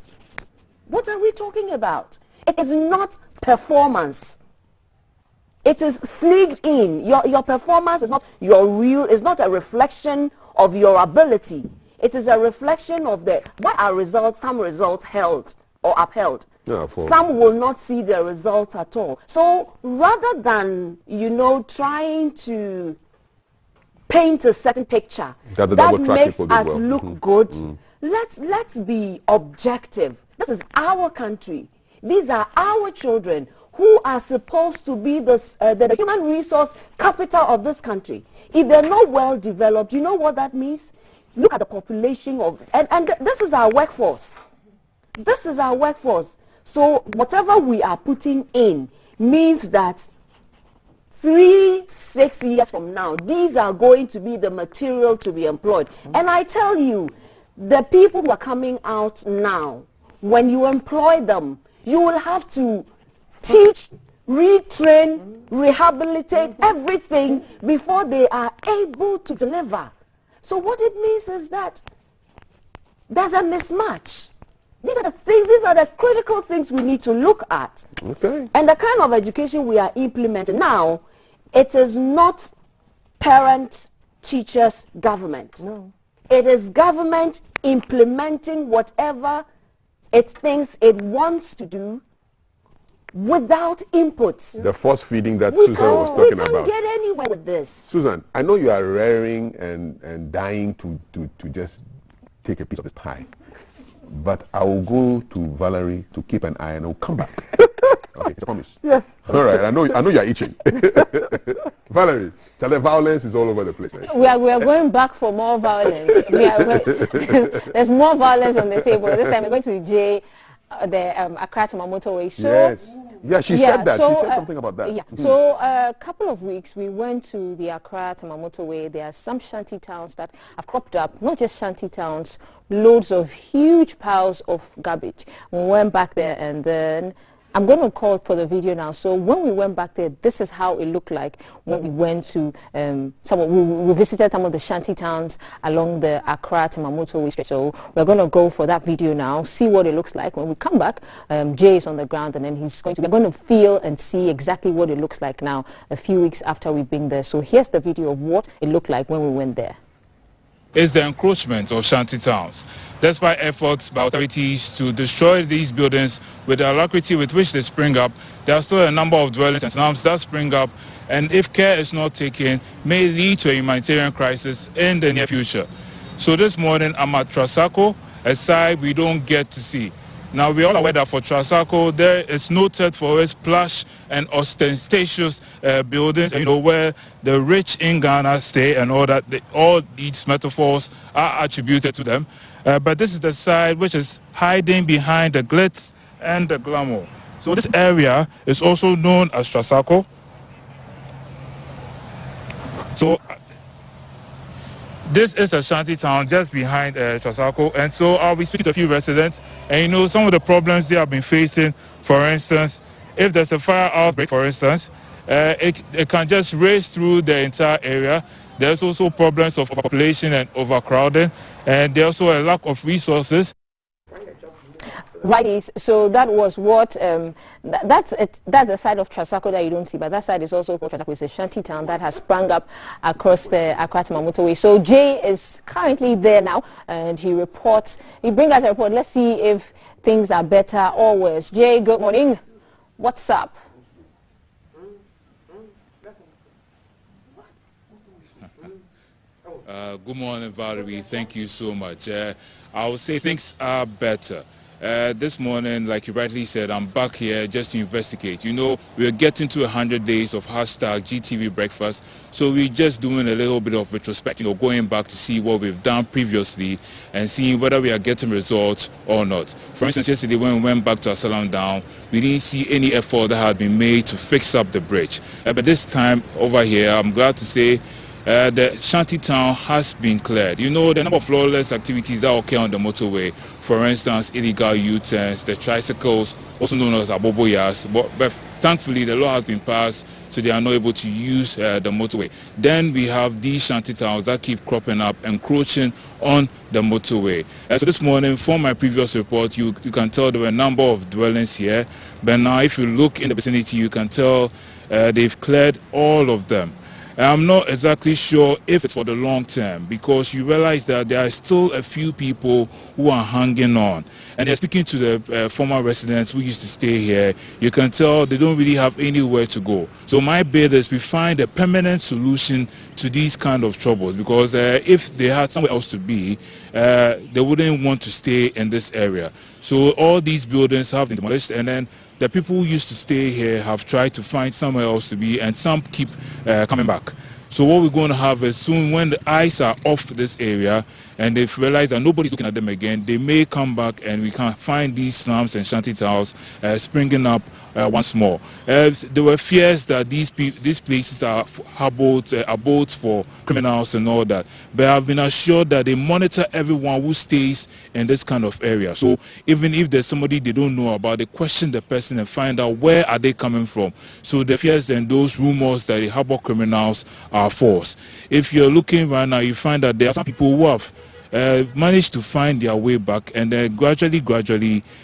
what are we talking about? It is not performance. It is sneaked in. Your performance is not your real, it's not a reflection of your ability. It is a reflection of what are results, some results held or upheld. Yeah, some will not see the results at all. So rather than, trying to paint a certain picture that makes us look good, let's be objective. This is our country. These are our children who are supposed to be the human resource capital of this country. If they're not well developed, you know what that means? Look at the population and this is our workforce. This is our workforce. So whatever we are putting in means that 3-6 years from now, these are going to be the material to be employed. And I tell you, the people who are coming out now, when you employ them, you will have to teach, retrain, rehabilitate everything before they are able to deliver. So what it means is that there's a mismatch. These are the things, these are the critical things we need to look at. Okay. And the kind of education we are implementing now, it is not parent, teachers, government. No. It is government implementing whatever it thinks it wants to do without inputs. The force feeding that Susan was talking about. We can't get anywhere with this. Susan, I know you are raring and dying to just take a piece of this pie. But I will go to Valerie to keep an eye and I will come back. Okay, it's a promise. Yes. All right, I know you are itching. Valerie, tell them violence is all over the place. Right? We are going back for more violence. There's more violence on the table. This time we're going to Jay. The Accra to motorway. So, yes. Yeah, she said that. So, she said something about that. Yeah. So a couple of weeks we went to the Accra to motorway. There are some shanty towns that have cropped up. Not just shanty towns, loads of huge piles of garbage. We went back there and then I'm going to call for the video now. So when we went back there, this is how it looked like when we went to we visited some of the shanty towns along the Accra to motorway stretch. So we're going to go for that video now, see what it looks like. When we come back, Jay is on the ground and then we're going to feel and see exactly what it looks like now a few weeks after we've been there. So here's the video of what it looked like when we went there. Is the encroachment of shanty towns. Despite efforts by authorities to destroy these buildings with the alacrity with which they spring up, there are still a number of dwellings and slums that spring up, and if care is not taken, may lead to a humanitarian crisis in the near future. So this morning I'm at Trasacco, a site we don't get to see. Now, we're all aware that for Trasacco, there is noted for its plush and ostentatious buildings, where the rich in Ghana stay and all that. All these metaphors are attributed to them. But this is the side which is hiding behind the glitz and the glamour. So this area is also known as Trasacco. So this is a shanty town just behind Trasacco, and so I'll be speaking to a few residents, and some of the problems they have been facing. For instance, if there's a fire outbreak, for instance, it can just race through the entire area. There's also problems of population and overcrowding, and there's also a lack of resources. Right, so that was what, that's the side of Trasacco that you don't see, but that side is also called Trasacco. It's a shanty town that has sprung up across the Accra to motorway. So Jay is currently there now, and he brings us a report. Let's see if things are better or worse. Jay, good morning. What's up? Good morning, Valerie. Thank you so much. I would say things are better. This morning, like you rightly said, I'm back here just to investigate. You know, we're getting to 100 days of hashtag GTV Breakfast, so we're just doing a little bit of retrospect, going back to see what we've done previously and seeing whether we are getting results or not. For instance, yesterday when we went back to Asalam Down, we didn't see any effort that had been made to fix up the bridge. But this time over here, I'm glad to say the shanty town has been cleared. You know, the number of lawless activities that occur on the motorway, for instance, illegal U-turns, the tricycles, also known as aboboyas, but thankfully the law has been passed, so they are not able to use the motorway. Then we have these shanty towns that keep cropping up, encroaching on the motorway. So this morning, from my previous report, you can tell there were a number of dwellings here, but now if you look in the vicinity, you can tell they've cleared all of them. I'm not exactly sure if it's for the long term, because you realize that there are still a few people who are hanging on. And they're speaking to the former residents who used to stay here. You can tell they don't really have anywhere to go. So my bid is we find a permanent solution to these kind of troubles, because if they had somewhere else to be, they wouldn't want to stay in this area. So all these buildings have been demolished, and then the people who used to stay here have tried to find somewhere else to be, and some keep coming back. So what we're going to have is soon, when the eyes are off this area and they've realized that nobody's looking at them again, they may come back and we can find these slums and shanty towns springing up once more. There were fears that these places are abodes for criminals and all that, but I've been assured that they monitor everyone who stays in this kind of area. So even if there's somebody they don't know about, they question the person and find out where are they coming from. So the fears and those rumors that they harbor criminals are false. If you're looking right now, you find that there are some people who have managed to find their way back, and then gradually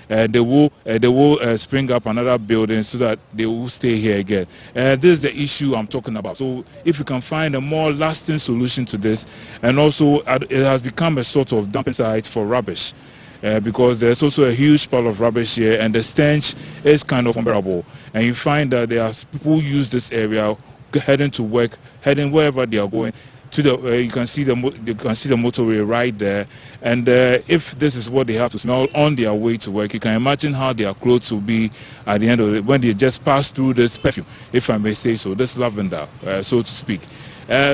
they will spring up another building so that they will stay here again. This is the issue I'm talking about. So if you can find a more lasting solution to this, and also it has become a sort of dumping site for rubbish. Because there's also a huge pile of rubbish here, and the stench is kind of unbearable. And you find that there are people who use this area heading to work, heading wherever they are going. To the you can see the motorway right there, and if this is what they have to smell on their way to work, you can imagine how their clothes will be at the end of it when they just pass through this perfume, if I may say so, this lavender, so to speak.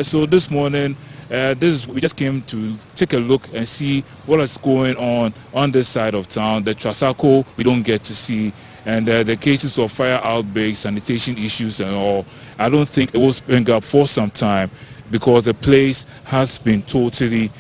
So this morning, we just came to take a look and see what is going on this side of town. The Trasako we don't get to see, and the cases of fire outbreaks, sanitation issues and all, I don't think it will spring up for some time, because the place has been totally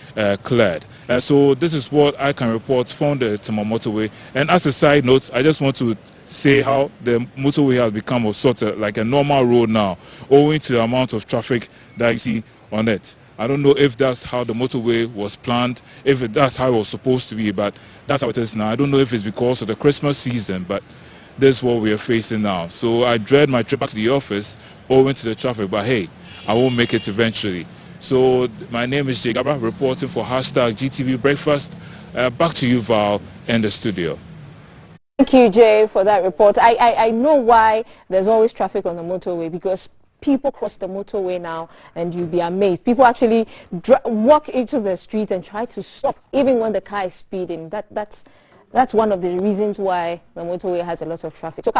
cleared. So this is what I can report from the Tema motorway. And as a side note, I just want to say how the motorway has become a sort of like a normal road now, owing to the amount of traffic that you see on it. I don't know if that's how the motorway was planned, if that's how it was supposed to be, but that's how it is now. I don't know if it's because of the Christmas season, but this is what we are facing now. So I dread my trip back to the office owing to the traffic, but hey, I will make it eventually. So my name is Jay Gabra, reporting for hashtag GTV Breakfast. Back to you, Val, in the studio. Thank you, Jay, for that report. I know why there's always traffic on the motorway, because people cross the motorway now and you'll be amazed. People actually walk into the street and try to stop, even when the car is speeding. That's one of the reasons why the motorway has a lot of traffic. So,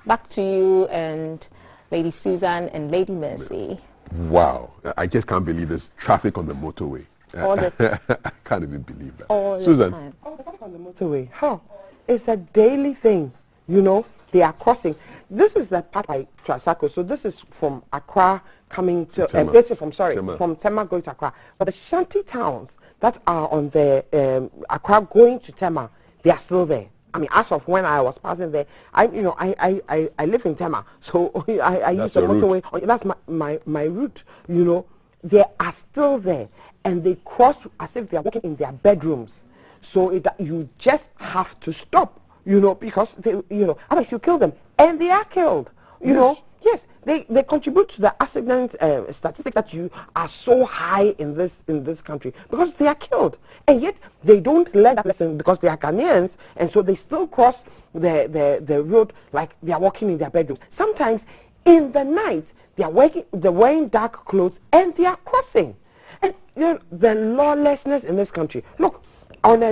back to you and Lady Susan and Lady Mercy. Wow, I just can't believe there's traffic on the motorway. I can't even believe that. All Susan. the time. On the motorway. How? It's a daily thing. You know, they are crossing. This is the part by Trasako. So this is from Accra coming to from Tema going to Accra. But the shanty towns that are on the Accra going to Tema, they are still there. I mean, as of when I was passing there, I live in Tema, so I use the motorway. That's my route. You know, they are still there, and they cross as if they are walking in their bedrooms. So you just have to stop. You know, because otherwise you kill them, and they are killed. You know. Yes, they contribute to the accident statistics that you are so high in this country, because they are killed, and yet they don't learn that lesson because they are Ghanaians, and so they still cross the road like they are walking in their bedrooms. Sometimes in the night they're wearing dark clothes and they are crossing, and you know, the lawlessness in this country. Look, on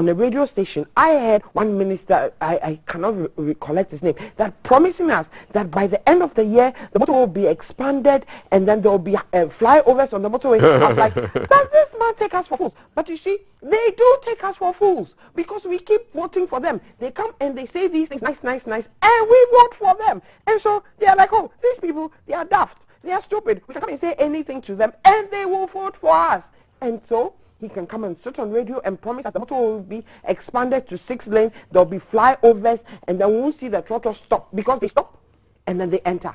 a radio station, I heard one minister, I cannot recollect his name, that promising us that by the end of the year, the motorway will be expanded and then there will be flyovers on the motorway. I was like, does this man take us for fools? But you see, they do take us for fools because we keep voting for them. They come and they say these things, nice, nice, nice, and we vote for them. And so they are like, oh, these people, they are daft. They are stupid. We can come and say anything to them and they will vote for us. And so he can come and sit on radio and promise us the motor will be expanded to 6 lanes, there'll be flyovers, and then we won't see the throttle stop because they stop and then they enter.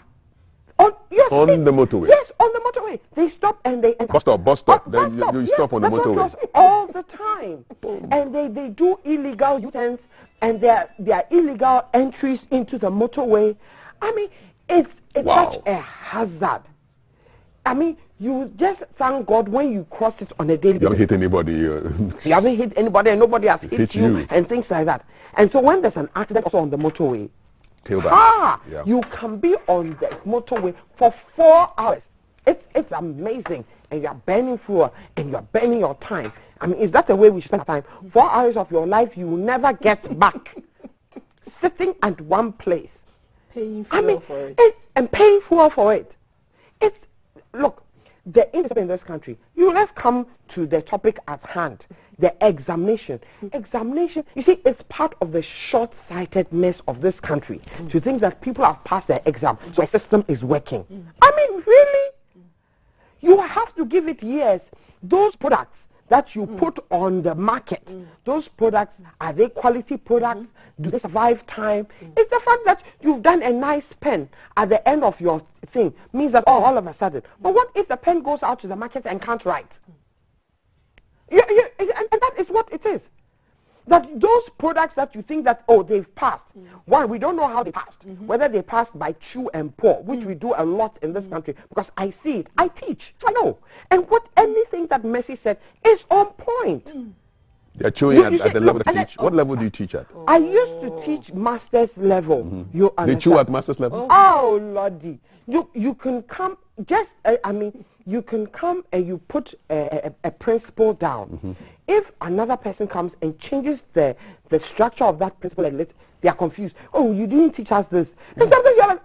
Yes, on the motorway? Yes, on the motorway. They stop and they enter. Bus stop. Then you stop on the motorway. All the time. And they do illegal U-turns and there are illegal entries into the motorway. I mean, it's such a hazard. I mean, you just thank God when you cross it on a daily basis. You haven't hit anybody. You haven't hit anybody and nobody has hit you and things like that. And so when there's an accident also on the motorway, you can be on the motorway for 4 hours. It's amazing. And you are burning fuel and you are burning your time. I mean, is that the way we should spend our time? 4 hours of your life you will never get back. Sitting at one place. Paying fuel for it. And paying fuel for it. Look, the indiscipline in this country. Let's come to the topic at hand, the examination. Examination, you see, it's part of the short-sightedness of this country to think that people have passed their exam, so the system is working. I mean, really? You have to give it years. Those products that you put on the market, those products, are they quality products? Do they survive time? It's the fact that you've done a nice pen at the end of your thing means that, all of a sudden. But what if the pen goes out to the market and can't write? And that is what it is. That those products that you think that, they've passed. One, we don't know how they passed. Whether they passed by chew and pour, which we do a lot in this country, because I see it. I teach, so I know. And anything that Mercy said is on point. They're chewing at the level to teach. What level do you teach at? I used to teach master's level. You understand? They chew at master's level? Oh, Lordy. You can come, you can come and you put a principle down. If another person comes and changes the structure of that principle a little, they are confused. Oh, you didn't teach us this. And sometimes you're like,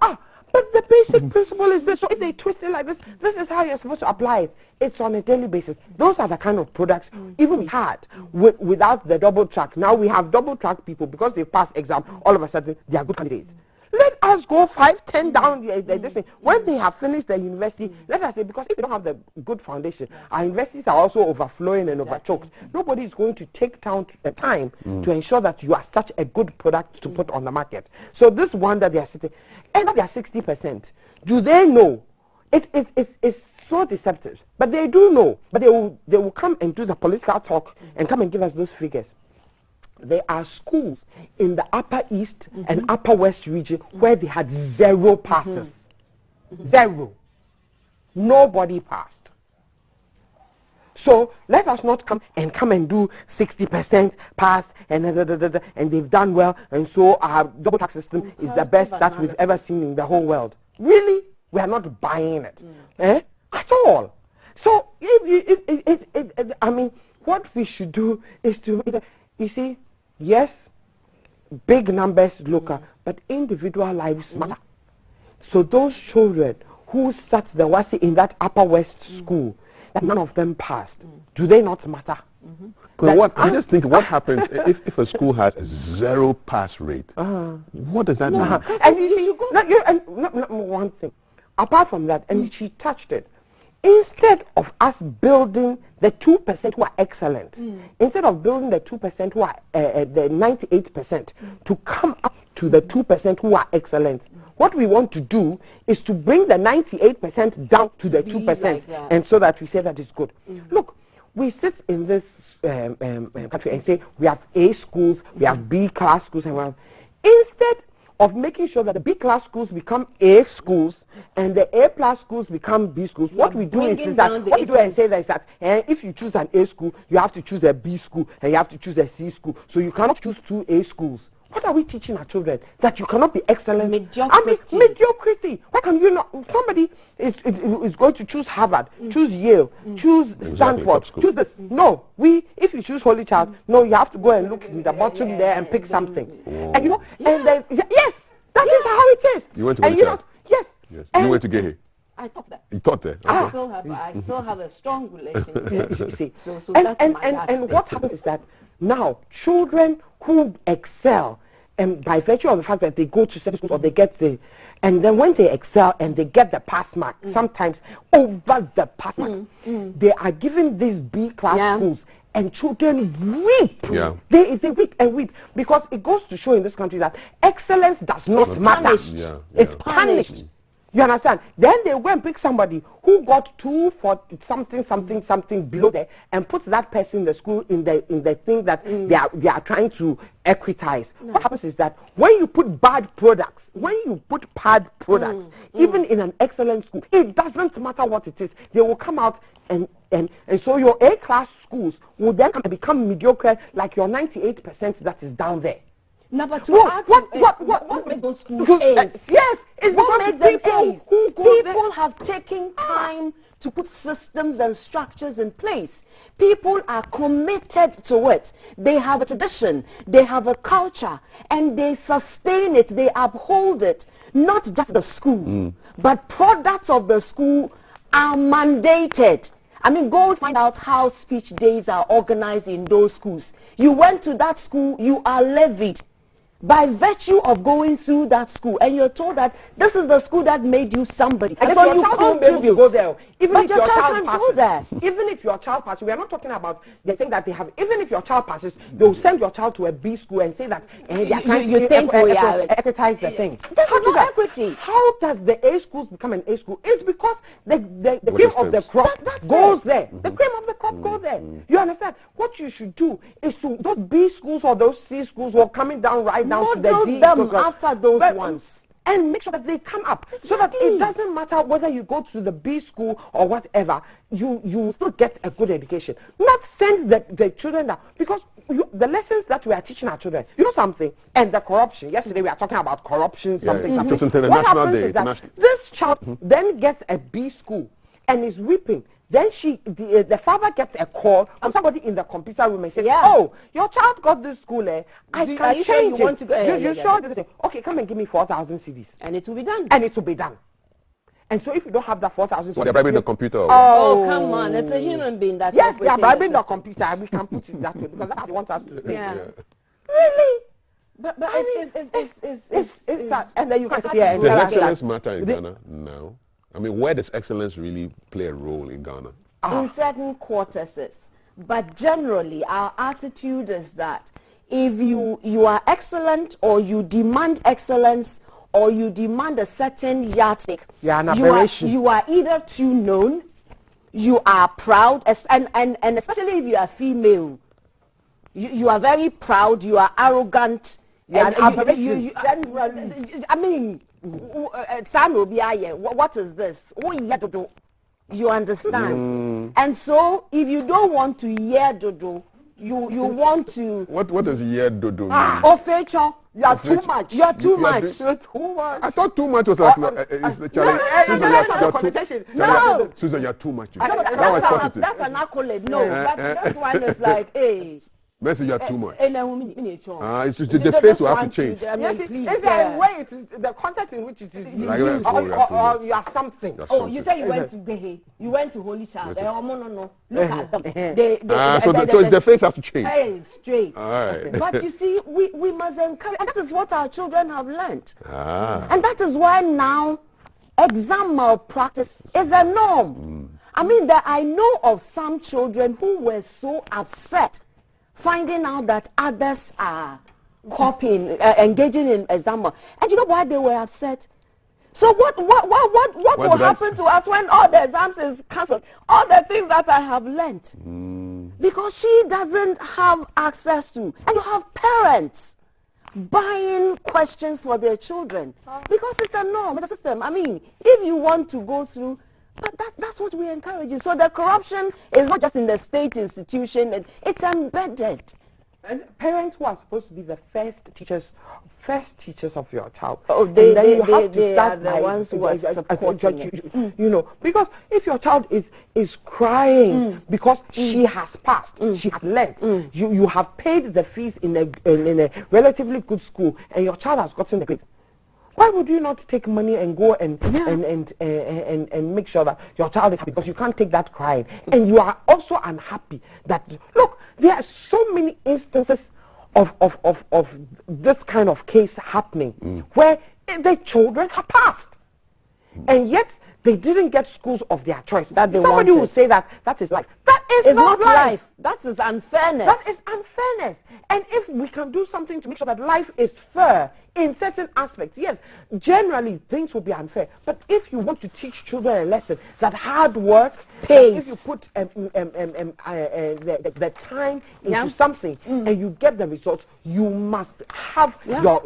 but the basic principle is this. So if they twist it like this, this is how you're supposed to apply it. It's on a daily basis. Those are the kind of products even we had without the double track. Now we have double track people because they passed exam. All of a sudden, they are good candidates. Let us go 5, 10 down this thing. When they have finished the university, let us say, because if they don't have the good foundation, our universities are also overflowing and overchoked. Nobody is going to take time to ensure that you are such a good product to put on the market. So this one that they are sitting, and they are 60%. Do they know? It's so deceptive. But they do know. But they will come and do the political talk and come and give us those figures. There are schools in the Upper East and Upper West region where they had 0 passes. 0. Nobody passed. So let us not come and do 60% pass and they've done well, and so our double tax system is the best that we've ever seen in the whole world. Really? We are not buying it. At all. So what we should do is to, you see, yes, big numbers local, but individual lives matter. So those children who sat the wasi in that Upper West school, that none of them passed, do they not matter? I just think, what happens if a school has a 0 pass rate? What does that mean? And you see, one thing, apart from that, and she touched it, instead of us building the 2% who are excellent, instead of building the 2% who are the 98% to come up to the 2% who are excellent, what we want to do is to bring the 98% down to the 2%, and so that we say that is good. Look, we sit in this country and say we have A schools, we have B class schools, and instead of making sure that the B class schools become A schools and the A plus schools become B schools, what we do is that what we do and say that is that if you choose an A school, you have to choose a B school and you have to choose a C school. So you cannot choose 2 A schools. What are we teaching our children? That you cannot be excellent? Mediocrity. Mediocrity. Why can you not? Somebody is going to choose Harvard, choose Yale, choose Stanford, choose this. No, if you choose Holy Child, no, you have to go and look in the bottom there and pick something. Whoa. And you know, and then, yes, that is how it is. You went to and Holy Child? Yes. You went to Gehe? I thought that. You taught there? Okay. I still have a strong relationship. So that's and my what happens is that now children who excel, and by virtue of the fact that they go to certain schools or they get the, and then when they excel and they get the pass mark, sometimes over the pass mark, they are given these B-class schools. And children weep. Yeah. They weep and weep because it goes to show in this country that excellence does not matter. It's punished. You understand? Then they go and pick somebody who got 2 for something below there and puts that person in the school in the thing that they are trying to equitize. What happens is that when you put bad products, even in an excellent school, it doesn't matter what it is. They will come out and so your A-class schools will then become mediocre like your 98% that is down there. Number 2, what makes those schools A's? Yes, it's what because makes them A's. People have taken time to put systems and structures in place. People are committed to it. They have a tradition, they have a culture, and they sustain it, they uphold it. Not just the school, but products of the school are mandated. I mean, go find out how speech days are organized in those schools. You went to that school, you are levied by virtue of going through that school, and you're told that this is the school that made you somebody. And so you contribute. Go there. Even but if your child passes, can't go there. Even if your child passes, we are not talking about the thing that they have. Even if your child passes, they'll send your child to a B school and say that they are trying to equitize the thing. This is not equity. How does the A schools become an A school? It's because the cream of the crop goes there. The cream of the crop goes there. You understand? What you should do is to those B schools or those C schools who are coming down right now to the D them after those ones. And make sure that they come up so that it doesn't matter whether you go to the B school or whatever, you still get a good education. Not send the children down because the lessons that we are teaching our children, you know something, and the corruption. Yesterday we are talking about corruption, something. What happens is that this child then gets a B school and is weeping. Then the father gets a call from somebody in the computer room and says, "Oh, your child got this school. I can change sure you it. Want to go you sure this? Okay, come and give me 4,000 CDs, and it will be done. And so if you don't have that 4,000, so they're bribing the computer. Oh, come on, it's a human being that's yes, they are bribing the computer. We can put it that way because that's what they want us to say. Yeah. Really? But it's sad. And then you can see does excellence matter in Ghana? No. I mean, where does excellence really play a role in Ghana? In certain quarters, but generally our attitude is that if you are excellent or you demand excellence or you demand a certain yardstick, you are either too known, you are proud, and especially if you are female, you are very proud, you are arrogant, I mean, what is this? You understand? And so if you don't want to hear dodo, you want to. What does hear dodo mean? Ofecho. You are too much. You are too much. You're too much. I thought too much was like is the challenge. Susan, you're too much. That was positive. That's an accolade. No, that one is like, hey. Messi, you're too much. It's just the face will have to change. Yes, it's the way it is, the context in which it is used, or you are something. Oh, you say you went to Gehe, you went to Holy Child. No. Look at them. So the face has to change. Hey, straight. All right. But you see, we must encourage, and that is what our children have learned. And that is why now exam malpractice is a norm. I mean, I know of some children who were so upset finding out that others are copying, engaging in exam. And you know why they were upset? So what will happen to us when all the exams is cancelled? All the things that I have learnt. Because she doesn't have access to. And you have parents buying questions for their children. Because it's a norm, it's a system. I mean, if you want to go through, but that's what we encourage you. So the corruption is not just in the state institution, it's embedded. And parents who are supposed to be the first teachers of your child. Oh, and then you have to they start are the ones who are supporting it. You know, because if your child is crying because she has passed, she has learned, you have paid the fees in a relatively good school, and your child has gotten the grades. Why would you not take money and go and make sure that your child is happy? Because you can't take that crying, and you are also unhappy that, look, there are so many instances of this kind of case happening where the children have passed, and yet they didn't get schools of their choice. That they Somebody wanted. will say that is life. That is not life. life. That is unfairness. That is unfairness. And if we can do something to make sure that life is fair in certain aspects, yes, generally things will be unfair. But if you want to teach children a lesson that hard work pays, if you put the time into something and you get the results, you must have your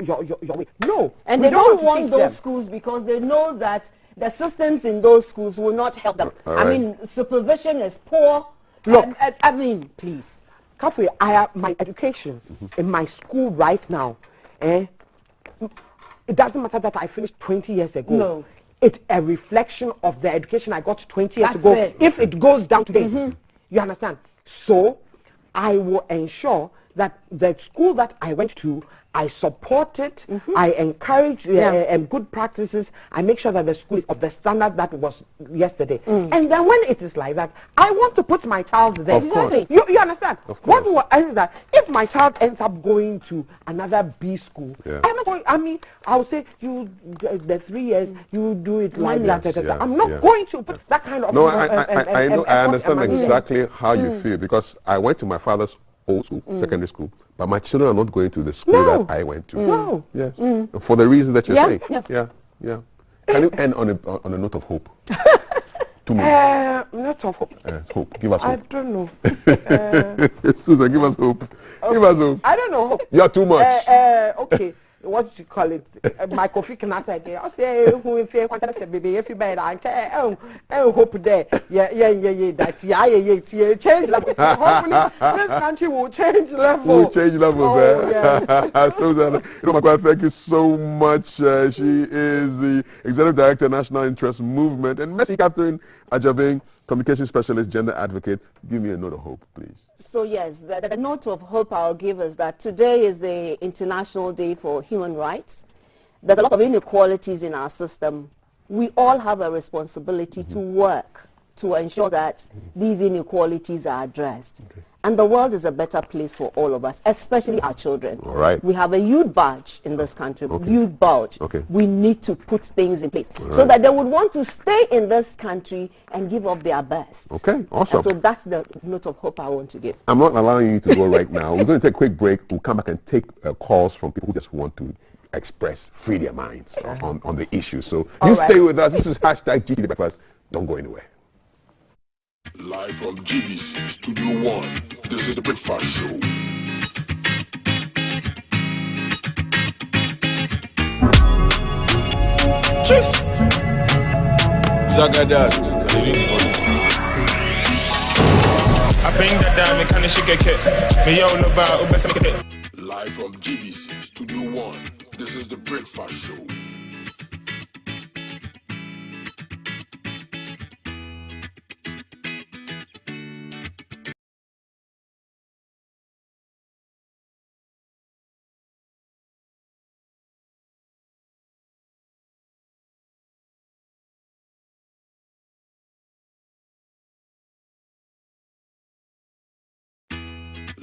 way. No, and they don't want those schools because they know that the systems in those schools will not help them. I mean, supervision is poor. Look, I mean, please. Kafui, I have my education in my school right now. It doesn't matter that I finished 20 years ago. No. It's a reflection of the education I got 20 years That's ago. it. If it goes down today, you understand? So, I will ensure that the school that I went to, I support it, I encourage good practices, I make sure that the school is of the standard that was yesterday. And then when it is like that, I want to put my child there. Exactly. You understand? What will is that if my child ends up going to another B school, I'm not going, I mean, I'll say, the 3 years, you do it like that. I'm not going to put that kind of... No, I know, I understand exactly how you feel, because I went to my father's old school, secondary school, but my children are not going to the school that I went to. No. Yes. For the reason that you're saying. Yeah. Can you end on a note of hope? To me. Note of hope. Hope. Give us hope. I don't know. Susan, give us hope. Give us hope. I don't know. You're too much. Okay. What do you call it? My coffee cannot again. I say who if you want to baby if you buy that hope there. Yeah. That's change level. Hopefully this country will change level. We'll change levels. Susan, my God, thank you so much. She is the Executive Director, National Interest Movement, and Mercy Catherine Ajabing, Communication Specialist, Gender Advocate. Give me a note of hope, please. So yes, the note of hope I'll give is that today is the International Day for Human Rights. There's a lot of inequalities in our system. We all have a responsibility to work to ensure that these inequalities are addressed. And the world is a better place for all of us, especially our children. All right. We have a youth bulge in this country, youth bulge. We need to put things in place so that they would want to stay in this country and give up their best. Okay, awesome. And so that's the note of hope I want to give. I'm not allowing you to go right now. We're going to take a quick break. We'll come back and take calls from people who just want to express, free their minds on the issue. So you stay with us. This is hashtag GT Breakfast. Don't go anywhere. Live from GBC Studio 1, this is the Breakfast Show. Chief Zagadad. Live from GBC Studio 1, this is the Breakfast Show.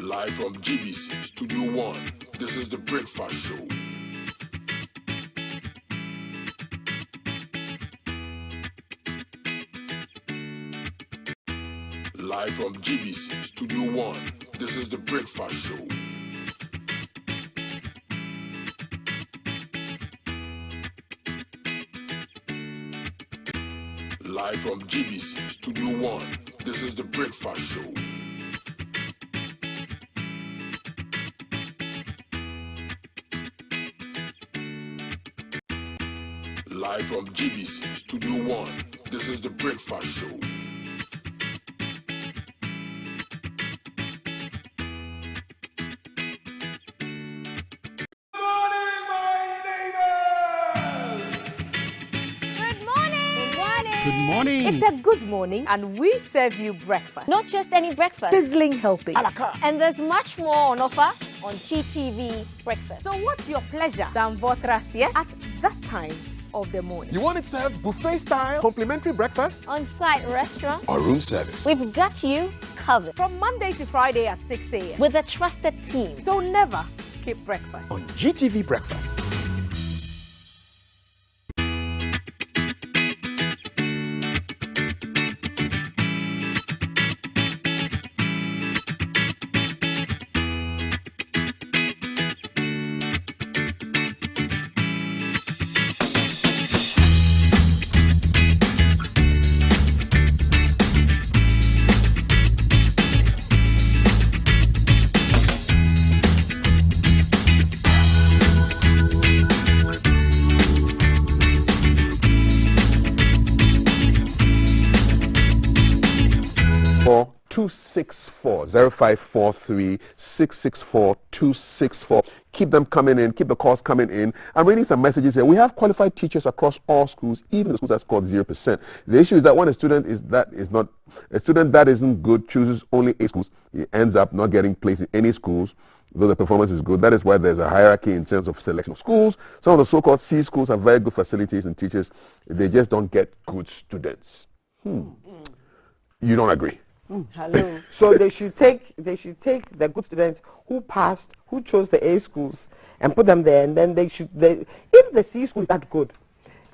Live from GBC Studio 1, this is the Breakfast Show. Live from GBC Studio 1, this is the Breakfast Show. Live from GBC Studio 1, this is the Breakfast Show. Live from GBC Studio 1, this is the Breakfast Show. Good morning. It's a good morning, and we serve you breakfast. Not just any breakfast. Sizzling helping. And there's much more on offer on GTV Breakfast. So what's your pleasure than Votras here at that time of the morning? You want it served buffet style, complimentary breakfast? On-site restaurant. Or room service? We've got you covered. From Monday to Friday at 6 a.m. With a trusted team. So never skip breakfast. On GTV Breakfast. For 264 0543 664 264. Keep them coming in. Keep the calls coming in. I'm reading some messages here. We have qualified teachers across all schools, even the schools that scored 0%. The issue is that when a student that isn't good chooses only A schools, he ends up not getting placed in any schools, though the performance is good. That is why there's a hierarchy in terms of selection of schools. Some of the so-called C schools have very good facilities and teachers. They just don't get good students. You don't agree? Hello. So they should take the good students who passed, who chose the A schools, and put them there, and then if the C school is that good,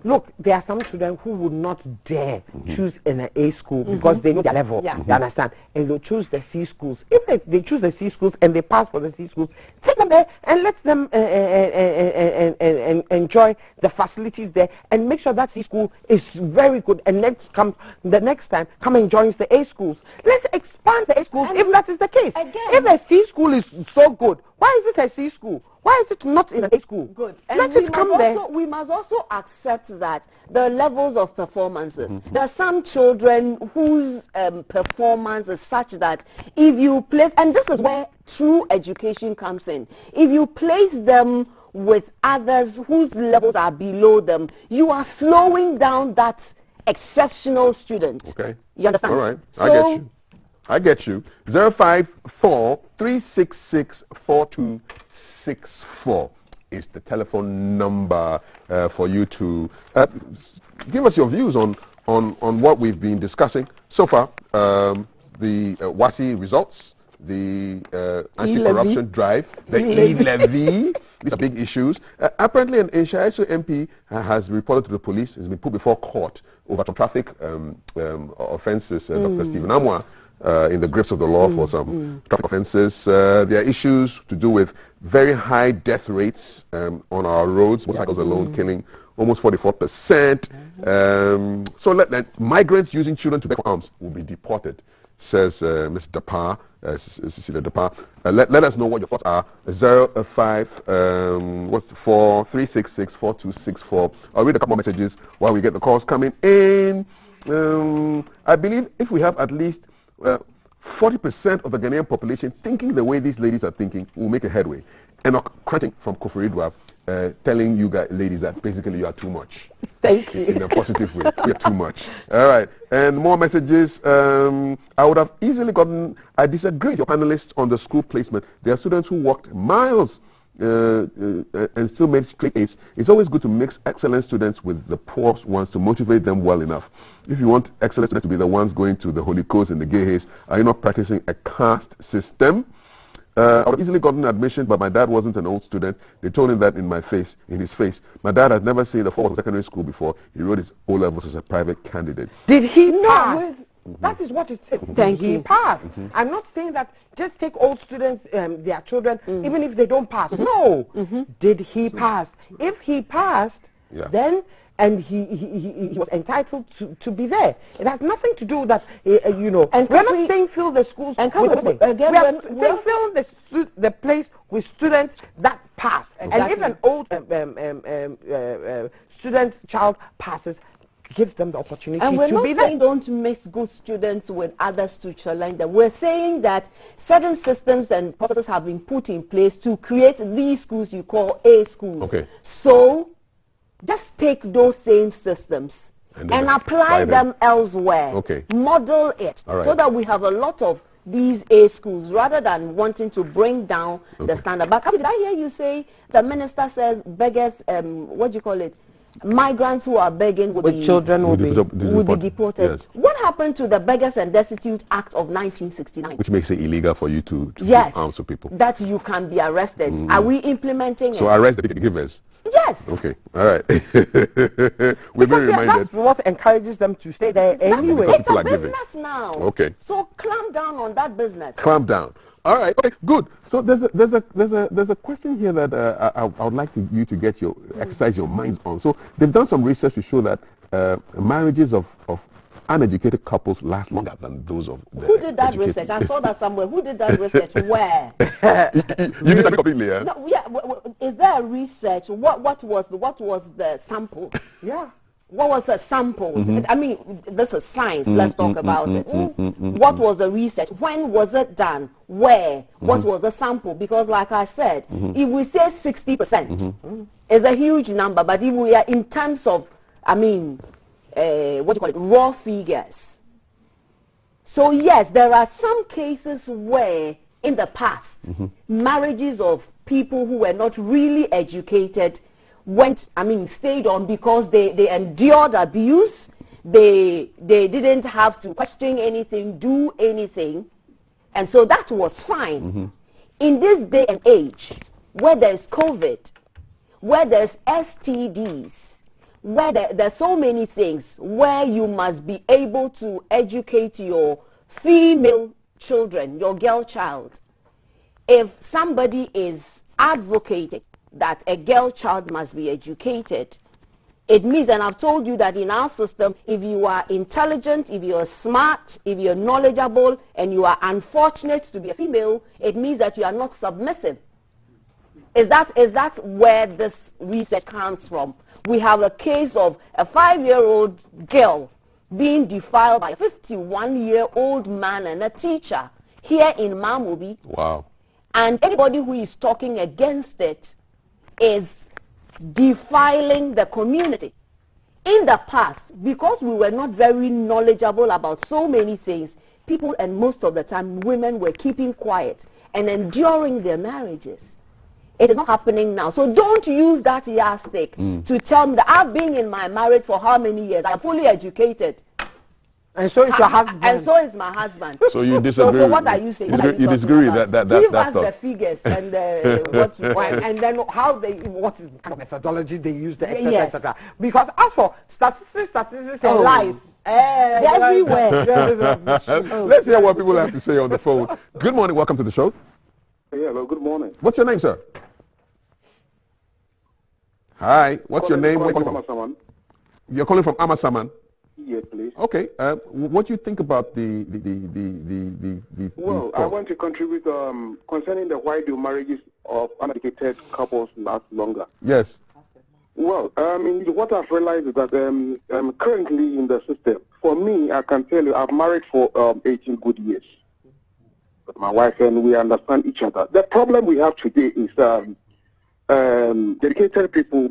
look, there are some children who would not dare choose in an A school because they know their level. Yeah. You understand? And they'll choose the C schools. If they choose the C schools and they pass for the C schools, take them there and let them enjoy the facilities there, and make sure that C school is very good. And the next time, come and join the A schools. Let's expand the A schools if that is the case. If a C school is so good, why is it a C school? Why is it not in an A school? Good. And Let it come there. We must also accept that the levels of performances. There are some children whose performance is such that if you place, and this is where true education comes in, if you place them with others whose levels are below them, you are slowing down that exceptional student. Okay. You understand? All right. I get you. 054 366 4264 is the telephone number for you to give us your views on what we've been discussing so far. The WASI results, the anti-corruption drive, the e-levy. These are big issues. Apparently, an Ishaiso MP has reported to the police. Has been put before court over some traffic offences. Dr. Stephen Amwa in the grips of the law for some traffic offences. There are issues to do with very high death rates on our roads. Motorcycles alone killing almost 44%. So migrants using children to beg for arms will be deported, says Ms. Dapar, Cecilia Dapar. Let us know what your thoughts are. 054 366 4264. I'll read a couple more messages while we get the calls coming in. I believe if we have at least 40% of the Ghanaian population thinking the way these ladies are thinking, will make a headway. And not crunching from Koforidwa, telling you guys, ladies, that basically you are too much. Thank you. In a positive way. We are too much. All right. And more messages. I would have easily gotten, I disagree with your panelists on the school placement. There are students who walked miles and still made straight A's. It's always good to mix excellent students with the poor ones to motivate them well enough. If you want excellent students to be the ones going to the Holy Coast and the Gay Haze, are you not practicing a caste system? I would have easily gotten admission, but my dad wasn't an old student. They told him that in his face. My dad had never seen the fall of secondary school before. He wrote his O-levels as a private candidate. Did he pass? That is what it says. Did he pass? I'm not saying that just take old students, their children, even if they don't pass. No. Did he pass? If he passed, then and he was entitled to be there. It has nothing to do that, you know. And we're not saying fill the schools with we are saying fill the place with students that pass. Exactly. And if an old student's child passes, gives them the opportunity to be there. And we're not saying don't mix good students with others to challenge them. We're saying that certain systems and processes have been put in place to create these schools you call A schools. Okay. So just take those same systems and apply them elsewhere. Okay. Model it so that we have a lot of these A schools rather than wanting to bring down the standard. But did I hear you say the minister says beggars, what do you call it? Migrants who are begging children will be deported. Yes. What happened to the Beggars and Destitute Act of 1969? Which makes it illegal for you to give arms to people. That you can be arrested. Are we implementing it? So arrest the givers? Yes. Okay. All right. We're very reminded. That's what encourages them to stay there anyway. It's a business now. Okay. So clamp down on that business. Clamp down. All right. Okay. Good. So there's a question here that I would like you to get your exercise your minds on. So they've done some research to show that marriages of uneducated couples last longer than those of the Who did that educated. research? I saw that somewhere. Who did that research? Where? You disagree completely, yeah? No, yeah. Is there a research? What was the sample? Yeah. What was the sample? I mean, this is science. Let's talk about it. What was the research? When was it done? Where? What was the sample? Because, like I said, if we say 60%, it's a huge number. But if we are in terms of, I mean, what do you call it? Raw figures. So yes, there are some cases where, in the past, marriages of people who were not really educated stayed on because they endured abuse. They didn't have to question anything, do anything, and so that was fine. In this day and age, where there's COVID, where there's STDs, where there's so many things, where you must be able to educate your female children, your girl child. If somebody is advocating that a girl child must be educated, it means, and I've told you that in our system, if you are intelligent, if you're smart, if you're knowledgeable, and you are unfortunate to be a female, it means that you are not submissive. Is that where this research comes from? We have a case of a 5-year-old girl being defiled by a 51-year-old man and a teacher here in Mamobi. Wow. And anybody who is talking against it is defiling the community. In the past, because we were not very knowledgeable about so many things, people, and most of the time women, were keeping quiet and enduring their marriages. It is not happening now. So don't use that yardstick to tell me that I've been in my marriage for how many years? I'm fully educated. And so is your husband. And so is my husband. So you disagree? So what are you saying? You disagree that Give us the figures and and then what is the kind of methodology they use, etc., etc. Because as for statistics and lies, they're everywhere. Let's hear what people have to say on the phone. Good morning. Welcome to the show. Yeah, well, good morning. What's your name, sir? Hi. What's your name? Where are you calling from? You're calling from Amasaman? Yes, please. Okay. What do you think about the Well, I want to contribute concerning the why do marriages of uneducated couples last longer. Yes. Well, what I've realized is that currently in the system, for me, I can tell you, I've married for 18 good years with my wife, and we understand each other. The problem we have today is dedicated people.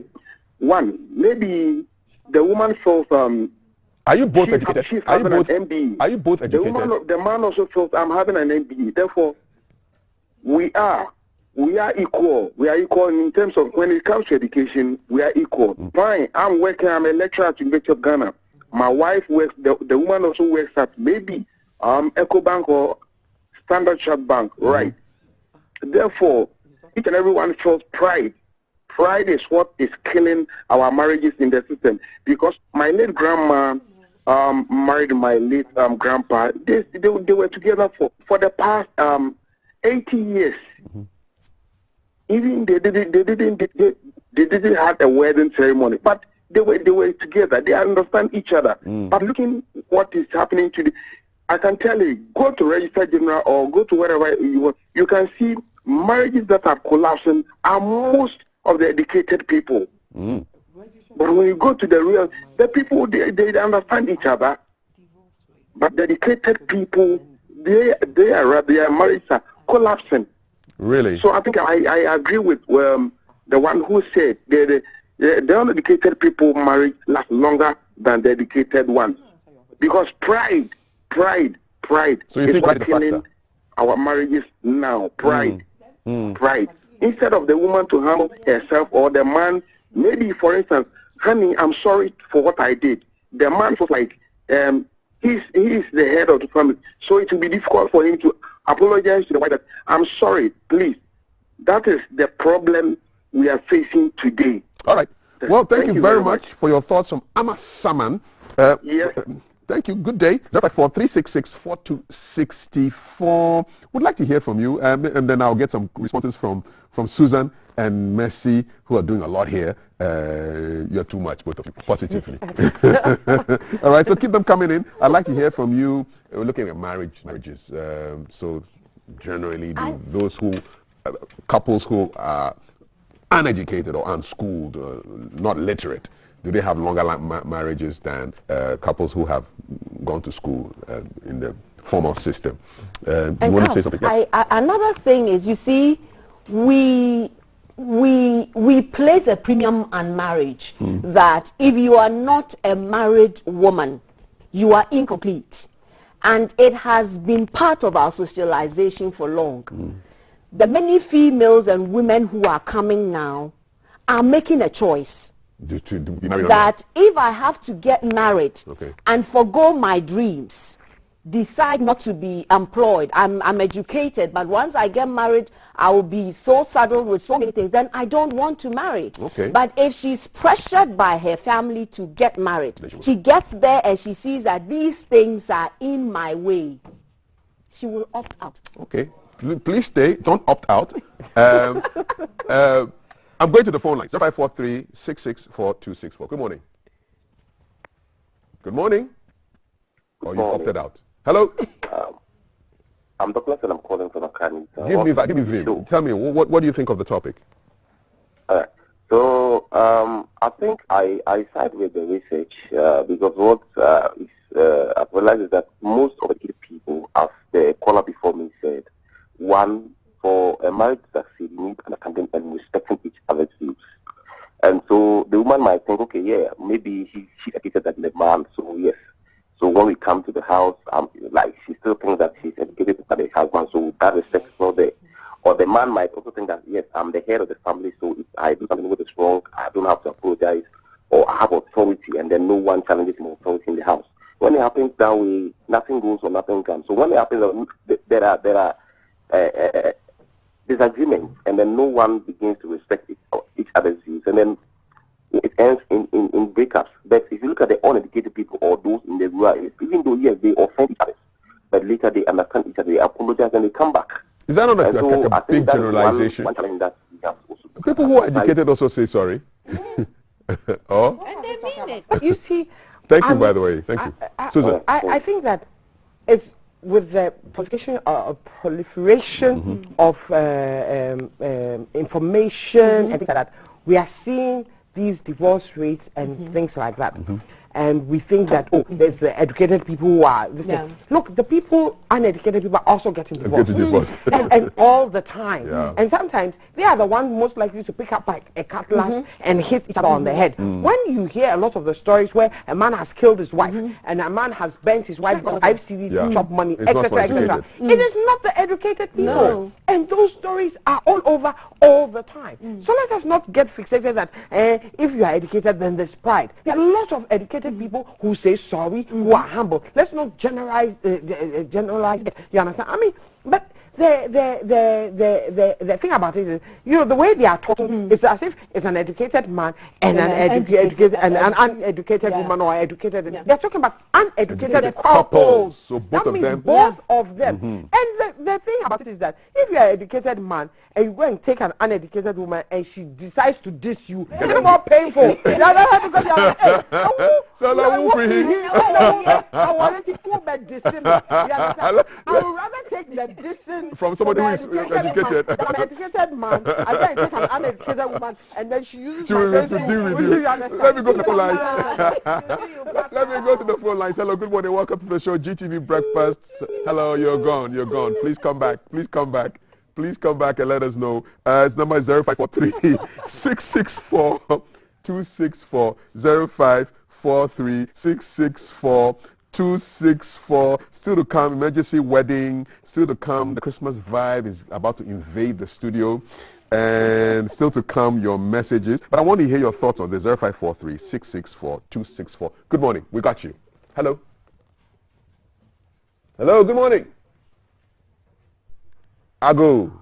One, maybe the woman feels are you both educated? She's having an MBE. Are you both educated? The man also feels I'm having an MBE. Therefore, we are equal. We are equal in terms of when it comes to education. We are equal. Fine. I'm working. I'm a lecturer at University of Ghana. My wife works. The woman also works at maybe EcoBank or Standard Chartered Bank. Right. Therefore, each and everyone feels pride. Pride is what is killing our marriages in the system. Because my late grandma married my late grandpa. They were together for the past 80 years. Even they didn't have a wedding ceremony, but they were together. They understand each other. But looking what is happening today, I can tell you, go to Register General or go to wherever you want. You can see marriages that are collapsing are most of the educated people. But when you go to the real, the people, they understand each other. But the educated people, their marriages are collapsing. Really? So I think I agree with the one who said the uneducated people marriage lasts longer than the educated ones. Because pride so you is think what killing our marriages now. Pride. Instead of the woman to humble herself, or the man, maybe for instance, honey, I'm sorry for what I did. The man was like, he's the head of the family, so it will be difficult for him to apologize to the wife that I'm sorry, please. That is the problem we are facing today. All right. Well, thank you very much for your thoughts from Amasaman. Yes. Thank you. Good day. 054-366-4264. Would like to hear from you, and then I'll get some responses from Susan and Mercy, who are doing a lot here. You're too much, both of you, positively. All right, so keep them coming in. I'd like to hear from you. We're looking at marriages. So generally, those who, couples who are uneducated or unschooled, not literate, do they have longer marriages than couples who have gone to school in the formal system? You want to say something? Yes. Another thing is, you see, we place a premium on marriage, that if you are not a married woman, you are incomplete. And it has been part of our socialization for long. The many females and women who are coming now are making a choice. To be married that if I have to get married and forgo my dreams, decide not to be employed, I'm educated, but once I get married, I will be so saddled with so many things, then I don't want to marry. But if she's pressured by her family to get married, she gets there and she sees that these things are in my way, she will opt out. Okay. Please stay. Don't opt out. I'm going to the phone line. 0543-664-264. Good morning. Good morning. Or you opted out. Hello. I'm Douglas and I'm calling from Akani. Give me Vim. Tell me, what do you think of the topic? So I think I side with the research because what I've realized is that most of the people, as the caller before me said, one, for a marriage to succeed, you need understanding and respecting each other's views. And so the woman might think, okay, yeah, maybe she's educated than the man, so yes. So when we come to the house, like she still thinks that she's educated than the husband, so that respect is not there. Or the man might also think that, yes, I'm the head of the family, so if I do something which is wrong, I don't have to apologize, or I have authority, and then no one challenges my authority in the house. When it happens that way, nothing goes or nothing comes. So when it happens, there are disagreements, and then no one begins to respect each other's views, and then it ends in breakups. But if you look at the uneducated people or those in the rural areas, even though yes, they offend each other, but later they understand each other, they apologize, and they come back. Is that not a big generalization? One challenge that we have also. People who are educated also say sorry. Oh? And they mean it. You see. Thank you, by the way. Thank you, Susan. I think that it's with the proliferation of information and things like that, we are seeing these divorce rates and things like that. And we think that, oh, there's the educated people who are listening. Look, the people, uneducated people, are also getting divorced. And all the time. And sometimes they are the ones most likely to pick up like a cutlass and hit each other on the head. When you hear a lot of the stories where a man has killed his wife and a man has bent his wife because 5 CDs chop money, etc., etc. It is not the educated people. And those stories are all over all the time. So let us not get fixated that if you are educated, then there's pride. There are a lot of educated people who say sorry, who are humble. Let's not generalize generalize it. You understand? I mean, but the thing about it is, you know, the way they are talking is as if it's an educated man and an uneducated woman or educated. They're talking about uneducated couples. So both that of means them. both of them. And the thing about it is that if you're an educated man and you go and take an uneducated woman and she decides to diss you, it's more painful. Because you're I would rather take the dissing from somebody who is educated. An educated man, I can take an uneducated woman, and then she uses my friends to deal with you. Let me go to the phone lines. Let me go to the phone lines. Hello, good morning. Welcome to the show, GTV Breakfast. Hello, you're gone. You're gone. Please come back. Please come back. Please come back and let us know. His number is 0543-664-264. 264 0543 664 264. Still to come, emergency wedding. Still to come, the Christmas vibe is about to invade the studio. And still to come, your messages. But I want to hear your thoughts on this. 0543 664 264. Good morning. We got you. Hello. Hello. Good morning. Ago.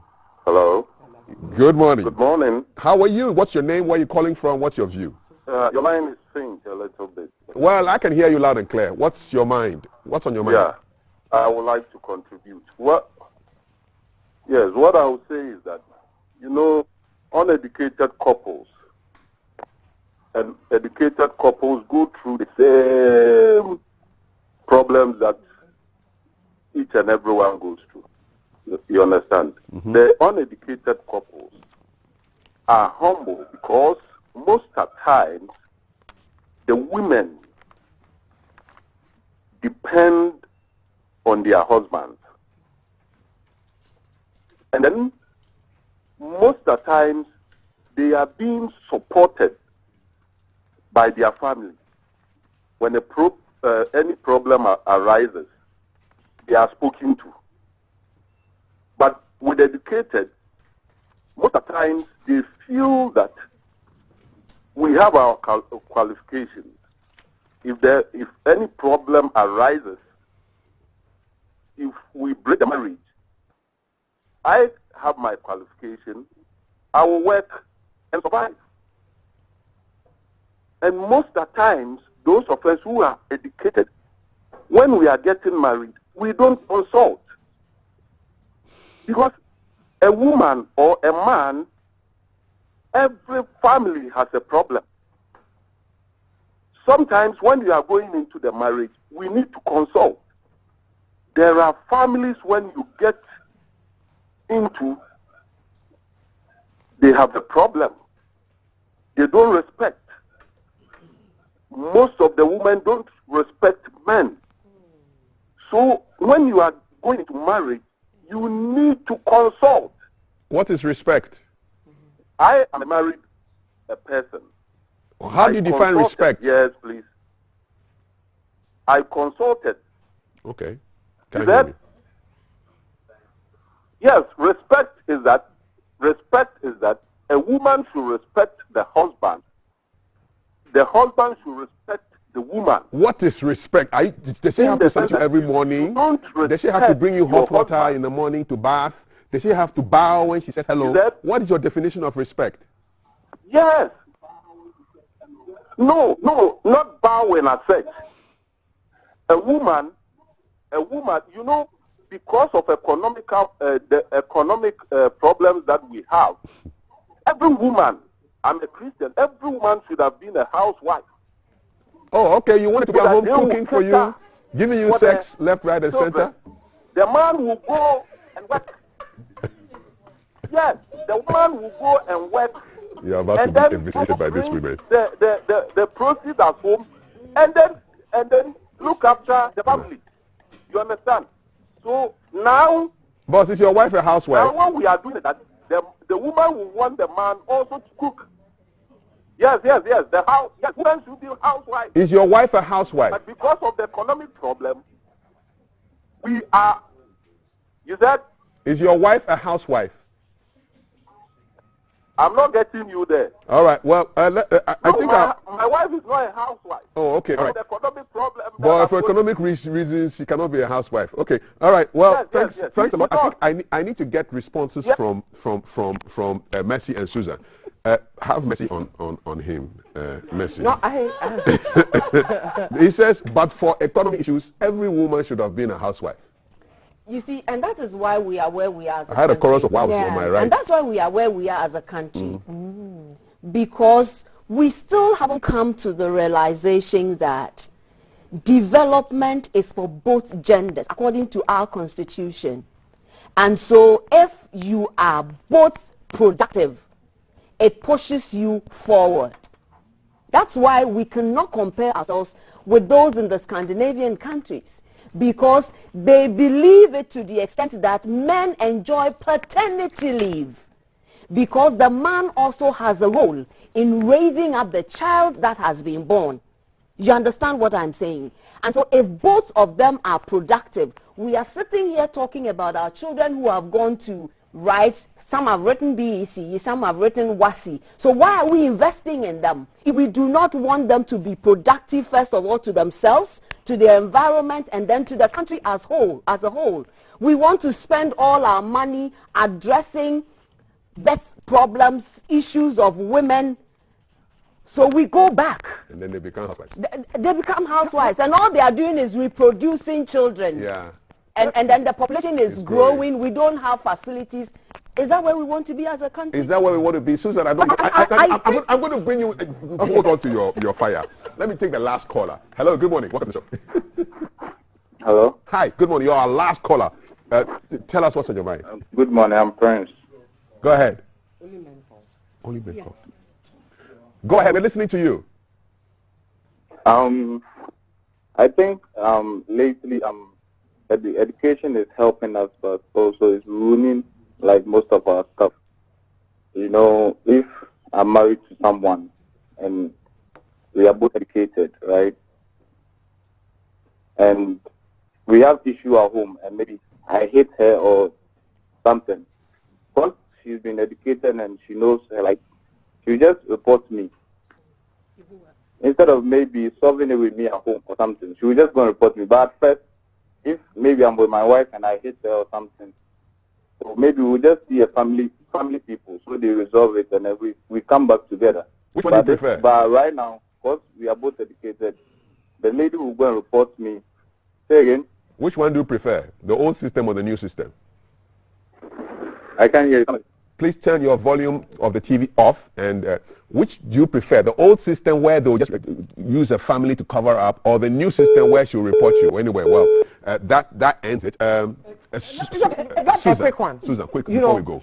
Hello. Good morning. Good morning. How are you? What's your name? Where are you calling from? What's your view? Your line is faint a little bit. Well, I can hear you loud and clear. What's your mind? What's on your mind? Yeah, I would like to contribute. What I would say is that, you know, uneducated couples and educated couples go through the same problems that each and everyone goes through. You understand? The uneducated couples are humble because most of the times the women depend on their husbands. And then most of the times they are being supported by their family. When any problem arises, they are spoken to. But with educated, most of the times they feel that we have our qualifications. If any problem arises, if we break the marriage, I have my qualification, I will work and survive. And most of the times, those of us who are educated, when we are getting married, we don't consult. Because a woman or a man, every family has a problem. Sometimes when you are going into the marriage, we need to consult. There are families when you get into, they have a problem. They don't respect. Most of the women don't respect men. So when you are going into marriage, you need to consult. What is respect? I am married a person. How do you define respect? Yes, please. I consulted. Okay. Yes, respect is that a woman should respect the husband. The husband should respect the woman. What is respect? Does she have to send you every morning? Does she have to bring you hot water in the morning to bath? Does she have to bow when she says hello? What is your definition of respect? Yes. No, not bow when I said. A woman, you know, because of the economic problems that we have, every woman, I'm a Christian, every woman should have been a housewife. Oh, okay, you want to be at home cooking for you, giving you sex left, right, and center? The man will go and work. Yes, the woman will go and work. You're about to be visited by this woman. The proceeds at home, and then look after the family. You understand? So now, boss, is your wife a housewife? Now when we are doing that, the woman will want the man also to cook. Yes. The woman should be a housewife. Is your wife a housewife? But because of the economic problem, we are. You said? Is your wife a housewife? I'm not getting you there. All right. Well, I think my wife is not a housewife. Oh, okay. All right. The economic problem. But for economic reasons, she cannot be a housewife. Okay. All right. Well, thanks a lot. I think I need to get responses from Mercy and Susan. Have Mercy on him, Mercy. No, He says, but for economic issues, every woman should have been a housewife. You see, and that is why we are where we are as a country. I had a chorus of wows on my right. And that's why we are where we are as a country. Because we still haven't come to the realization that development is for both genders, according to our constitution. And so if you are both productive, it pushes you forward. That's why we cannot compare ourselves with those in the Scandinavian countries, because they believe it to the extent that men enjoy paternity leave. because the man also has a role in raising up the child that has been born. You understand what I'm saying? And so if both of them are productive, we are sitting here talking about our children who have gone to write, some have written BEC, some have written WASI. So why are we investing in them? If we do not want them to be productive, first of all, to themselves, to their environment, and then to the country as a whole. We want to spend all our money addressing best problems, issues of women. So we go back. And then they become housewives. They become housewives, and all they are doing is reproducing children. Yeah. And then the population is growing. We don't have facilities. Is that where we want to be as a country? Is that where we want to be? Susan, I'm going to bring you, hold on to your fire. Let me take the last caller. Hello, good morning. Welcome to the show. Hello. Hi, good morning. You're our last caller. Tell us what's on your mind. Good morning, I'm Prince. Go ahead. Only men call. Go ahead, we're listening to you. I think lately the education is helping us, but also it's ruining like most of our stuff. You know, if I'm married to someone and we are both educated, right? And we have issue at home, and maybe I hate her or something. Because she's been educated and she knows, like, she just reports me. Instead of maybe solving it with me at home or something, she will just go and report me. But at first, if maybe I'm with my wife and I hate her or something, so maybe we'll just be a family people, so they resolve it and then we come back together. Which one do you prefer? But right now, because we are both educated, the lady will go and report me. Say again? Which one do you prefer, the old system or the new system? I can't hear you. Please turn your volume of the TV off. And which do you prefer, the old system where they'll just use a family to cover up, or the new system where she'll report you anyway? Well, that ends it. That's a quick one. Susan, quick, you before know, we go.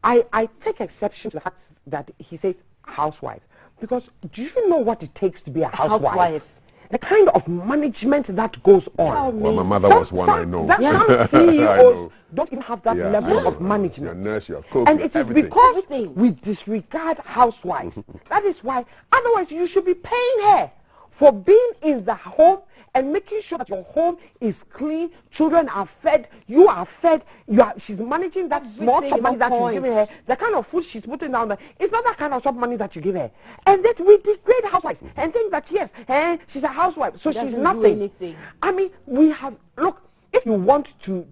I take exception to the fact that he says housewife, because do you know what it takes to be a housewife? The kind of management that goes on. Well, my mother was one, I know. Some CEOs don't even have that level of management. Your nurse, your cook, and it is everything. because we disregard housewives. That is why, otherwise you should be paying her for being in the home and making sure that your home is clean, children are fed, you are fed, she's managing that small chop money that you're giving her, the kind of food she's putting down there. It's not that kind of chop money that you give her. And that we degrade housewives and think that, yes, she's a housewife, so she's nothing. I mean, we have, look, if you want to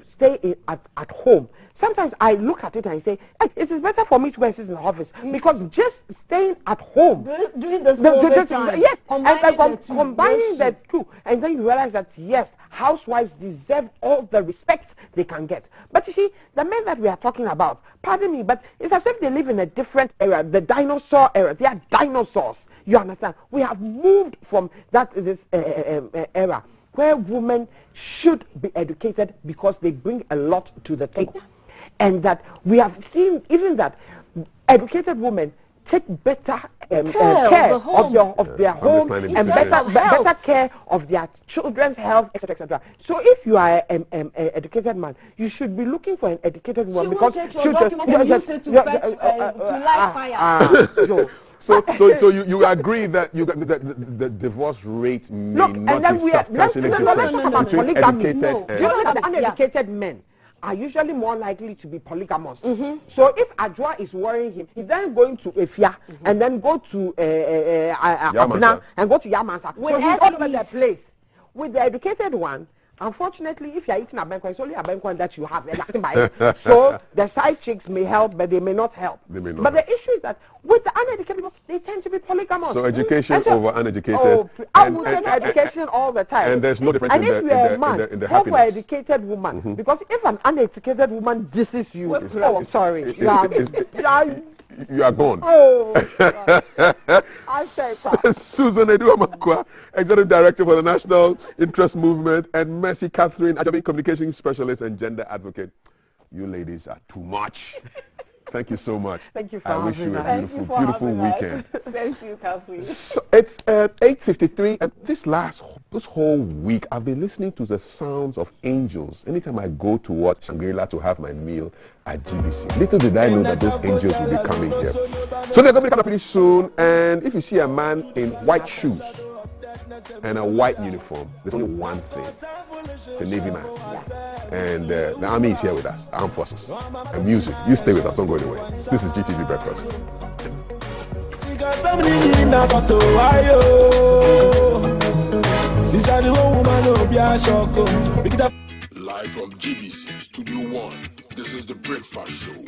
stay at home, sometimes I look at it and I say, hey, it is better for me to go and sit in the office, because just staying at home during the time, yes, combining the two, and then you realize that yes, housewives deserve all the respect they can get. But you see, the men that we are talking about, pardon me, but it's as if they live in a different era, the dinosaur era. They are dinosaurs. You understand? We have moved from this era where women should be educated because they bring a lot to the table. And that we have seen even that educated women take better care of their home and better care of their children's health, etc., etc. So if you are an educated man, you should be looking for an educated woman, because So you agree that the divorce rate may not be substantially different between educated and... Do you know that the uneducated men are usually more likely to be polygamous? So if Adwa is worrying him, he's then going to Efia and then go to Abna and go to Yamansa. So he's all over the place. With the educated one, unfortunately, if you're eating a bank, it's only a bank that you have. So the side chicks may help, but they may not help. But the issue is that with the uneducated people, they tend to be polygamous. So education over uneducated. I would take education all the time. And there's no difference in the happiness. Go for an educated woman. Because if an uneducated woman disses you, I'm sorry. You are gone. I say Susan Eduamakwa, Executive Director for the National Interest Movement, and Mercy Catherine, Ajabi Communication Specialist and Gender Advocate. You ladies are too much. Thank you so much. Thank you for I wish you a beautiful weekend. Thank you, Catherine. So it's 8:53, and this last This whole week, I've been listening to the sounds of angels. Anytime I go to what Shangri-La to have my meal at GBC. Little did I know that those angels will be coming here. So they're going to be coming pretty soon. And if you see a man in white shoes and a white uniform, there's only one thing. It's a Navy man. And the Army is here with us, Armed Forces. And music. You stay with us, don't go anywhere. This is GTV Breakfast. Live from GBC Studio 1, this is the Breakfast Show.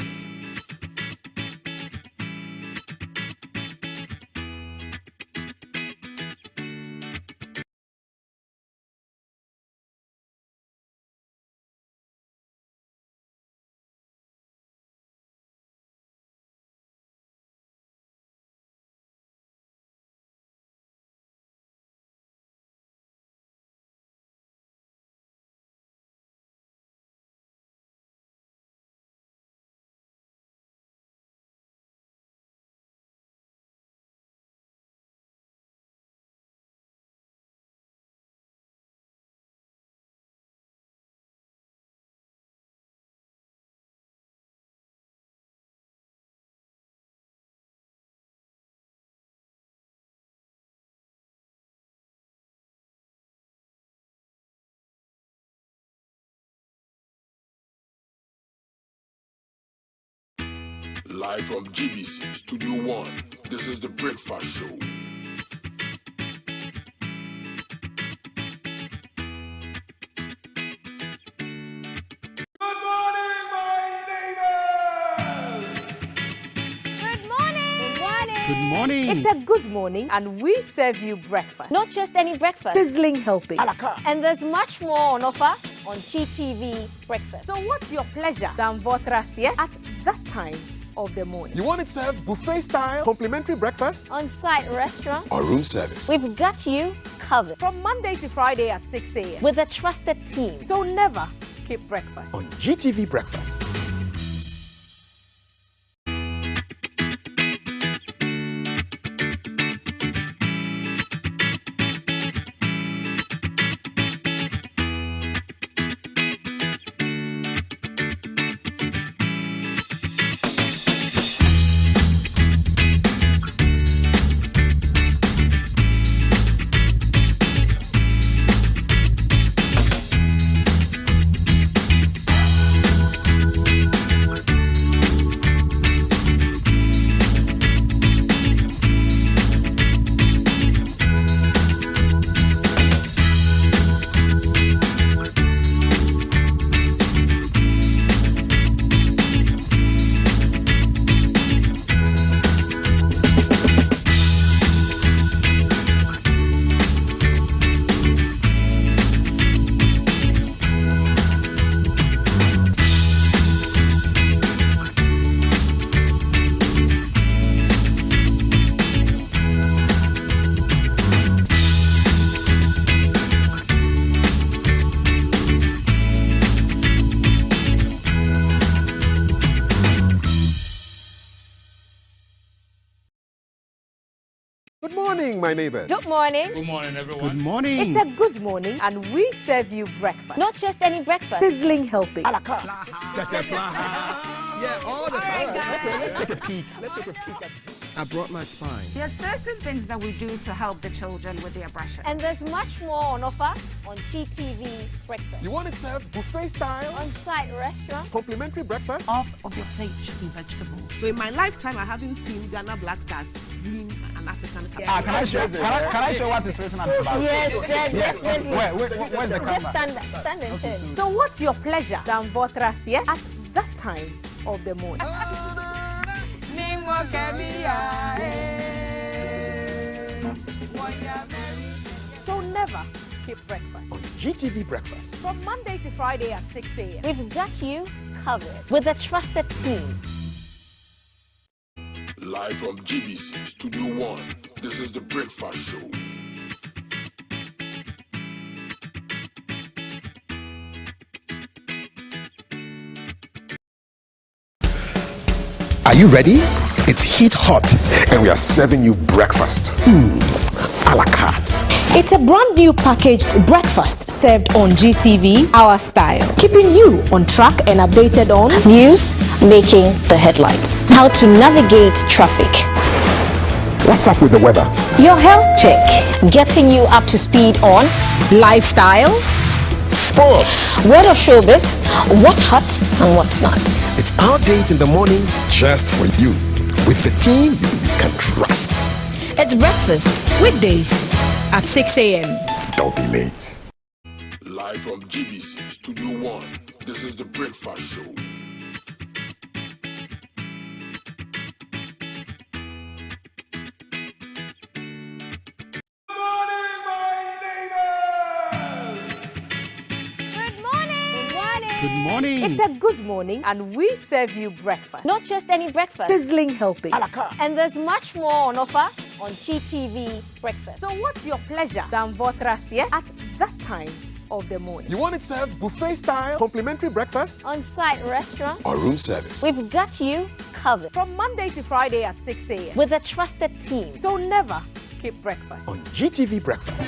Live from GBC Studio 1, this is the Breakfast Show. Good morning. It's a good morning, and we serve you breakfast. Not just any breakfast. Sizzling healthy. And there's much more on offer on GTV Breakfast. So what's your pleasure? Samvotrasia at that time of the morning. You want it served buffet style, complimentary breakfast? On-site restaurant. Or room service? We've got you covered. From Monday to Friday at 6 a.m. With a trusted team. So never skip breakfast. On GTV Breakfast. Good morning, my neighbors. Good morning. Good morning, everyone. Good morning. It's a good morning, and we serve you breakfast. Not just any breakfast. Sizzling healthy. Yeah, all the time. Okay, let's take a peek. I brought my spine. There are certain things that we do to help the children with their brushing. And there's much more on offer on GTV Breakfast. You want it served buffet style? On-site restaurant. Complimentary breakfast? Half of your plate should be vegetables. So in my lifetime, I haven't seen Ghana Black Stars win an African Cup. Can I show what is written on the box? Yes, definitely. Where's the camera? Just stand and turn. So what's your pleasure? Samvotrasia at that time of the morning. So never skip breakfast. On GTV Breakfast. From Monday to Friday at 6 a.m. We've got you covered with a trusted team. Live from GBC Studio 1, this is the Breakfast Show. Are you ready? It's heat hot, and we are serving you breakfast. A la carte. It's a brand new packaged breakfast served on GTV, our style, keeping you on track and updated on news, making the headlines, how to navigate traffic. What's up with the weather? Your health check, getting you up to speed on lifestyle, sports, word of showbiz, what's hot and what's not. It's our date in the morning just for you, with the team you can trust. It's breakfast, weekdays at 6 a.m. Don't be late. Live from GBC Studio 1, this is the Breakfast Show. Good morning. It's a good morning and we serve you breakfast. Not just any breakfast. Sizzling helping. And there's much more on offer on GTV Breakfast. So what's your pleasure than Votras here at that time of the morning? You want it served buffet style, complimentary breakfast? On-site restaurant. Or room service. We've got you covered. From Monday to Friday at 6 a.m. With a trusted team. So never skip breakfast. On GTV Breakfast.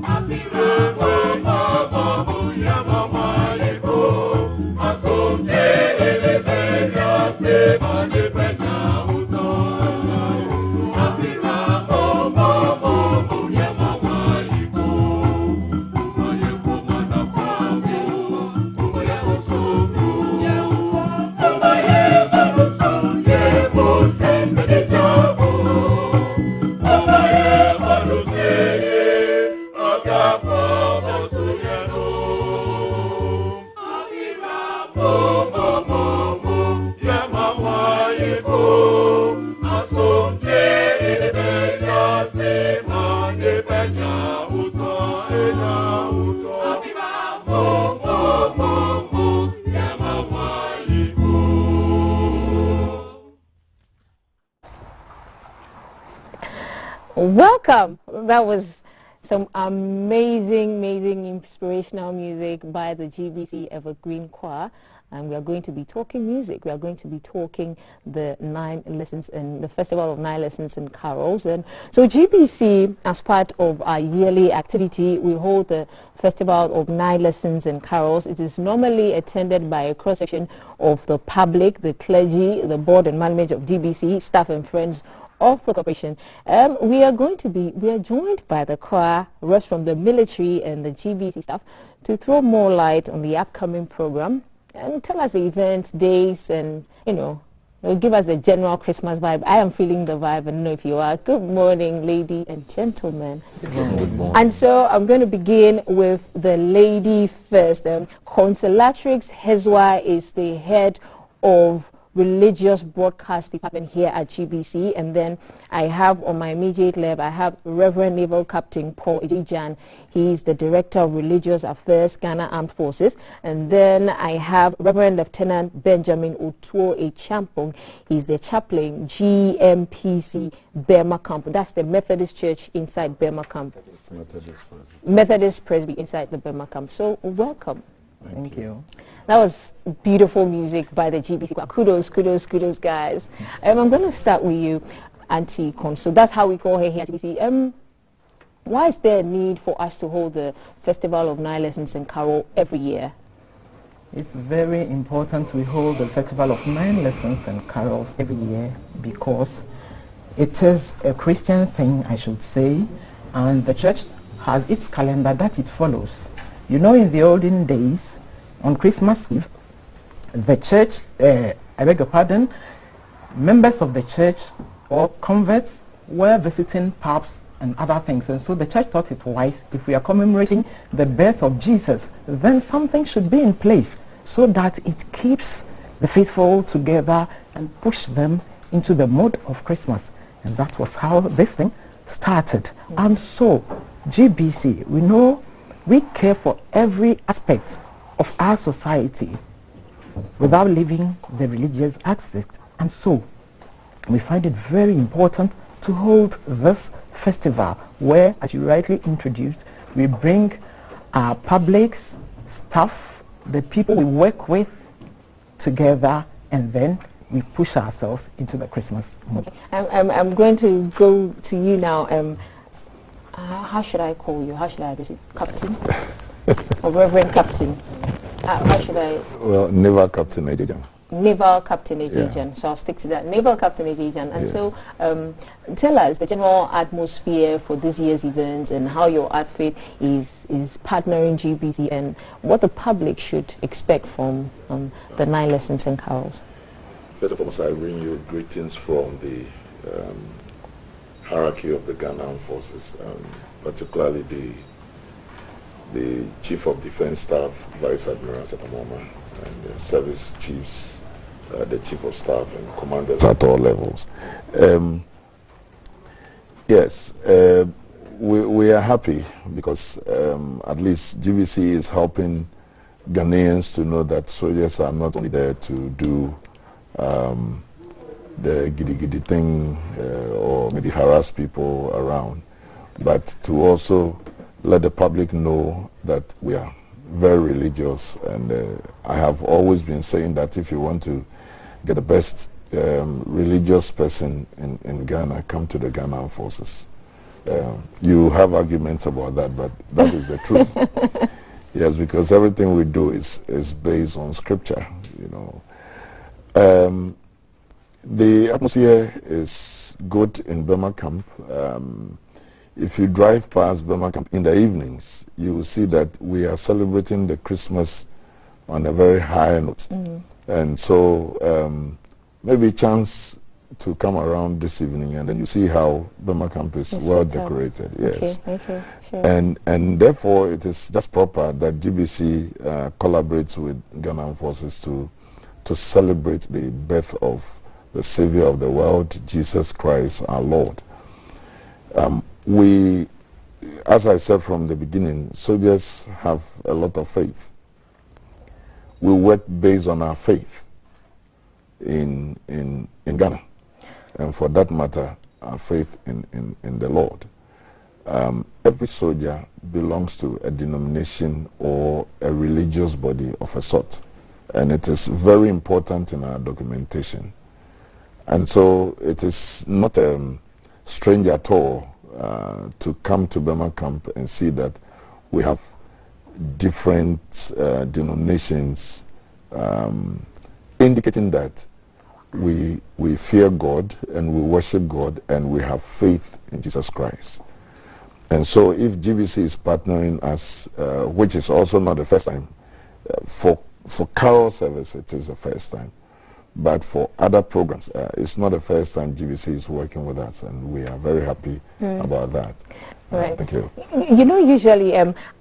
Happy birthday, Welcome. That was some amazing inspirational music by the GBC Evergreen Choir, and we are going to be talking music. We are going to be talking the 9 lessons and the Festival of 9 Lessons and Carols. And so GBC, as part of our yearly activity, we hold the Festival of 9 Lessons and Carols. It is normally attended by a cross-section of the public, the clergy, the board and management of GBC, staff and friends of the corporation. We are joined by the choir, reps from the military and the GBC staff to throw more light on the upcoming program and tell us the events, days, and give us the general Christmas vibe. I am feeling the vibe, and I don't know if you are. Good morning, ladies and gentlemen. Good morning. And so I'm going to begin with the lady first. Consolatrix Hezwa is the head of religious broadcast department here at GBC, and then I have on my immediate left, I have Reverend Naval Captain Paul Ejijan. He's the Director of Religious Affairs, Ghana Armed Forces. And then I have Reverend Lieutenant Benjamin Otuo Echampong. He's the chaplain, GMPC Burma Camp. That's the Methodist Church inside Burma Camp. Methodist Presby inside the Burma Camp. So welcome. Thank you. That was beautiful music by the GBC. Kudos, guys. I'm going to start with you, Auntie Con. So that's how we call her here at GBC. Why is there a need for us to hold the Festival of 9 Lessons and Carol every year? It's very important we hold the Festival of 9 Lessons and Carols every year because it is a Christian thing, I should say, and the church has its calendar that it follows. You know, in the olden days, on Christmas Eve, the church, I beg your pardon, members of the church or converts were visiting pubs and other things. And so the church thought it wise, if we are commemorating the birth of Jesus, then something should be in place so that it keeps the faithful together and push them into the mode of Christmas. And that was how this thing started. And so, GBC, we know we care for every aspect of our society without leaving the religious aspect. And so we find it very important to hold this festival where, as you rightly introduced, we bring our publics, staff, the people we work with together, and then we push ourselves into the Christmas mode. I'm going to go to you now. How should I call you? How should I address you? Captain? Or Reverend Captain? How should I? Well, Naval Captain Ejijan. Naval Captain Ejijan. Yeah. So I'll stick to that. Naval Captain Ejijan. And so tell us the general atmosphere for this year's events and how your outfit is partnering GBC and what the public should expect from the 9 Lessons and Carols. First of all, I bring you greetings from the hierarchy of the Ghana Armed Forces, particularly the Chief of Defense Staff, Vice Admiral Satamoma, and the service chiefs, the Chief of Staff and commanders at all levels. Yes, we are happy because at least GBC is helping Ghanaians to know that soldiers are not only there to do the giddy thing or maybe harass people around, but to also let the public know that we are very religious. And I have always been saying that if you want to get the best religious person in Ghana, come to the Ghana Armed Forces. You have arguments about that, but that is the truth. Yes, because everything we do is based on scripture, you know. The atmosphere is good in Burma Camp. If you drive past Burma Camp in the evenings, you will see that we are celebrating the Christmas on a very high note. And so maybe a chance to come around this evening and then you see how Burma Camp is well decorated. Yes. Okay, sure. And therefore it is just proper that GBC collaborates with Ghana Armed Forces to celebrate the birth of the Savior of the world, Jesus Christ, our Lord. We as I said from the beginning, soldiers have a lot of faith. We work based on our faith in Ghana, and for that matter, our faith in the Lord. Every soldier belongs to a denomination or a religious body of a sort, and it is very important in our documentation. And so it is not strange at all to come to Burma camp and see that we have different denominations, indicating that we fear God and we worship God and we have faith in Jesus Christ. And so if GBC is partnering us, which is also not the first time, for carol service it is the first time, but for other programs, it's not the first time GBC is working with us, and we are very happy about that. Right. Thank you. You know, usually,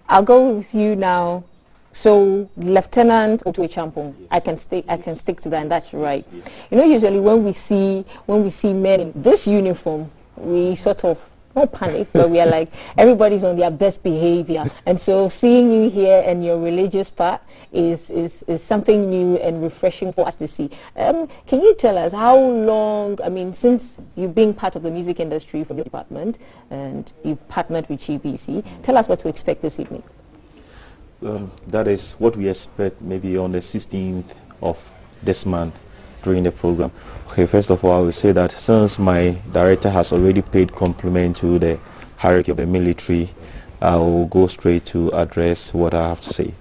I'll go with you now. So, Lieutenant Otwe Champong, yes. I can stick to that, and that's right. Yes. You know, usually when we see men in this uniform, we sort of not panic, but we are like, everybody's on their best behavior. And so seeing you here and your religious part is something new and refreshing for us to see. Can you tell us how long, I mean, since you've been part of the music industry from your department and you've partnered with GBC, tell us what to expect this evening. That is what we expect maybe on the 16th of this month during the program. Okay, first of all, I will say that since my director has already paid compliment to the hierarchy of the military, I will go straight to address what I have to say.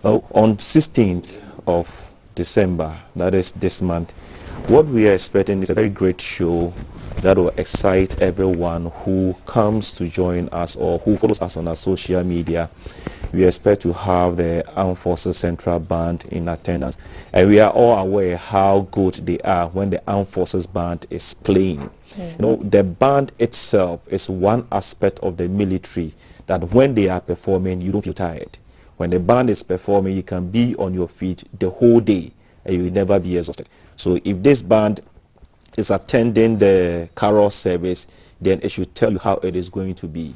On 16th of December, that is this month, what we are expecting is a very great show that will excite everyone who comes to join us or who follows us on our social media. We expect to have the Armed Forces Central Band in attendance, and we are all aware how good they are when the Armed Forces Band is playing. You know, the band itself is one aspect of the military that when they are performing, you don't feel tired. When the band is performing, you can be on your feet the whole day and you will never be exhausted. So if this band is attending the carol service, then it should tell you how it is going to be.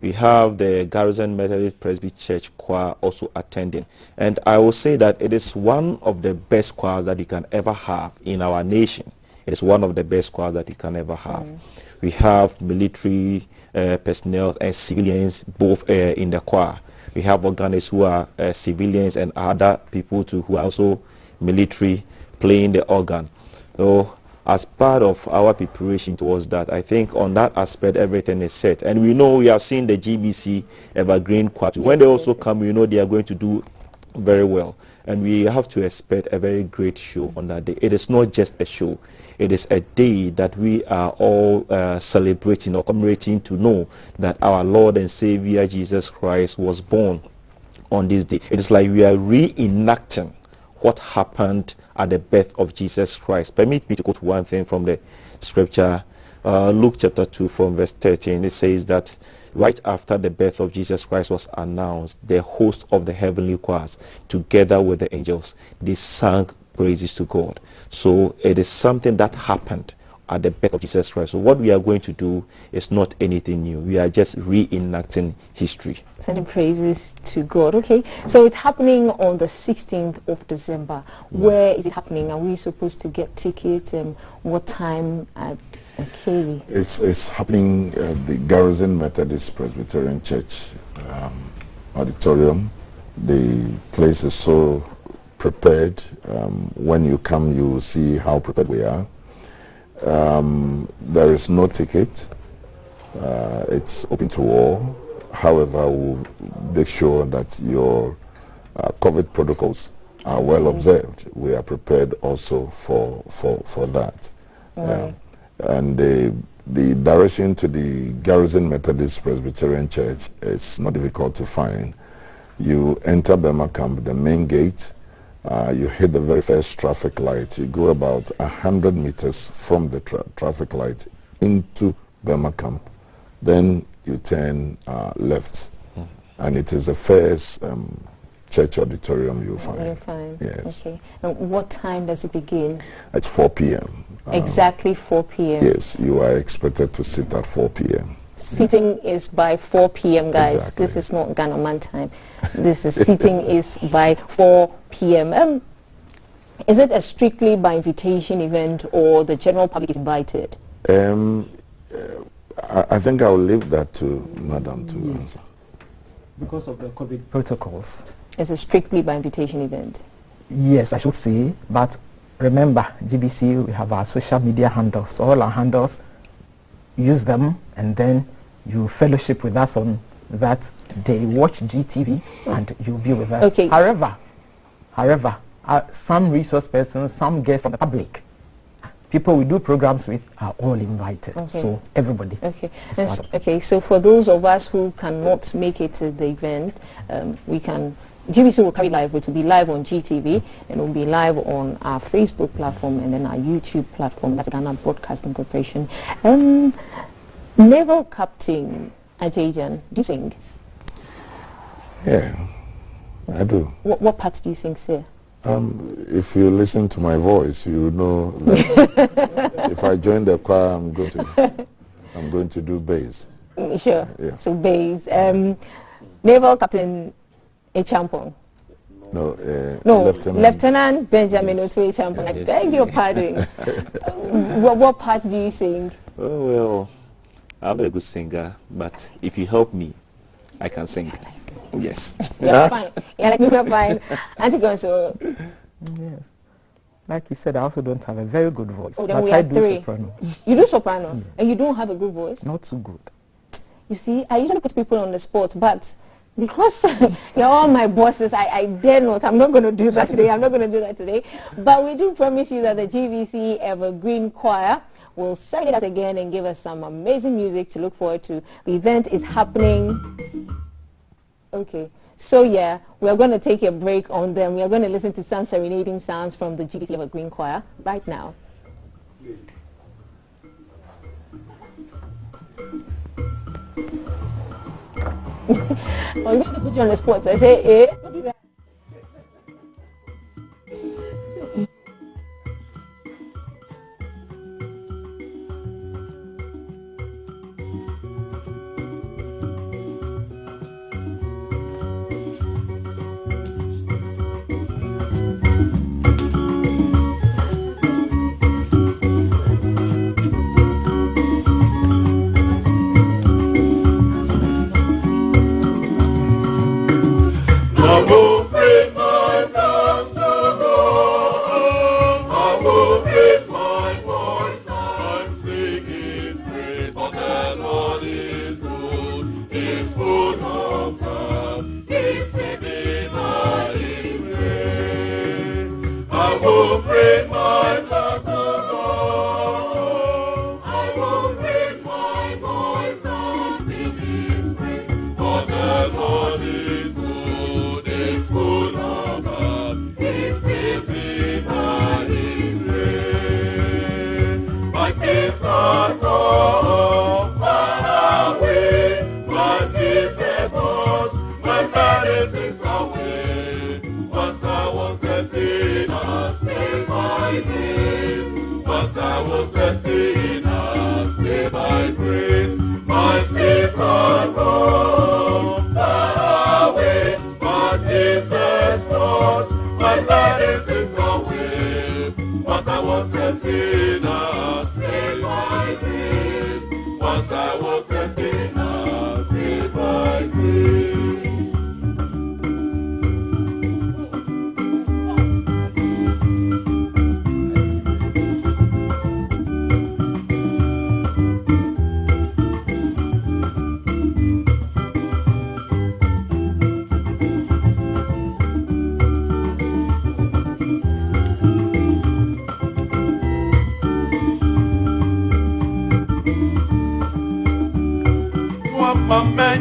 We have the Garrison Methodist Presby Church choir also attending, and I will say that it is one of the best choirs that you can ever have in our nation. It is one of the best choirs that you can ever have. We have military personnel and civilians both in the choir. We have organists who are civilians and other people too who are also military playing the organ. So as part of our preparation towards that, I think on that aspect everything is set. And we know, we have seen the GBC Evergreen Choir. When they also come, we know they are going to do very well. And we have to expect a very great show on that day. It is not just a show. It is a day that we are all celebrating or commemorating to know that our Lord and Savior Jesus Christ was born on this day. It is like we are reenacting what happened at the birth of Jesus Christ. Permit me to quote one thing from the scripture, Luke chapter 2 from verse 13. It says that right after the birth of Jesus Christ was announced, the host of the heavenly choirs, together with the angels, they sang praises to God. So it is something that happened at the birth of Jesus Christ. So what we are going to do is not anything new. We are just reenacting history. Sending praises to God. Okay, so it's happening on the 16th of December. Where is it happening? Are we supposed to get tickets? And what time at KV? It's happening at the Garrison Methodist Presbyterian Church auditorium. The place is so prepared. When you come, you will see how prepared we are. There is no ticket. It's open to all. However, we'll make sure that your COVID protocols are well observed. We are prepared also for that. And the direction to the Garrison Methodist Presbyterian Church is not difficult to find. You enter Burma Camp, the main gate. You hit the very first traffic light. You go about 100 meters from the traffic light into Burma Camp. Then you turn left. And it is the first church auditorium you'll find. You'll find. Yes. Okay. And what time does it begin? It's 4 p.m. Exactly 4 p.m. Yes, you are expected to sit at 4 p.m. Seating is by 4 p.m. guys. Exactly. This is not Ghana man time. This is seating is by 4 p.m. Is it a strictly by invitation event or the general public is invited? I think I will leave that to Madam to answer. Because of the COVID protocols. It's a strictly by invitation event. Yes, I should say. But remember, GBC, we have our social media handles. All our handles, use them, and then you fellowship with us on that day. Watch GTV, and you'll be with us. Okay. However, some resource persons, some guests from the public, people we do programs with are all invited. Okay. So everybody. Okay. Okay. So for those of us who cannot make it to the event, GBC will carry live. It will be live on GTV, and it will be live on our Facebook platform and then our YouTube platform. That's Ghana Broadcasting Corporation. Naval Captain Ajajan, do you sing? Yeah, I do. What parts do you sing, sir? If you listen to my voice, you know that if I join the choir, I'm going to do bass. Sure. Yeah. So bass. Naval Captain Echampong. No, Lieutenant Benjamin Otu Echampong. I beg your pardon. What parts do you sing? Oh, well, I'm a good singer, but if you help me, I can sing. Yes. You're fine. Yeah, like you're fine. Auntie Gonzo. Yes. Like you said, I also don't have a very good voice. Oh, then but we I have do three. soprano. You do soprano, and you don't have a good voice? Not so good. You see, I usually put people on the spot, but because you're all my bosses, I dare not. I'm not going to do that today. But we do promise you that the GVC Evergreen Choir will celebrate us again and give us some amazing music to look forward to. The event is happening. Okay. So yeah, we are going to take a break on them. We are going to listen to some serenading sounds from the GVC Evergreen Choir right now. I'm going to put you on the spot. So I say, eh? Don't do that. Mama,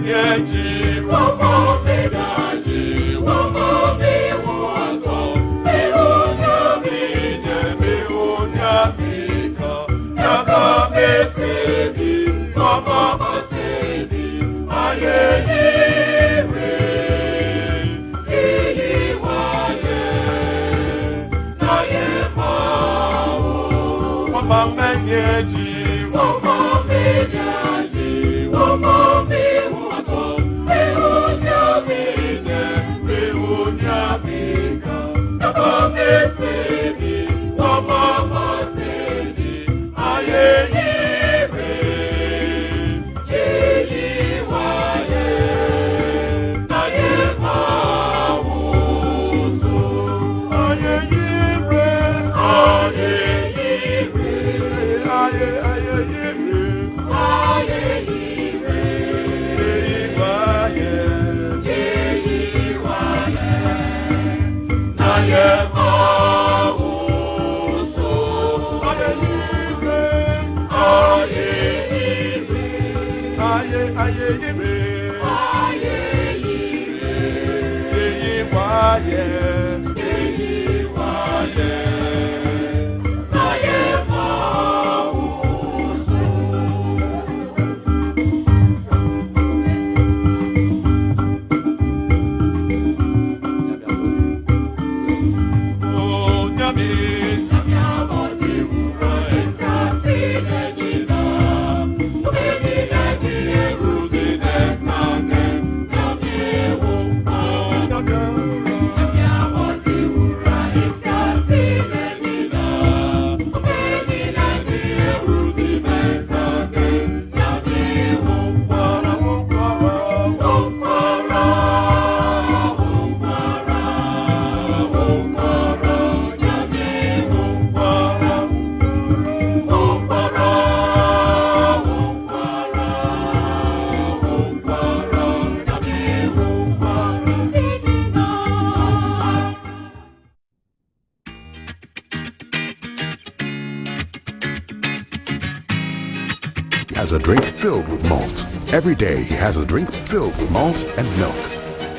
Has a drink filled with malt. Every day he has a drink filled with malt and milk.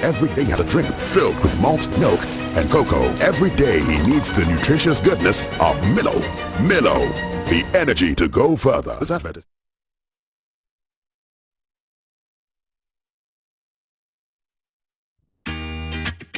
Every day he has a drink filled with malt, milk, and cocoa. Every day he needs the nutritious goodness of Milo. Milo, the energy to go further. Is that better?